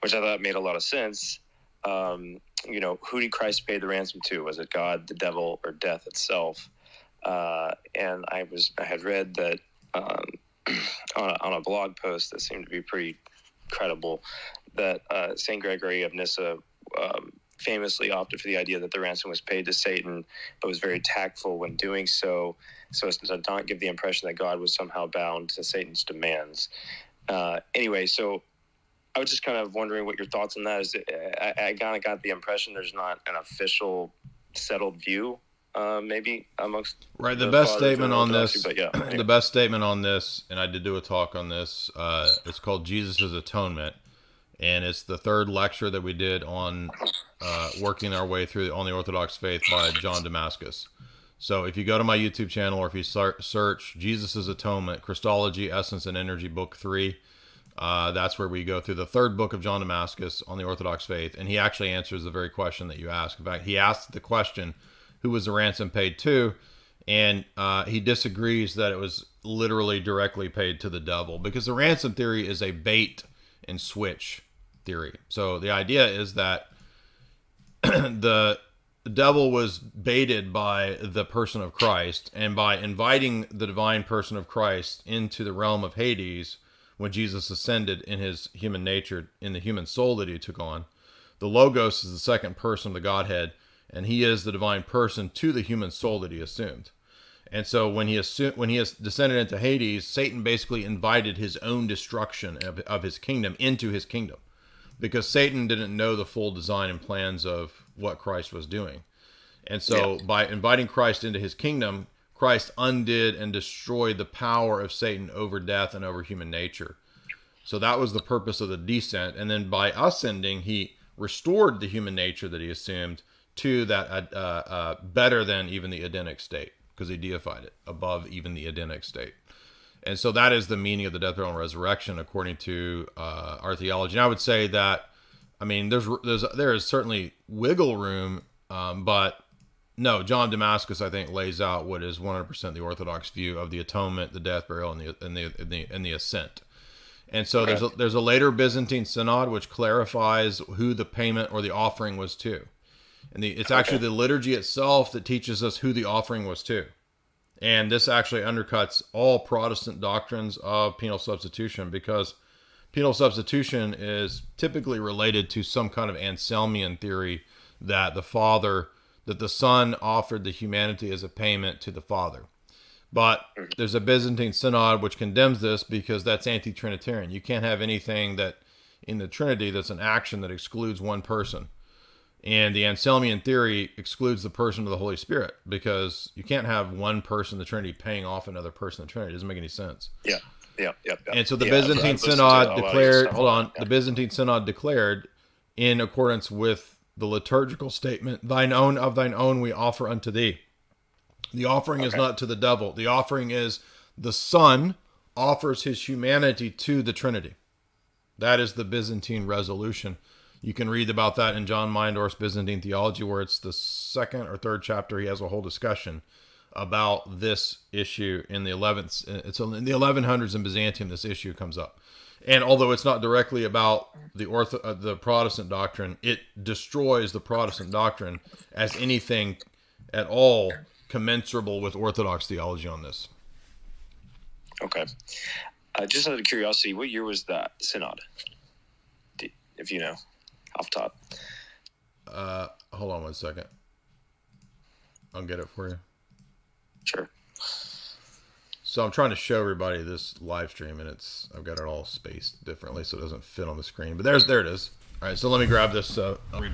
which I thought made a lot of sense. Who did Christ pay the ransom to? Was it God, the devil, or death itself? And I had read that on a blog post that seemed to be pretty credible, that St. Gregory of Nyssa famously opted for the idea that the ransom was paid to Satan, but was very tactful when doing so as to not give the impression that God was somehow bound to Satan's demands. Anyway, so I was just kind of wondering what your thoughts on that is. I kind of got the impression there's not an official settled view, maybe amongst the best statement on this. But yeah, the best statement on this, and I did do a talk on this. It's called Jesus' Atonement, and it's the third lecture that we did on working our way through on the Orthodox faith by John Damascus. So if you go to my YouTube channel, or if you search Jesus' Atonement, Christology, Essence, and Energy, Book 3. That's where we go through the third book of John Damascus on the Orthodox faith, and he actually answers the very question that you asked. In fact, he asked the question, who was the ransom paid to? And he disagrees that it was literally directly paid to the devil, because the ransom theory is a bait and switch theory. So the idea is that the devil was baited by the person of Christ, and by inviting the divine person of Christ into the realm of Hades, when Jesus ascended in his human nature, in the human soul that he took on, the Logos is the second person of the Godhead, and he is the divine person to the human soul that he assumed. And so when he has descended into Hades, Satan basically invited his own destruction of his kingdom into his kingdom, because Satan didn't know the full design and plans of what Christ was doing. And so by inviting Christ into his kingdom, Christ undid and destroyed the power of Satan over death and over human nature. So that was the purpose of the descent. And then by ascending, he restored the human nature that he assumed to that better than even the Edenic state, because he deified it above even the Edenic state. And so that is the meaning of the death, burial, and resurrection according to our theology. And I would say that, I mean, there is certainly wiggle room, but no, John Damascus, I think, lays out what is 100% the Orthodox view of the atonement, the death, burial, and the ascent. And so there's a later Byzantine synod which clarifies who the payment or the offering was to, and it's actually the liturgy itself that teaches us who the offering was to. And this actually undercuts all Protestant doctrines of penal substitution, because penal substitution is typically related to some kind of Anselmian theory that the Son offered the humanity as a payment to the Father. But there's a Byzantine synod which condemns this because that's anti-Trinitarian. You can't have anything that in the Trinity that's an action that excludes one person. And the Anselmian theory excludes the person of the Holy Spirit, because you can't have one person in the Trinity paying off another person in the Trinity. It doesn't make any sense. Yeah. And so the Byzantine synod declared, the Byzantine synod declared, in accordance with the liturgical statement, "Thine own of thine own we offer unto thee." The offering is not to the devil. The offering is the Son offers his humanity to the Trinity. That is the Byzantine resolution. You can read about that in John Meindorf's Byzantine Theology, where it's the 2nd or 3rd chapter. He has a whole discussion about this issue in the 11th. It's in the 1100s in Byzantium. This issue comes up, and although it's not directly about the Protestant doctrine, it destroys the Protestant doctrine as anything at all commensurable with Orthodox theology on this. Okay. Just out of curiosity, what year was that synod? If you know, off top. Hold on one second. I'll get it for you. Sure. So I'm trying to show everybody this live stream, and I've got it all spaced differently so it doesn't fit on the screen. But there it is. All right, so let me grab this. I'll read.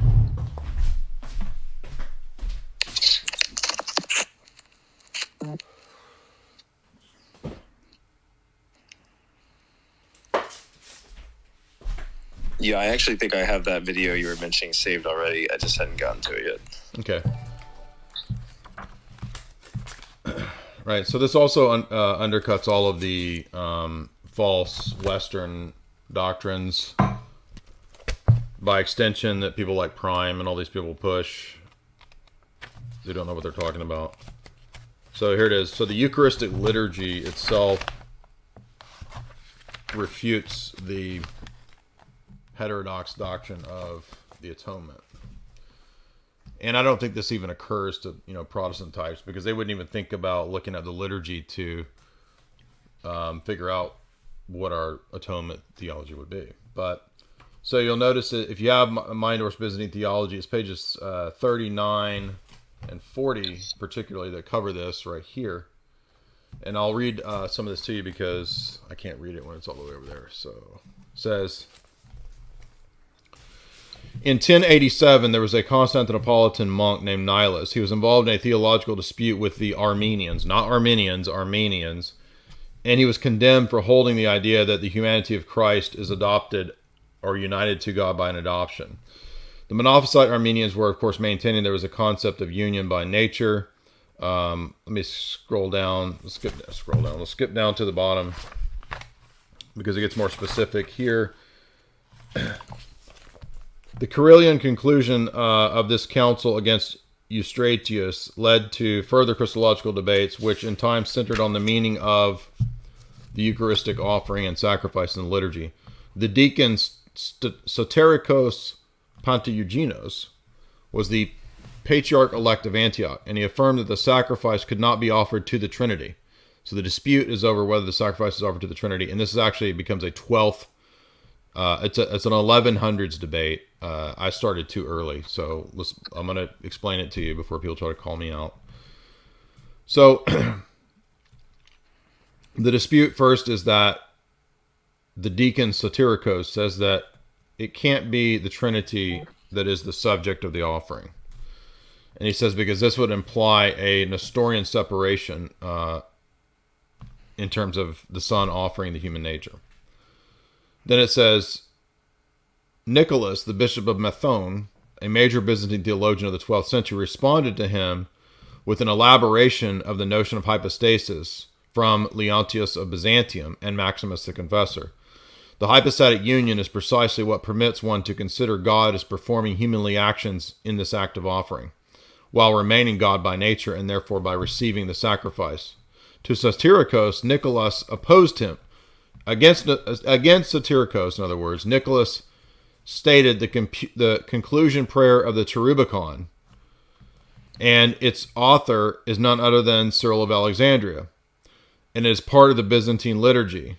Yeah, I actually think I have that video you were mentioning saved already. I just hadn't gotten to it yet. Okay. Right. So this also undercuts all of the false Western doctrines, by extension, that people like Prime and all these people push. They don't know what they're talking about. So here it is. So the Eucharistic liturgy itself refutes the heterodox doctrine of the atonement. And I don't think this even occurs to, Protestant types, because they wouldn't even think about looking at the liturgy to figure out what our atonement theology would be. But so you'll notice that if you have Meindorf's Byzantine Theology, it's pages 39 and 40 particularly that cover this right here. And I'll read some of this to you because I can't read it when it's all the way over there. So it says, in 1087, there was a Constantinopolitan monk named Nilus. He was involved in a theological dispute with the Armenians, not Armenians, Armenians, and he was condemned for holding the idea that the humanity of Christ is adopted or united to God by an adoption. The Monophysite Armenians were, of course, maintaining there was a concept of union by nature. Let me scroll down. Let's skip down to the bottom because it gets more specific here. The Carillion conclusion of this council against Eustratius led to further Christological debates, which in time centered on the meaning of the Eucharistic offering and sacrifice in the liturgy. The deacon Soterikos Panteugenos was the patriarch-elect of Antioch, and he affirmed that the sacrifice could not be offered to the Trinity. So the dispute is over whether the sacrifice is offered to the Trinity, and this is actually becomes a 12th. It's an 1100s debate. I started too early, so I'm going to explain it to you before people try to call me out. So the dispute first is that the deacon Soterikos says that it can't be the Trinity that is the subject of the offering. And he says because this would imply a Nestorian separation in terms of the Son offering the human nature. Then it says, Nicholas, the bishop of Methone, a major Byzantine theologian of the 12th century, responded to him with an elaboration of the notion of hypostasis from Leontius of Byzantium and Maximus the Confessor. The hypostatic union is precisely what permits one to consider God as performing humanly actions in this act of offering, while remaining God by nature and therefore by receiving the sacrifice. To Soterikos, Nicholas opposed him. Against Soterikos, in other words, Nicholas stated the conclusion prayer of the Cherubicon, And its author is none other than Cyril of Alexandria, and is part of the Byzantine liturgy.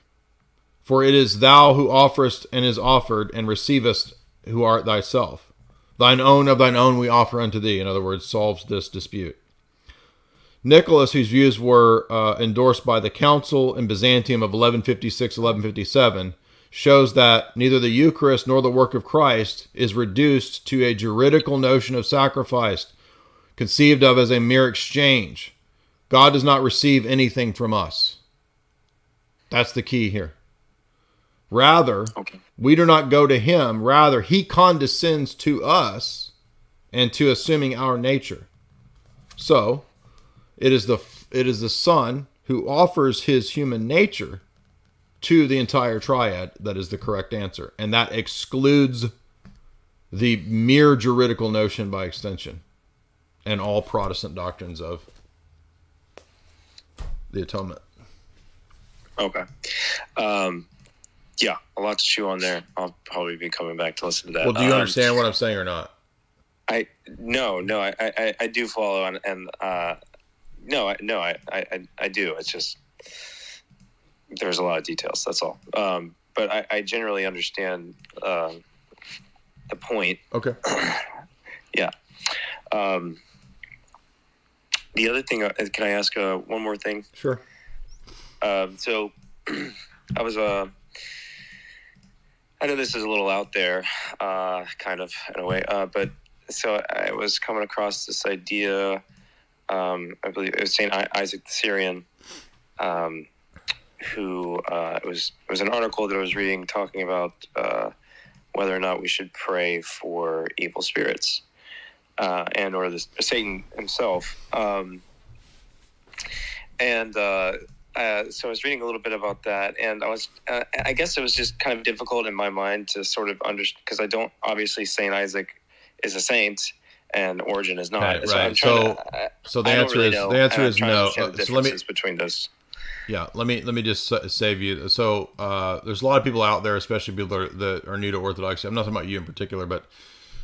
For it is thou who offerest and is offered, and receivest who art thyself. Thine own of thine own we offer unto thee. In other words, solves this dispute. Nicholas, whose views were endorsed by the Council in Byzantium of 1156-1157, shows that neither the Eucharist nor the work of Christ is reduced to a juridical notion of sacrifice, conceived of as a mere exchange. God does not receive anything from us. That's the key here. Rather, we do not go to him. Rather, he condescends to us and to assuming our nature. So, it is the Son who offers his human nature to the entire triad that is the correct answer. And that excludes the mere juridical notion by extension and all Protestant doctrines of the atonement. Okay. Yeah, a lot to chew on there. I'll probably be coming back to listen to that. Well, do you understand what I'm saying or not? I do follow, and I do. It's just there's a lot of details. That's all. But I generally understand the point. Okay. Yeah. The other thing, can I ask one more thing? Sure. So I was I know this is a little out there, kind of in a way, but so I was coming across this idea. I believe it was Saint Isaac the Syrian, who it was an article that I was reading talking about whether or not we should pray for evil spirits and or Satan himself. So I was reading a little bit about that, and I guess it was just kind of difficult in my mind to sort of understand, because I don't, obviously Saint Isaac is a saint and Origen is not. Right. So The answer is no. So let me between those. Yeah, let me just save you. So there's a lot of people out there, especially people that are new to Orthodoxy. I'm not talking about you in particular, but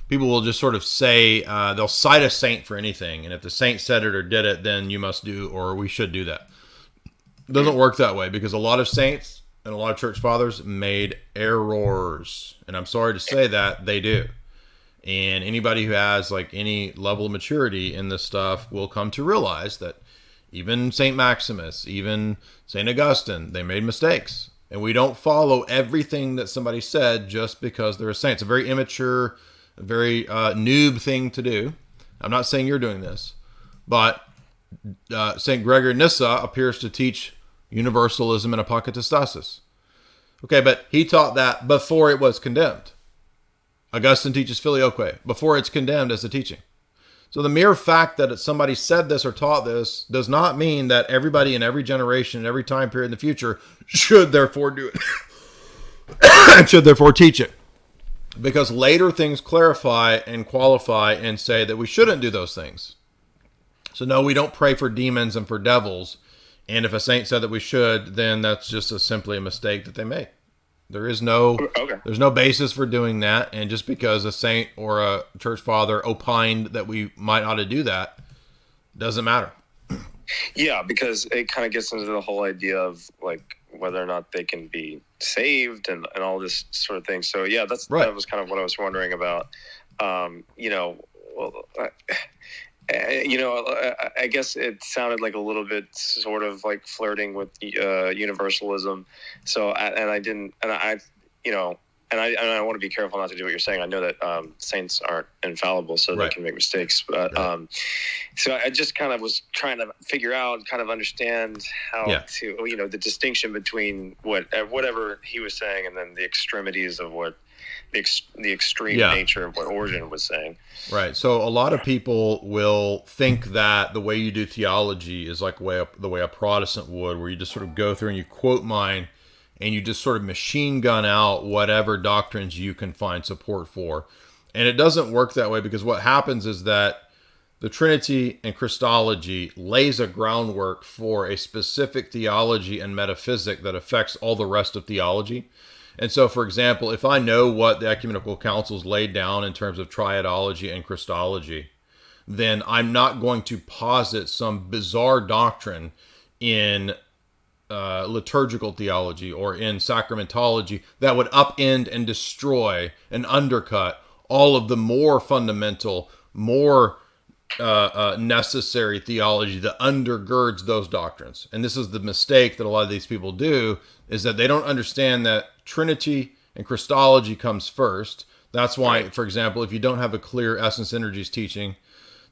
people will just sort of say, they'll cite a saint for anything, and if the saint said it or did it, then you must do, or we should do that. It doesn't work that way, because a lot of saints and a lot of church fathers made errors, and I'm sorry to say that they do. And anybody who has like any level of maturity in this stuff will come to realize that even St. Maximus, even St. Augustine, they made mistakes. And we don't follow everything that somebody said just because they're a saint. It's a very immature, very noob thing to do. I'm not saying you're doing this, but St. Gregory Nyssa appears to teach universalism and apokatastasis. Okay, but he taught that before it was condemned. Augustine teaches filioque before it's condemned as a teaching. So the mere fact that somebody said this or taught this does not mean that everybody in every generation, in every time period in the future should therefore do it. Should therefore teach it. Because later things clarify and qualify and say that we shouldn't do those things. So no, we don't pray for demons and for devils. And if a saint said that we should, then that's just simply a mistake that they made. There's no basis for doing that. And just because a saint or a church father opined that we might ought to do that, doesn't matter. Yeah, because it kind of gets into the whole idea of like whether or not they can be saved and all this sort of thing. So yeah, that was kind of what I was wondering about. I guess it sounded like a little bit sort of like flirting with universalism. So, I want to be careful not to do what you're saying. I know that saints aren't infallible, so they can make mistakes. But so I just kind of was trying to figure out, kind of understand how to, the distinction between whatever he was saying and then the extremities of what the extreme nature of what Origen was saying. Right. So a lot of people will think that the way you do theology is like the way a Protestant would, where you just sort of go through and you quote mine and you just sort of machine gun out whatever doctrines you can find support for. And it doesn't work that way, because what happens is that the Trinity and Christology lays a groundwork for a specific theology and metaphysic that affects all the rest of theology. And so, for example, if I know what the ecumenical councils laid down in terms of triadology and Christology, then I'm not going to posit some bizarre doctrine in liturgical theology or in sacramentology that would upend and destroy and undercut all of the more fundamental, more necessary theology that undergirds those doctrines. And this is the mistake that a lot of these people do, is that they don't understand that Trinity and Christology comes first. That's why, for example, if you don't have a clear essence energies teaching,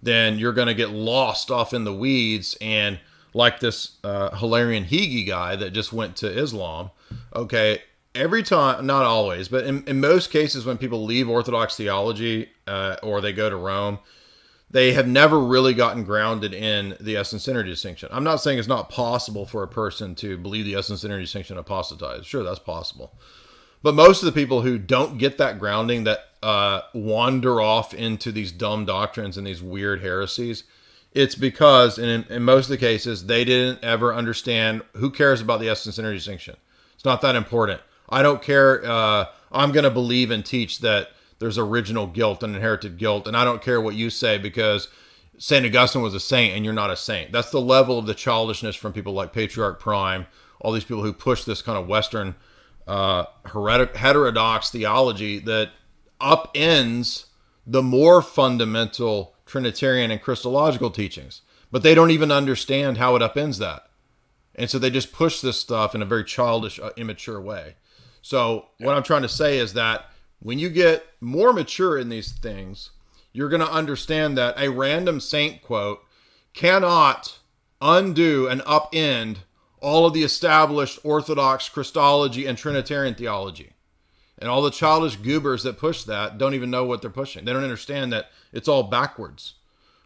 then you're going to get lost off in the weeds. And like this Hilarion Higi guy that just went to Islam, okay, every time, not always, but in most cases when people leave Orthodox theology or they go to Rome, they have never really gotten grounded in the essence energy distinction. I'm not saying it's not possible for a person to believe the essence energy distinction and apostatize. Sure, that's possible. But most of the people who don't get that grounding, that wander off into these dumb doctrines and these weird heresies, it's because, in most of the cases, they didn't ever understand. Who cares about the essence energy distinction? It's not that important. I don't care. I'm going to believe and teach that there's original guilt and inherited guilt, and I don't care what you say because St. Augustine was a saint and you're not a saint. That's the level of the childishness from people like Patriarch Prime, all these people who push this kind of Western heterodox theology that upends the more fundamental Trinitarian and Christological teachings, but they don't even understand how it upends that. And so they just push this stuff in a very childish, immature way. So what I'm trying to say is that when you get more mature in these things, you're going to understand that a random saint quote cannot undo and upend all of the established Orthodox Christology and Trinitarian theology. And all the childish goobers that push that don't even know what they're pushing. They don't understand that it's all backwards.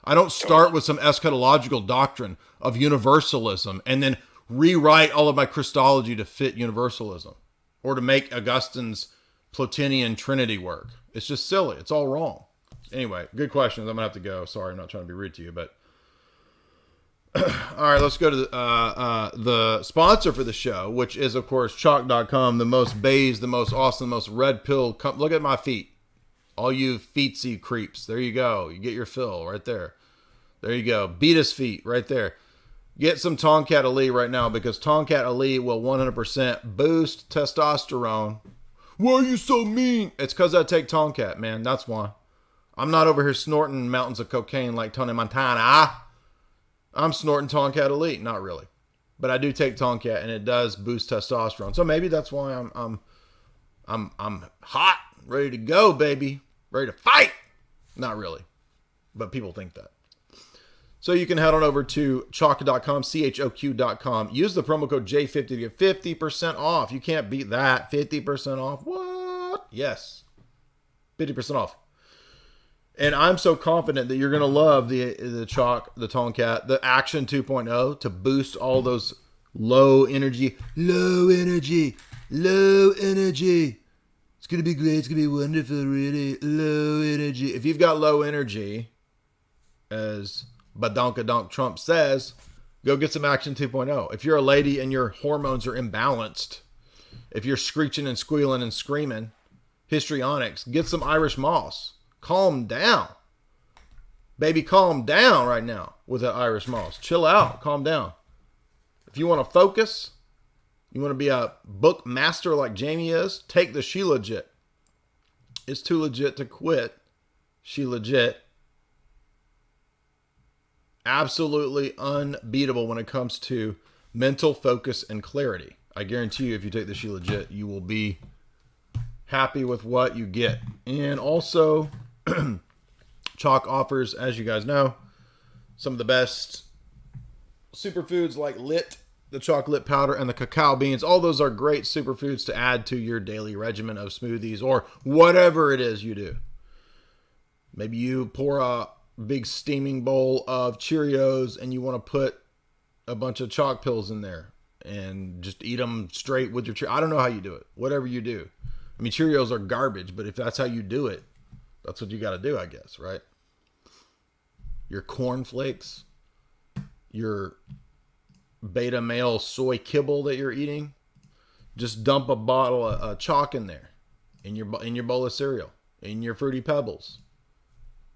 I don't start with some eschatological doctrine of universalism and then rewrite all of my Christology to fit universalism or to make Augustine's Plotinian Trinity work. It's just silly. It's all wrong. Anyway, good questions. I'm going to have to go. Sorry, I'm not trying to be rude to you, but all right, let's go to the sponsor for the show, which is, of course, Chalk.com, the most beige, the most awesome, the most red pill. Look at my feet. All you feetsy creeps. There you go. You get your fill right there. There you go. Beat his feet right there. Get some Tomcat Elite right now because Tomcat Elite will 100% boost testosterone. Why are you so mean? It's because I take Tomcat, man. That's why. I'm not over here snorting mountains of cocaine like Tony Montana. I'm snorting Tomcat Elite, not really, but I do take Tomcat, and it does boost testosterone. So maybe that's why I'm hot, ready to go, baby, ready to fight. Not really, but people think that. So you can head on over to chalk.com, CHOQ.com. Use the promo code J50 to get 50% off. You can't beat that. 50% off. What? Yes, 50% off. And I'm so confident that you're going to love the Chalk, the Tomcat, the Action 2.0 to boost all those low energy. It's going to be great. It's going to be wonderful, really. Low energy. If you've got low energy, as Badonkadonk Trump says, go get some Action 2.0. If you're a lady and your hormones are imbalanced, if you're screeching and squealing and screaming, histrionics, get some Irish Moss. Calm down. Baby, calm down right now with that Irish Moss. Chill out. Calm down. If you want to focus, you want to be a book master like Jamie is, take the She Legit. It's too legit to quit. She Legit. Absolutely unbeatable when it comes to mental focus and clarity. I guarantee you if you take the She Legit, you will be happy with what you get. And also, Chalk offers, as you guys know, some of the best superfoods like Lit, the chocolate powder, and the cacao beans. All those are great superfoods to add to your daily regimen of smoothies or whatever it is you do. Maybe you pour a big steaming bowl of Cheerios and you want to put a bunch of chalk pills in there and just eat them straight with your Cheerios. I don't know how you do it. Whatever you do. I mean, Cheerios are garbage, but if that's how you do it, that's what you got to do, I guess, right? Your cornflakes, your beta male soy kibble that you're eating, just dump a bottle of chalk in there, in your bowl of cereal, in your Fruity Pebbles,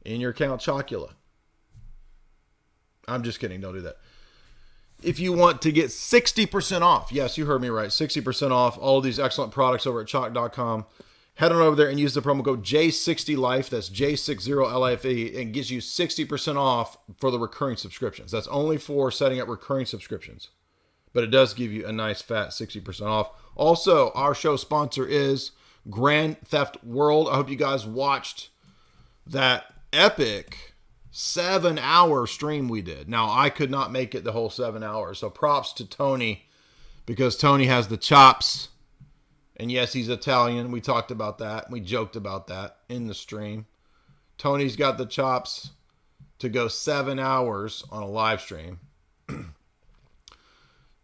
in your Count Chocula. I'm just kidding. Don't do that. If you want to get 60% off, yes, you heard me right, 60% off all of these excellent products over at chalk.com, head on over there and use the promo code J60Life, that's J60LIFE, and gives you 60% off for the recurring subscriptions. That's only for setting up recurring subscriptions, but it does give you a nice fat 60% off. Also, our show sponsor is Grand Theft World. I hope you guys watched that epic 7-hour stream we did. Now, I could not make it the whole 7 hours, so props to Tony, because Tony has the chops. And yes, he's Italian. We talked about that. We joked about that in the stream. Tony's got the chops to go 7 hours on a live stream.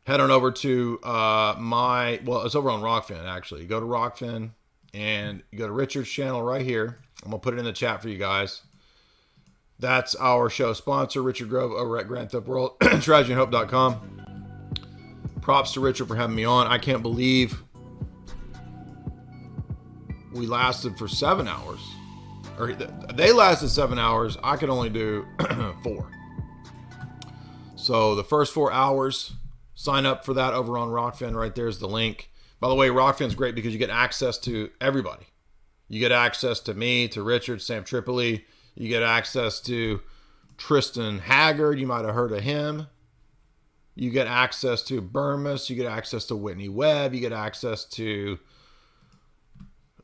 Head on over to it's over on Rockfin, actually. You go to Rockfin and you go to Richard's channel right here. I'm going to put it in the chat for you guys. That's our show sponsor, Richard Grove over at Grand Theft World, strategyandhope.com. Props to Richard for having me on. I can't believe we lasted for 7 hours. Or they lasted 7 hours. I could only do 4. So the first 4 hours, sign up for that over on Rockfin. Right there's the link. By the way, Rockfin's great because you get access to everybody. You get access to me, to Richard, Sam Tripoli. You get access to Tristan Haggard. You might have heard of him. You get access to Burmis. You get access to Whitney Webb. You get access to,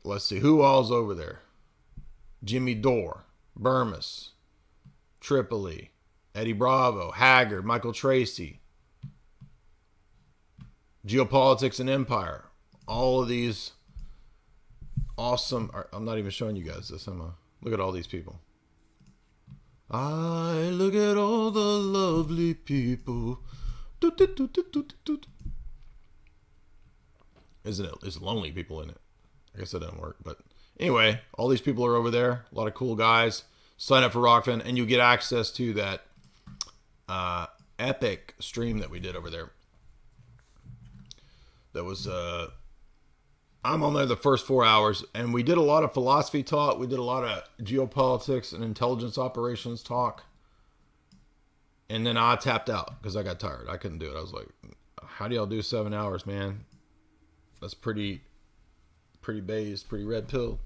let's see, who all's over there? Jimmy Dore, Burmis, Tripoli, Eddie Bravo, Haggard, Michael Tracy, Geopolitics and Empire. All of these awesome. I'm not even showing you guys this. Look at all these people. I look at all the lovely people. Isn't it? There's lonely people in it. I guess that doesn't work. But anyway, all these people are over there. A lot of cool guys. Sign up for Rockfin and you get access to that epic stream that we did over there. That was, I'm on there the first 4 hours, and we did a lot of philosophy talk. We did a lot of geopolitics and intelligence operations talk. And then I tapped out because I got tired. I couldn't do it. I was like, how do y'all do 7 hours, man? That's pretty based, pretty red pill.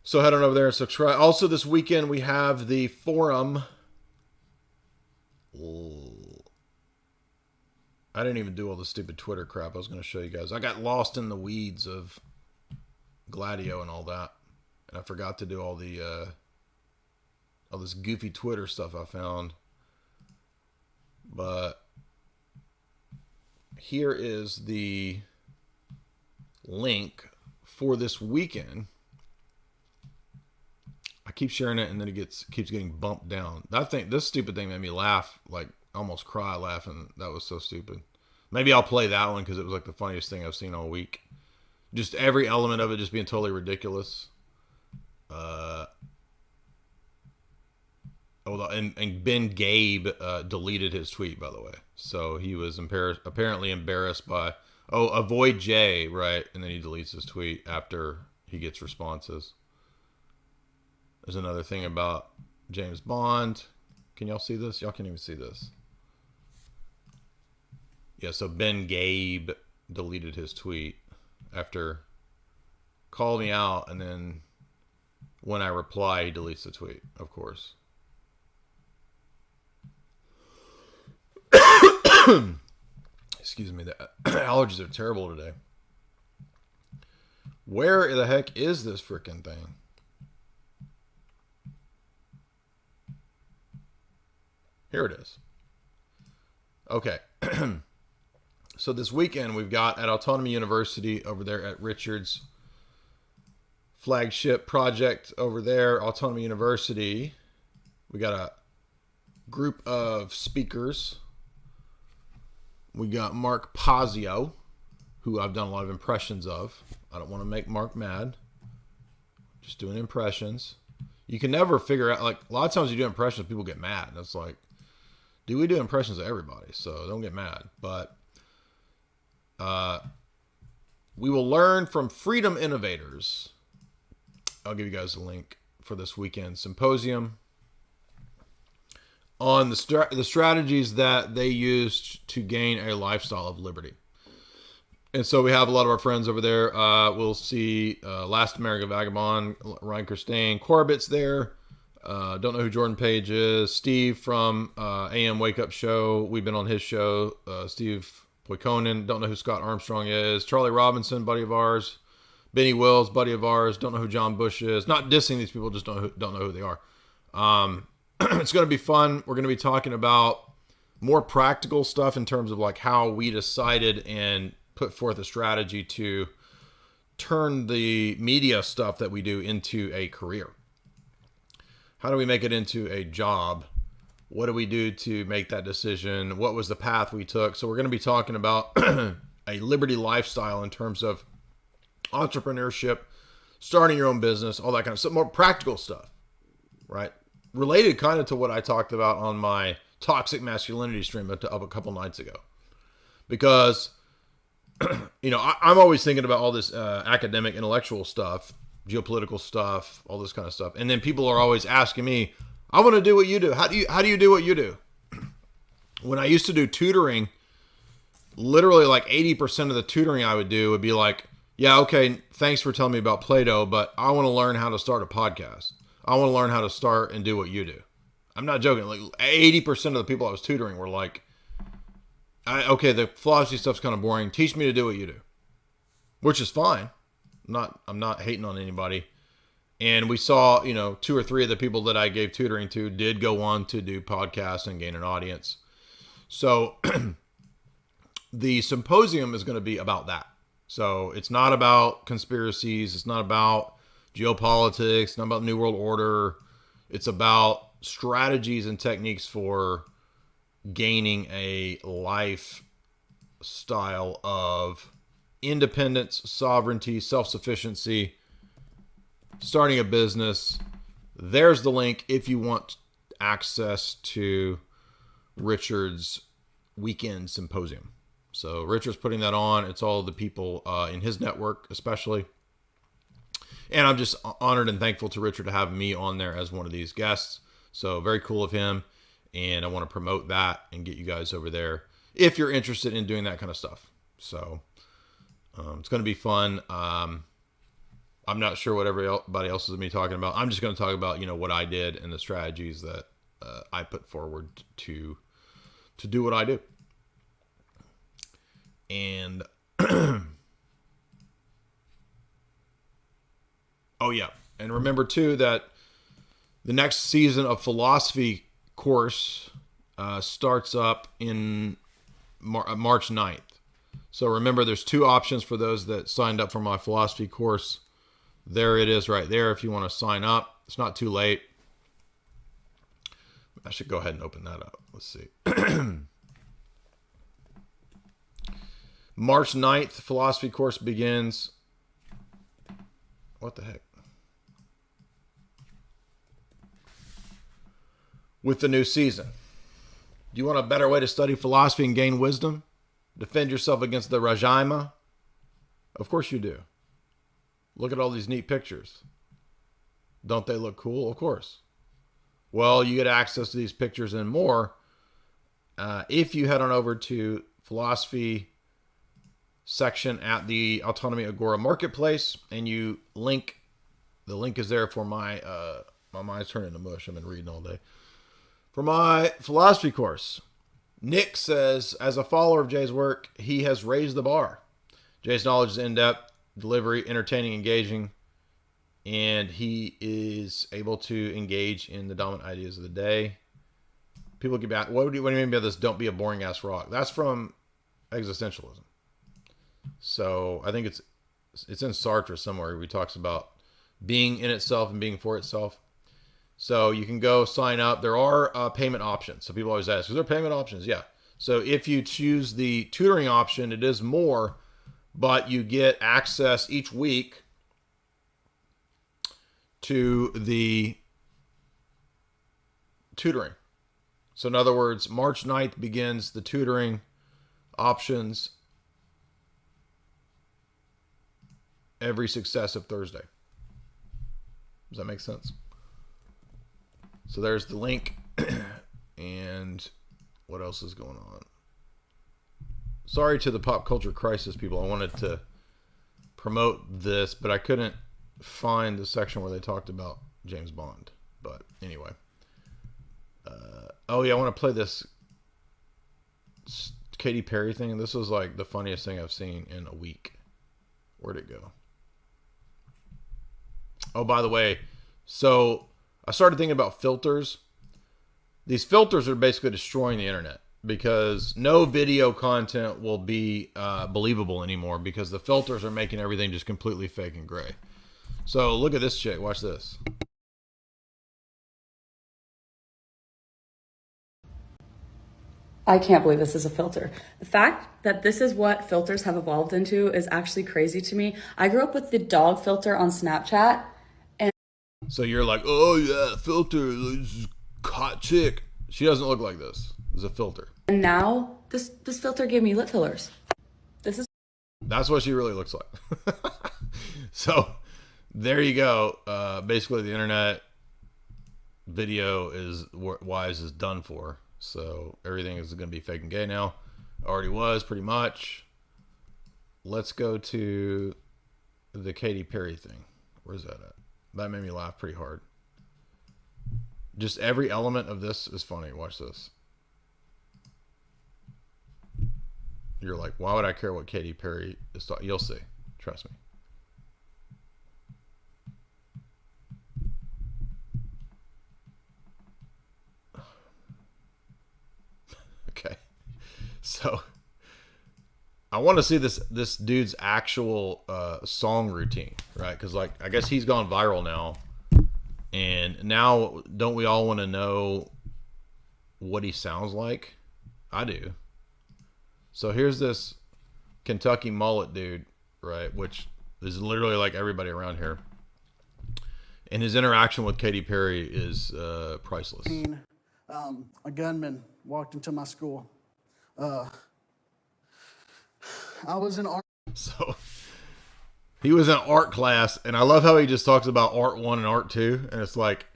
So head on over there and subscribe. Also, this weekend we have the forum. I didn't even do all the stupid Twitter crap I was going to show you guys. I got lost in the weeds of Gladio and all that. And I forgot to do all this goofy Twitter stuff I found. But here is the link for this weekend. I keep sharing it and then it keeps getting bumped down. This stupid thing made me laugh, like almost cry laughing. That was so stupid. Maybe I'll play that one because it was like the funniest thing I've seen all week. Just every element of it just being totally ridiculous. And Ben Gabe deleted his tweet, by the way. So he was apparently embarrassed by, avoid Jay, right? And then he deletes his tweet after he gets responses. There's another thing about James Bond. Can y'all see this? Y'all can't even see this. Yeah, so Ben Gabe deleted his tweet after calling me out, and then when I reply, he deletes the tweet, of course. Excuse me, the allergies are terrible today. Where the heck is this freaking thing? Here it is. Okay. So this weekend we've got at Autonomy University over there at Richard's flagship project over there, Autonomy University. We got a group of speakers. We got Mark Pazio, who I've done a lot of impressions of. I don't want to make Mark mad. Just doing impressions. You can never figure out, like, a lot of times you do impressions, people get mad. And it's like, we do impressions of everybody, so don't get mad. But we will learn from freedom innovators. I'll give you guys a link for this weekend symposium. on the strategies that they used to gain a lifestyle of liberty. And so we have a lot of our friends over there. We'll see Last American Vagabond, Ryan Kirstein, Corbett's there. Don't know who Jordan Page is. Steve from AM Wake Up Show. We've been on his show. Steve Poikonen. Don't know who Scott Armstrong is. Charlie Robinson, buddy of ours. Benny Wills, buddy of ours. Don't know who John Bush is. Not dissing these people, just don't know who they are. It's going to be fun. We're going to be talking about more practical stuff in terms of like how we decided and put forth a strategy to turn the media stuff that we do into a career. How do we make it into a job? What do we do to make that decision? What was the path we took? So we're going to be talking about a liberty lifestyle in terms of entrepreneurship, starting your own business, all that kind of stuff, more practical stuff, right? Related kind of to what I talked about on my toxic masculinity stream up a couple nights ago. Because, I'm always thinking about all this academic, intellectual stuff, geopolitical stuff, all this kind of stuff. And then people are always asking me, I want to do what you do. How do you do what you do? When I used to do tutoring, literally like 80% of the tutoring I would do would be like, yeah, okay, thanks for telling me about Plato, but I want to learn how to start a podcast. I want to learn how to start and do what you do. I'm not joking. Like 80% of the people I was tutoring were like, okay, the philosophy stuff's kind of boring. Teach me to do what you do, which is fine. I'm not hating on anybody. And we saw, 2 or 3 of the people that I gave tutoring to did go on to do podcasts and gain an audience. So the symposium is going to be about that. So it's not about conspiracies. It's not about geopolitics. It's not about New World Order. It's about strategies and techniques for gaining a lifestyle of independence, sovereignty, self-sufficiency, starting a business. There's the link if you want access to Richard's weekend symposium. So Richard's putting that on. It's all the people in his network, especially. And I'm just honored and thankful to Richard to have me on there as one of these guests. So very cool of him. And I want to promote that and get you guys over there if you're interested in doing that kind of stuff. So it's going to be fun. I'm not sure what everybody else is going to be talking about. I'm just going to talk about, what I did and the strategies that I put forward to do what I do. And oh yeah, and remember too that the next season of philosophy course starts up in March 9th. So remember, there's 2 options for those that signed up for my philosophy course. There it is right there if you want to sign up. It's not too late. I should go ahead and open that up. Let's see. March 9th, philosophy course begins. What the heck? With the new season. Do you want a better way to study philosophy and gain wisdom? Defend yourself against the Rajima? Of course you do. Look at all these neat pictures. Don't they look cool? Of course. Well, you get access to these pictures and more if you head on over to philosophy section at the Autonomy Agora Marketplace and you link. The link is there for my mind's turning to mush. I've been reading all day. For my philosophy course, Nick says, as a follower of Jay's work, he has raised the bar. Jay's knowledge is in-depth, delivery, entertaining, engaging, and he is able to engage in the dominant ideas of the day. People get back, what do you mean by this? Don't be a boring ass rock. That's from existentialism. So I think it's in Sartre somewhere where he talks about being in itself and being for itself. So you can go sign up. There are payment options. So people always ask, is there payment options? Yeah. So if you choose the tutoring option, it is more, but you get access each week to the tutoring. So in other words, March 9th begins the tutoring options every successive Thursday. Does that make sense? So there's the link. And what else is going on? Sorry to the pop culture crisis people. I wanted to promote this, but I couldn't find the section where they talked about James Bond. But anyway. Oh yeah, I want to play this Katy Perry thing. This was like the funniest thing I've seen in a week. Where'd it go? Oh, by the way, so I started thinking about filters. These filters are basically destroying the internet because no video content will be believable anymore because the filters are making everything just completely fake and gray. So look at this chick. Watch this. I can't believe this is a filter. The fact that this is what filters have evolved into is actually crazy to me. I grew up with the dog filter on Snapchat. And so you're like, oh yeah, filter, this is hot chick. She doesn't look like this. It's a filter. And now this filter gave me lip fillers. That's what she really looks like. So there you go. Basically the internet video is done for. So everything is going to be fake and gay now. Already was pretty much. Let's go to the Katy Perry thing. Where's that at? That made me laugh pretty hard. Just every element of this is funny. Watch this. You're like, why would I care what Katy Perry is talking? You'll see. Trust me. Okay. So I want to see this dude's actual song routine, right? Because like I guess he's gone viral now, and now don't we all want to know what he sounds like? I do. So here's this Kentucky mullet dude, right? Which is literally like everybody around here, and his interaction with Katy Perry is priceless. A gunman walked into my school. I was in art. So he was in art class, and I love how he just talks about art 1 and art 2, and it's like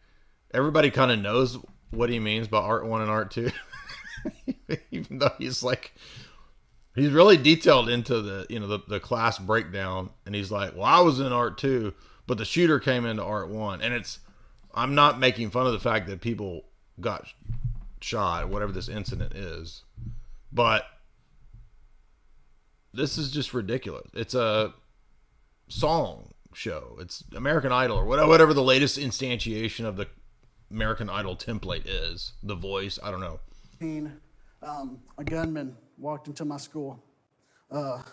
everybody kind of knows what he means by art 1 and art 2. Even though he's really detailed into the class breakdown, and he's like, well, I was in art 2, but the shooter came into art 1. And I'm not making fun of the fact that people got shot, whatever this incident is, but this is just ridiculous. It's a song show. It's American Idol or whatever the latest instantiation of the American Idol template is. The Voice, I don't know. A gunman walked into my school. And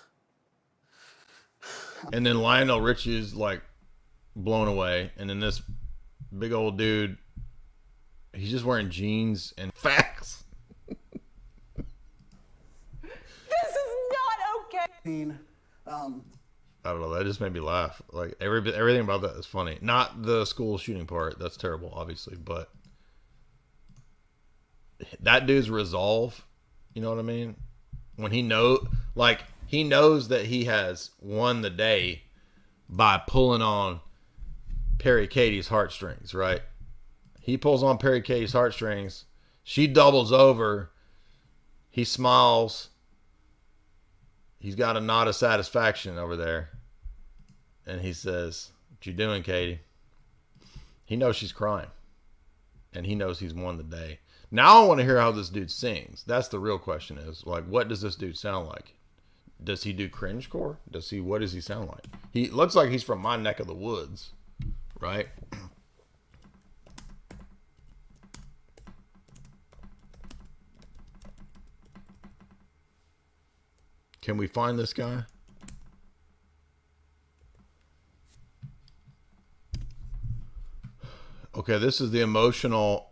then Lionel Richie's like blown away, and then this big old dude, he's just wearing jeans and facts. This is not okay. I don't know. That just made me laugh. Like everything about that is funny. Not the school shooting part. That's terrible, obviously. But that dude's resolve. You know what I mean? When he knows that he has won the day by pulling on Perry Katie's heartstrings, right? He pulls on Perry Katie's heartstrings. She doubles over. He smiles. He's got a nod of satisfaction over there. And he says, what you doing, Katie? He knows she's crying. And he knows he's won the day. Now I want to hear how this dude sings. That's the real question is, like, what does this dude sound like? Does he do cringecore? What does he sound like? He looks like he's from my neck of the woods, right? Can we find this guy? Okay, this is the emotional.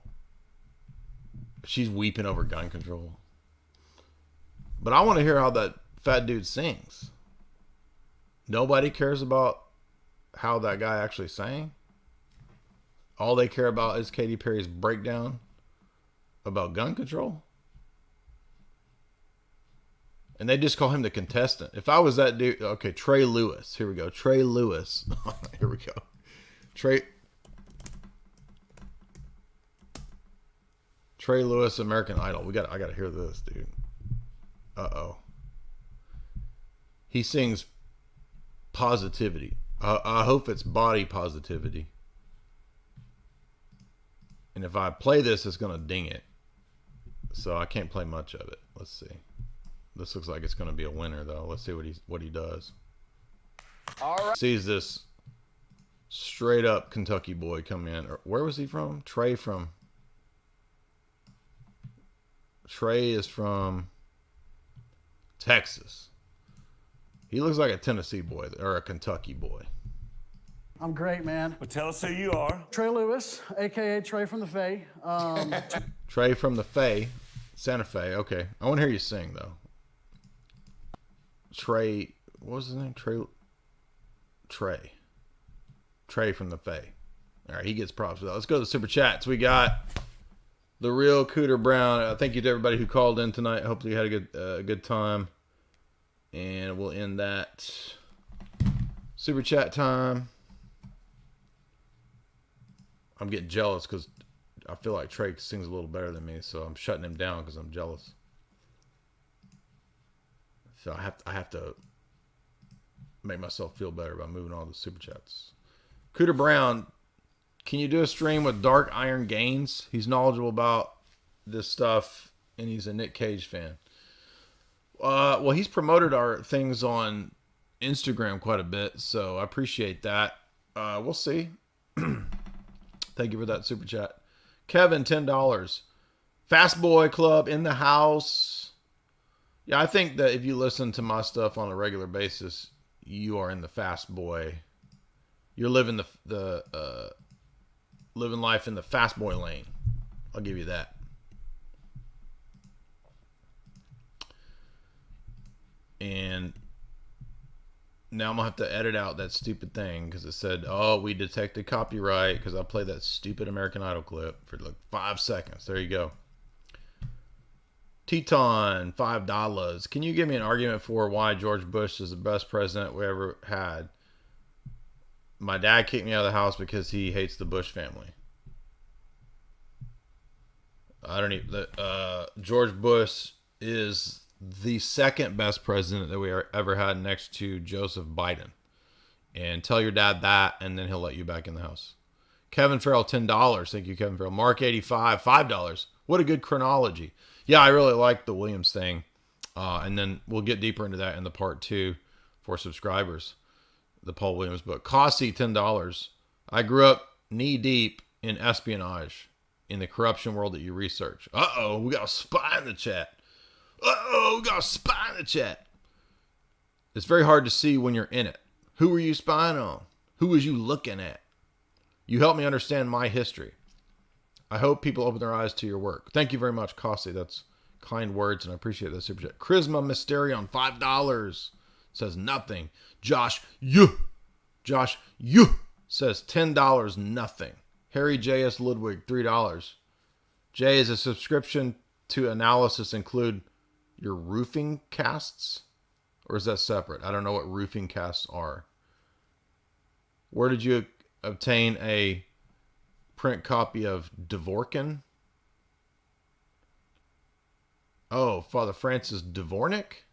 She's weeping over gun control. But I want to hear how that fat dude sings. Nobody cares about how that guy actually sang. All they care about is Katy Perry's breakdown about gun control. And they just call him the contestant. If I was that dude, okay, Trey Lewis. Here we go. Trey Lewis. Here we go. Trey Trey Lewis, American Idol. I gotta hear this, dude. He sings positivity. I hope it's body positivity. And if I play this, it's gonna ding it. So I can't play much of it. Let's see. This looks like it's gonna be a winner, though. Let's see what he does. All right. Sees this straight up Kentucky boy come in. Where was he from? Trey is from Texas. He looks like a Tennessee boy or a Kentucky boy. I'm great, man. Well, tell us who you are. Trey Lewis, a.k.a. Trey from the Fae. Trey from the Fae. Santa Fe. Okay. I want to hear you sing, though. Trey. What was his name? Trey from the Fae. All right. He gets props for that. Let's go to the Super Chats. We got the real Cooter Brown. Thank you to everybody who called in tonight. Hopefully you had a good time. And we'll end that Super Chat time. I'm getting jealous because I feel like Trey sings a little better than me, so I'm shutting him down because I'm jealous. So I have to make myself feel better by moving on to Super Chats. Cooter Brown, can you do a stream with Dark Iron Gaines? He's knowledgeable about this stuff, and he's a Nick Cage fan. Well, he's promoted our things on Instagram quite a bit, so I appreciate that. We'll see. Thank you for that Super Chat. Kevin, $10. Fast Boy Club in the house. Yeah, I think that if you listen to my stuff on a regular basis, you are in the Fast Boy. You're living living life in the Fast Boy lane. I'll give you that. And now I'm going to have to edit out that stupid thing because it said, oh, we detected copyright because I played that stupid American Idol clip for like 5 seconds. There you go. Teton, $5. Can you give me an argument for why George Bush is the best president we ever had? My dad kicked me out of the house because he hates the Bush family. I don't even... George Bush is the second best president that we ever had next to Joseph Biden. And tell your dad that, and then he'll let you back in the house. Kevin Farrell, $10. Thank you, Kevin Farrell. Mark 85, $5. What a good chronology. Yeah, I really like the Williams thing. And then we'll get deeper into that in the part 2 for subscribers. The Paul Williams book. Cossie, $10. I grew up knee deep in espionage in the corruption world that you research. Uh-oh, we got a spy in the chat. Uh-oh, we got a spy in the chat. It's very hard to see when you're in it. Who were you spying on? Who was you looking at? You helped me understand my history. I hope people open their eyes to your work. Thank you very much, Cossie. That's kind words, and I appreciate that super chat. Charisma Mysterion, $5. Says nothing. Josh, you says $10, nothing. Harry J.S. Ludwig, $3. Jay, is a subscription to analysis include your roofing casts? Or is that separate? I don't know what roofing casts are. Where did you obtain a print copy of Dvorkin? Oh, Father Francis Dvornik?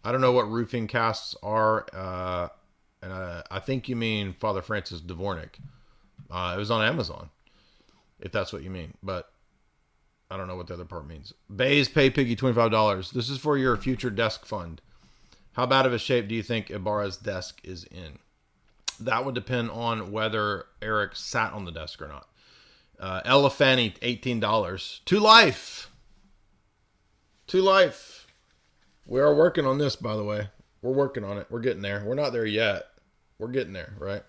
I don't know what roofing casts are. And I think you mean Father Francis Dvornik. It was on Amazon, if that's what you mean. But I don't know what the other part means. Bays Pay Piggy, $25. This is for your future desk fund. How bad of a shape do you think Ibarra's desk is in? That would depend on whether Eric sat on the desk or not. Ella Fanny, $18. To life. We are working on this, by the way. We're working on it. We're getting there. We're not there yet. We're getting there, right?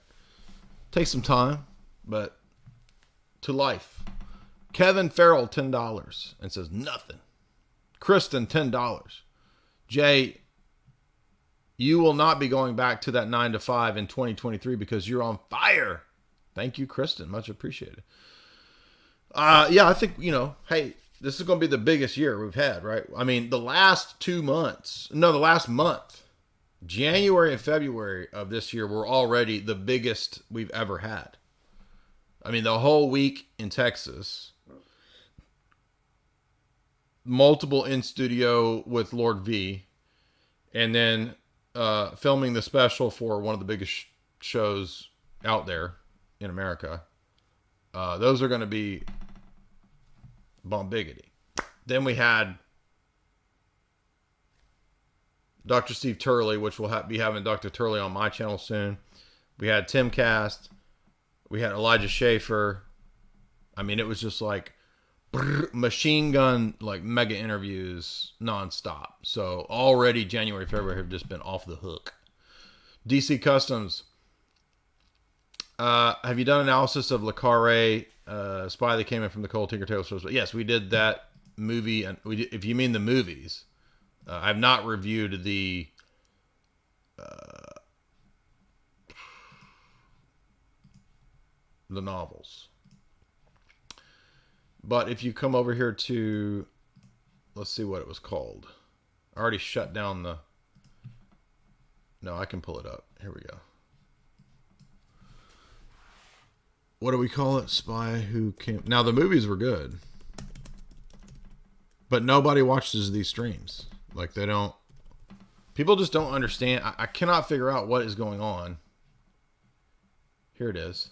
Takes some time, but to life. Kevin Farrell, $10, and says nothing. Kristen, $10. Jay, you will not be going back to that 9 to 5 in 2023 because you're on fire. Thank you, Kristen. Much appreciated. Yeah, I think, hey, this is going to be the biggest year we've had, right? I mean, the last month, January and February of this year were already the biggest we've ever had. I mean, the whole week in Texas, multiple in studio with Lord V, and then filming the special for one of the biggest shows out there in America. Those are going to be bombiggity. Then we had Dr. Steve Turley, which we'll be having Dr. Turley on my channel soon. We had Tim Cast. We had Elijah Schaefer. I mean, it was just like machine gun, like mega interviews nonstop. So already January, February have just been off the hook. DC Customs. Have you done analysis of Le Carre, Spy That Came In From the Cold Tinker Tailor Soldier? Yes, we did that movie. And if you mean the movies, I've not reviewed the novels. But if you come over here to, let's see what it was called. I already shut down the, no, I can pull it up. Here we go. What do we call it? Spy Who Came. Now the movies were good, but nobody watches these streams. Like they don't, people just don't understand. I cannot figure out what is going on. Here it is.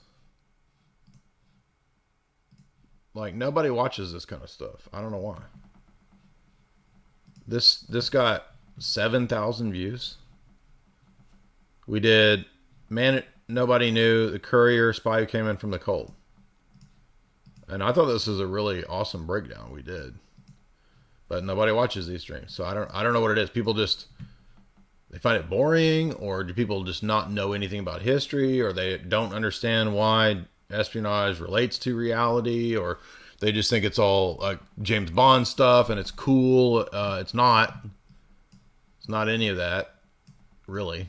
Like nobody watches this kind of stuff. I don't know why. This got 7,000 views. We did Man Nobody Knew, The Courier, Spy Who Came In From the Cold. And I thought this was a really awesome breakdown we did. But nobody watches these streams. So I don't know what it is. People just, they find it boring, or do people just not know anything about history, or they don't understand why espionage relates to reality, or they just think it's all like James Bond stuff and it's cool. It's not. It's not any of that, really.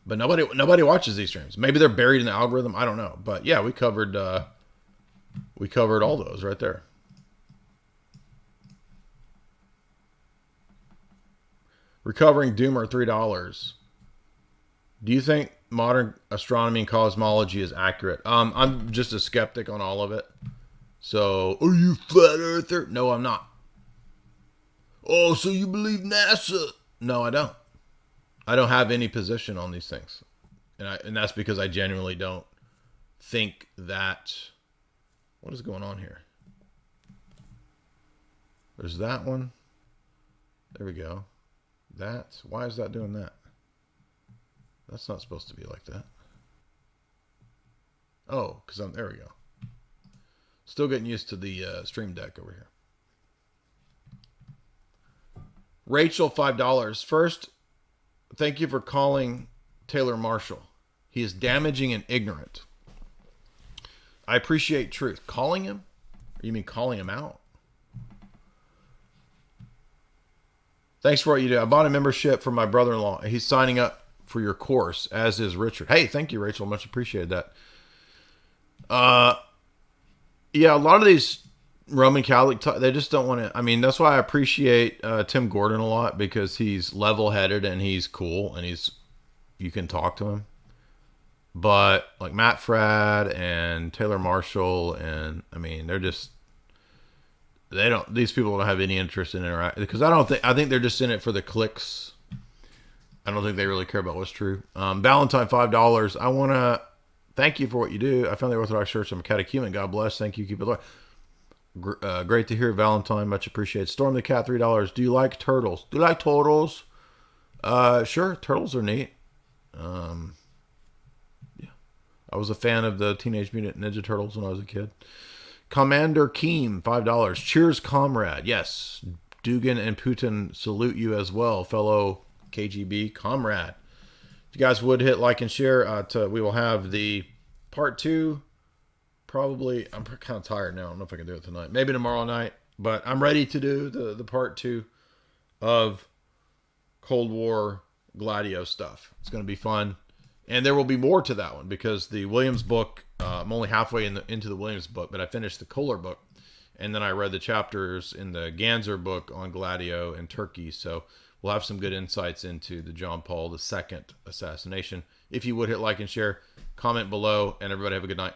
But nobody watches these streams. Maybe they're buried in the algorithm. I don't know. But yeah, we covered all those right there. Recovering Doomer, $3. Do you think modern astronomy and cosmology is accurate? I'm just a skeptic on all of it. So, are you flat earther? No, I'm not. Oh, so you believe NASA? No, I don't. I don't have any position on these things. And that's because I genuinely don't think that... What is going on here? There's that one. There we go. Why is that doing that? That's not supposed to be like that. Oh, because there we go. Still getting used to the stream deck over here. Rachel, $5. First, thank you for calling Taylor Marshall. He is damaging and ignorant. I appreciate truth. Calling him? Or you mean calling him out? Thanks for what you do. I bought a membership for my brother-in-law. He's signing up for your course, as is Richard. Hey, thank you, Rachel. Much appreciated that. Yeah, a lot of these Roman Catholic, they just don't want to. I mean, that's why I appreciate Tim Gordon a lot, because he's level-headed and he's cool and you can talk to him. But like Matt Fradd and Taylor Marshall, and I mean, these people don't have any interest in interacting, because I think they're just in it for the clicks. I don't think they really care about what's true. Valentine, $5. I want to thank you for what you do. I found the Orthodox Church. I'm a catechumen. God bless. Thank you. Keep it low. Great to hear, Valentine. Much appreciated. Storm the Cat, $3. Do you like turtles? Do you like turtles? Sure. Turtles are neat. Yeah. I was a fan of the Teenage Mutant Ninja Turtles when I was a kid. Commander Keem, $5. Cheers, comrade. Yes. Dugan and Putin salute you as well, fellow KGB comrade. If you guys would hit like and share, we will have the part 2. Probably, I'm kind of tired now. I don't know if I can do it tonight. Maybe tomorrow night. But I'm ready to do the part 2 of Cold War Gladio stuff. It's going to be fun. And there will be more to that one, because the Williams book, I'm only halfway into the Williams book, but I finished the Kohler book. And then I read the chapters in the Ganzer book on Gladio and Turkey. So we'll have some good insights into the John Paul II assassination. If you would hit like and share, comment below, and everybody have a good night.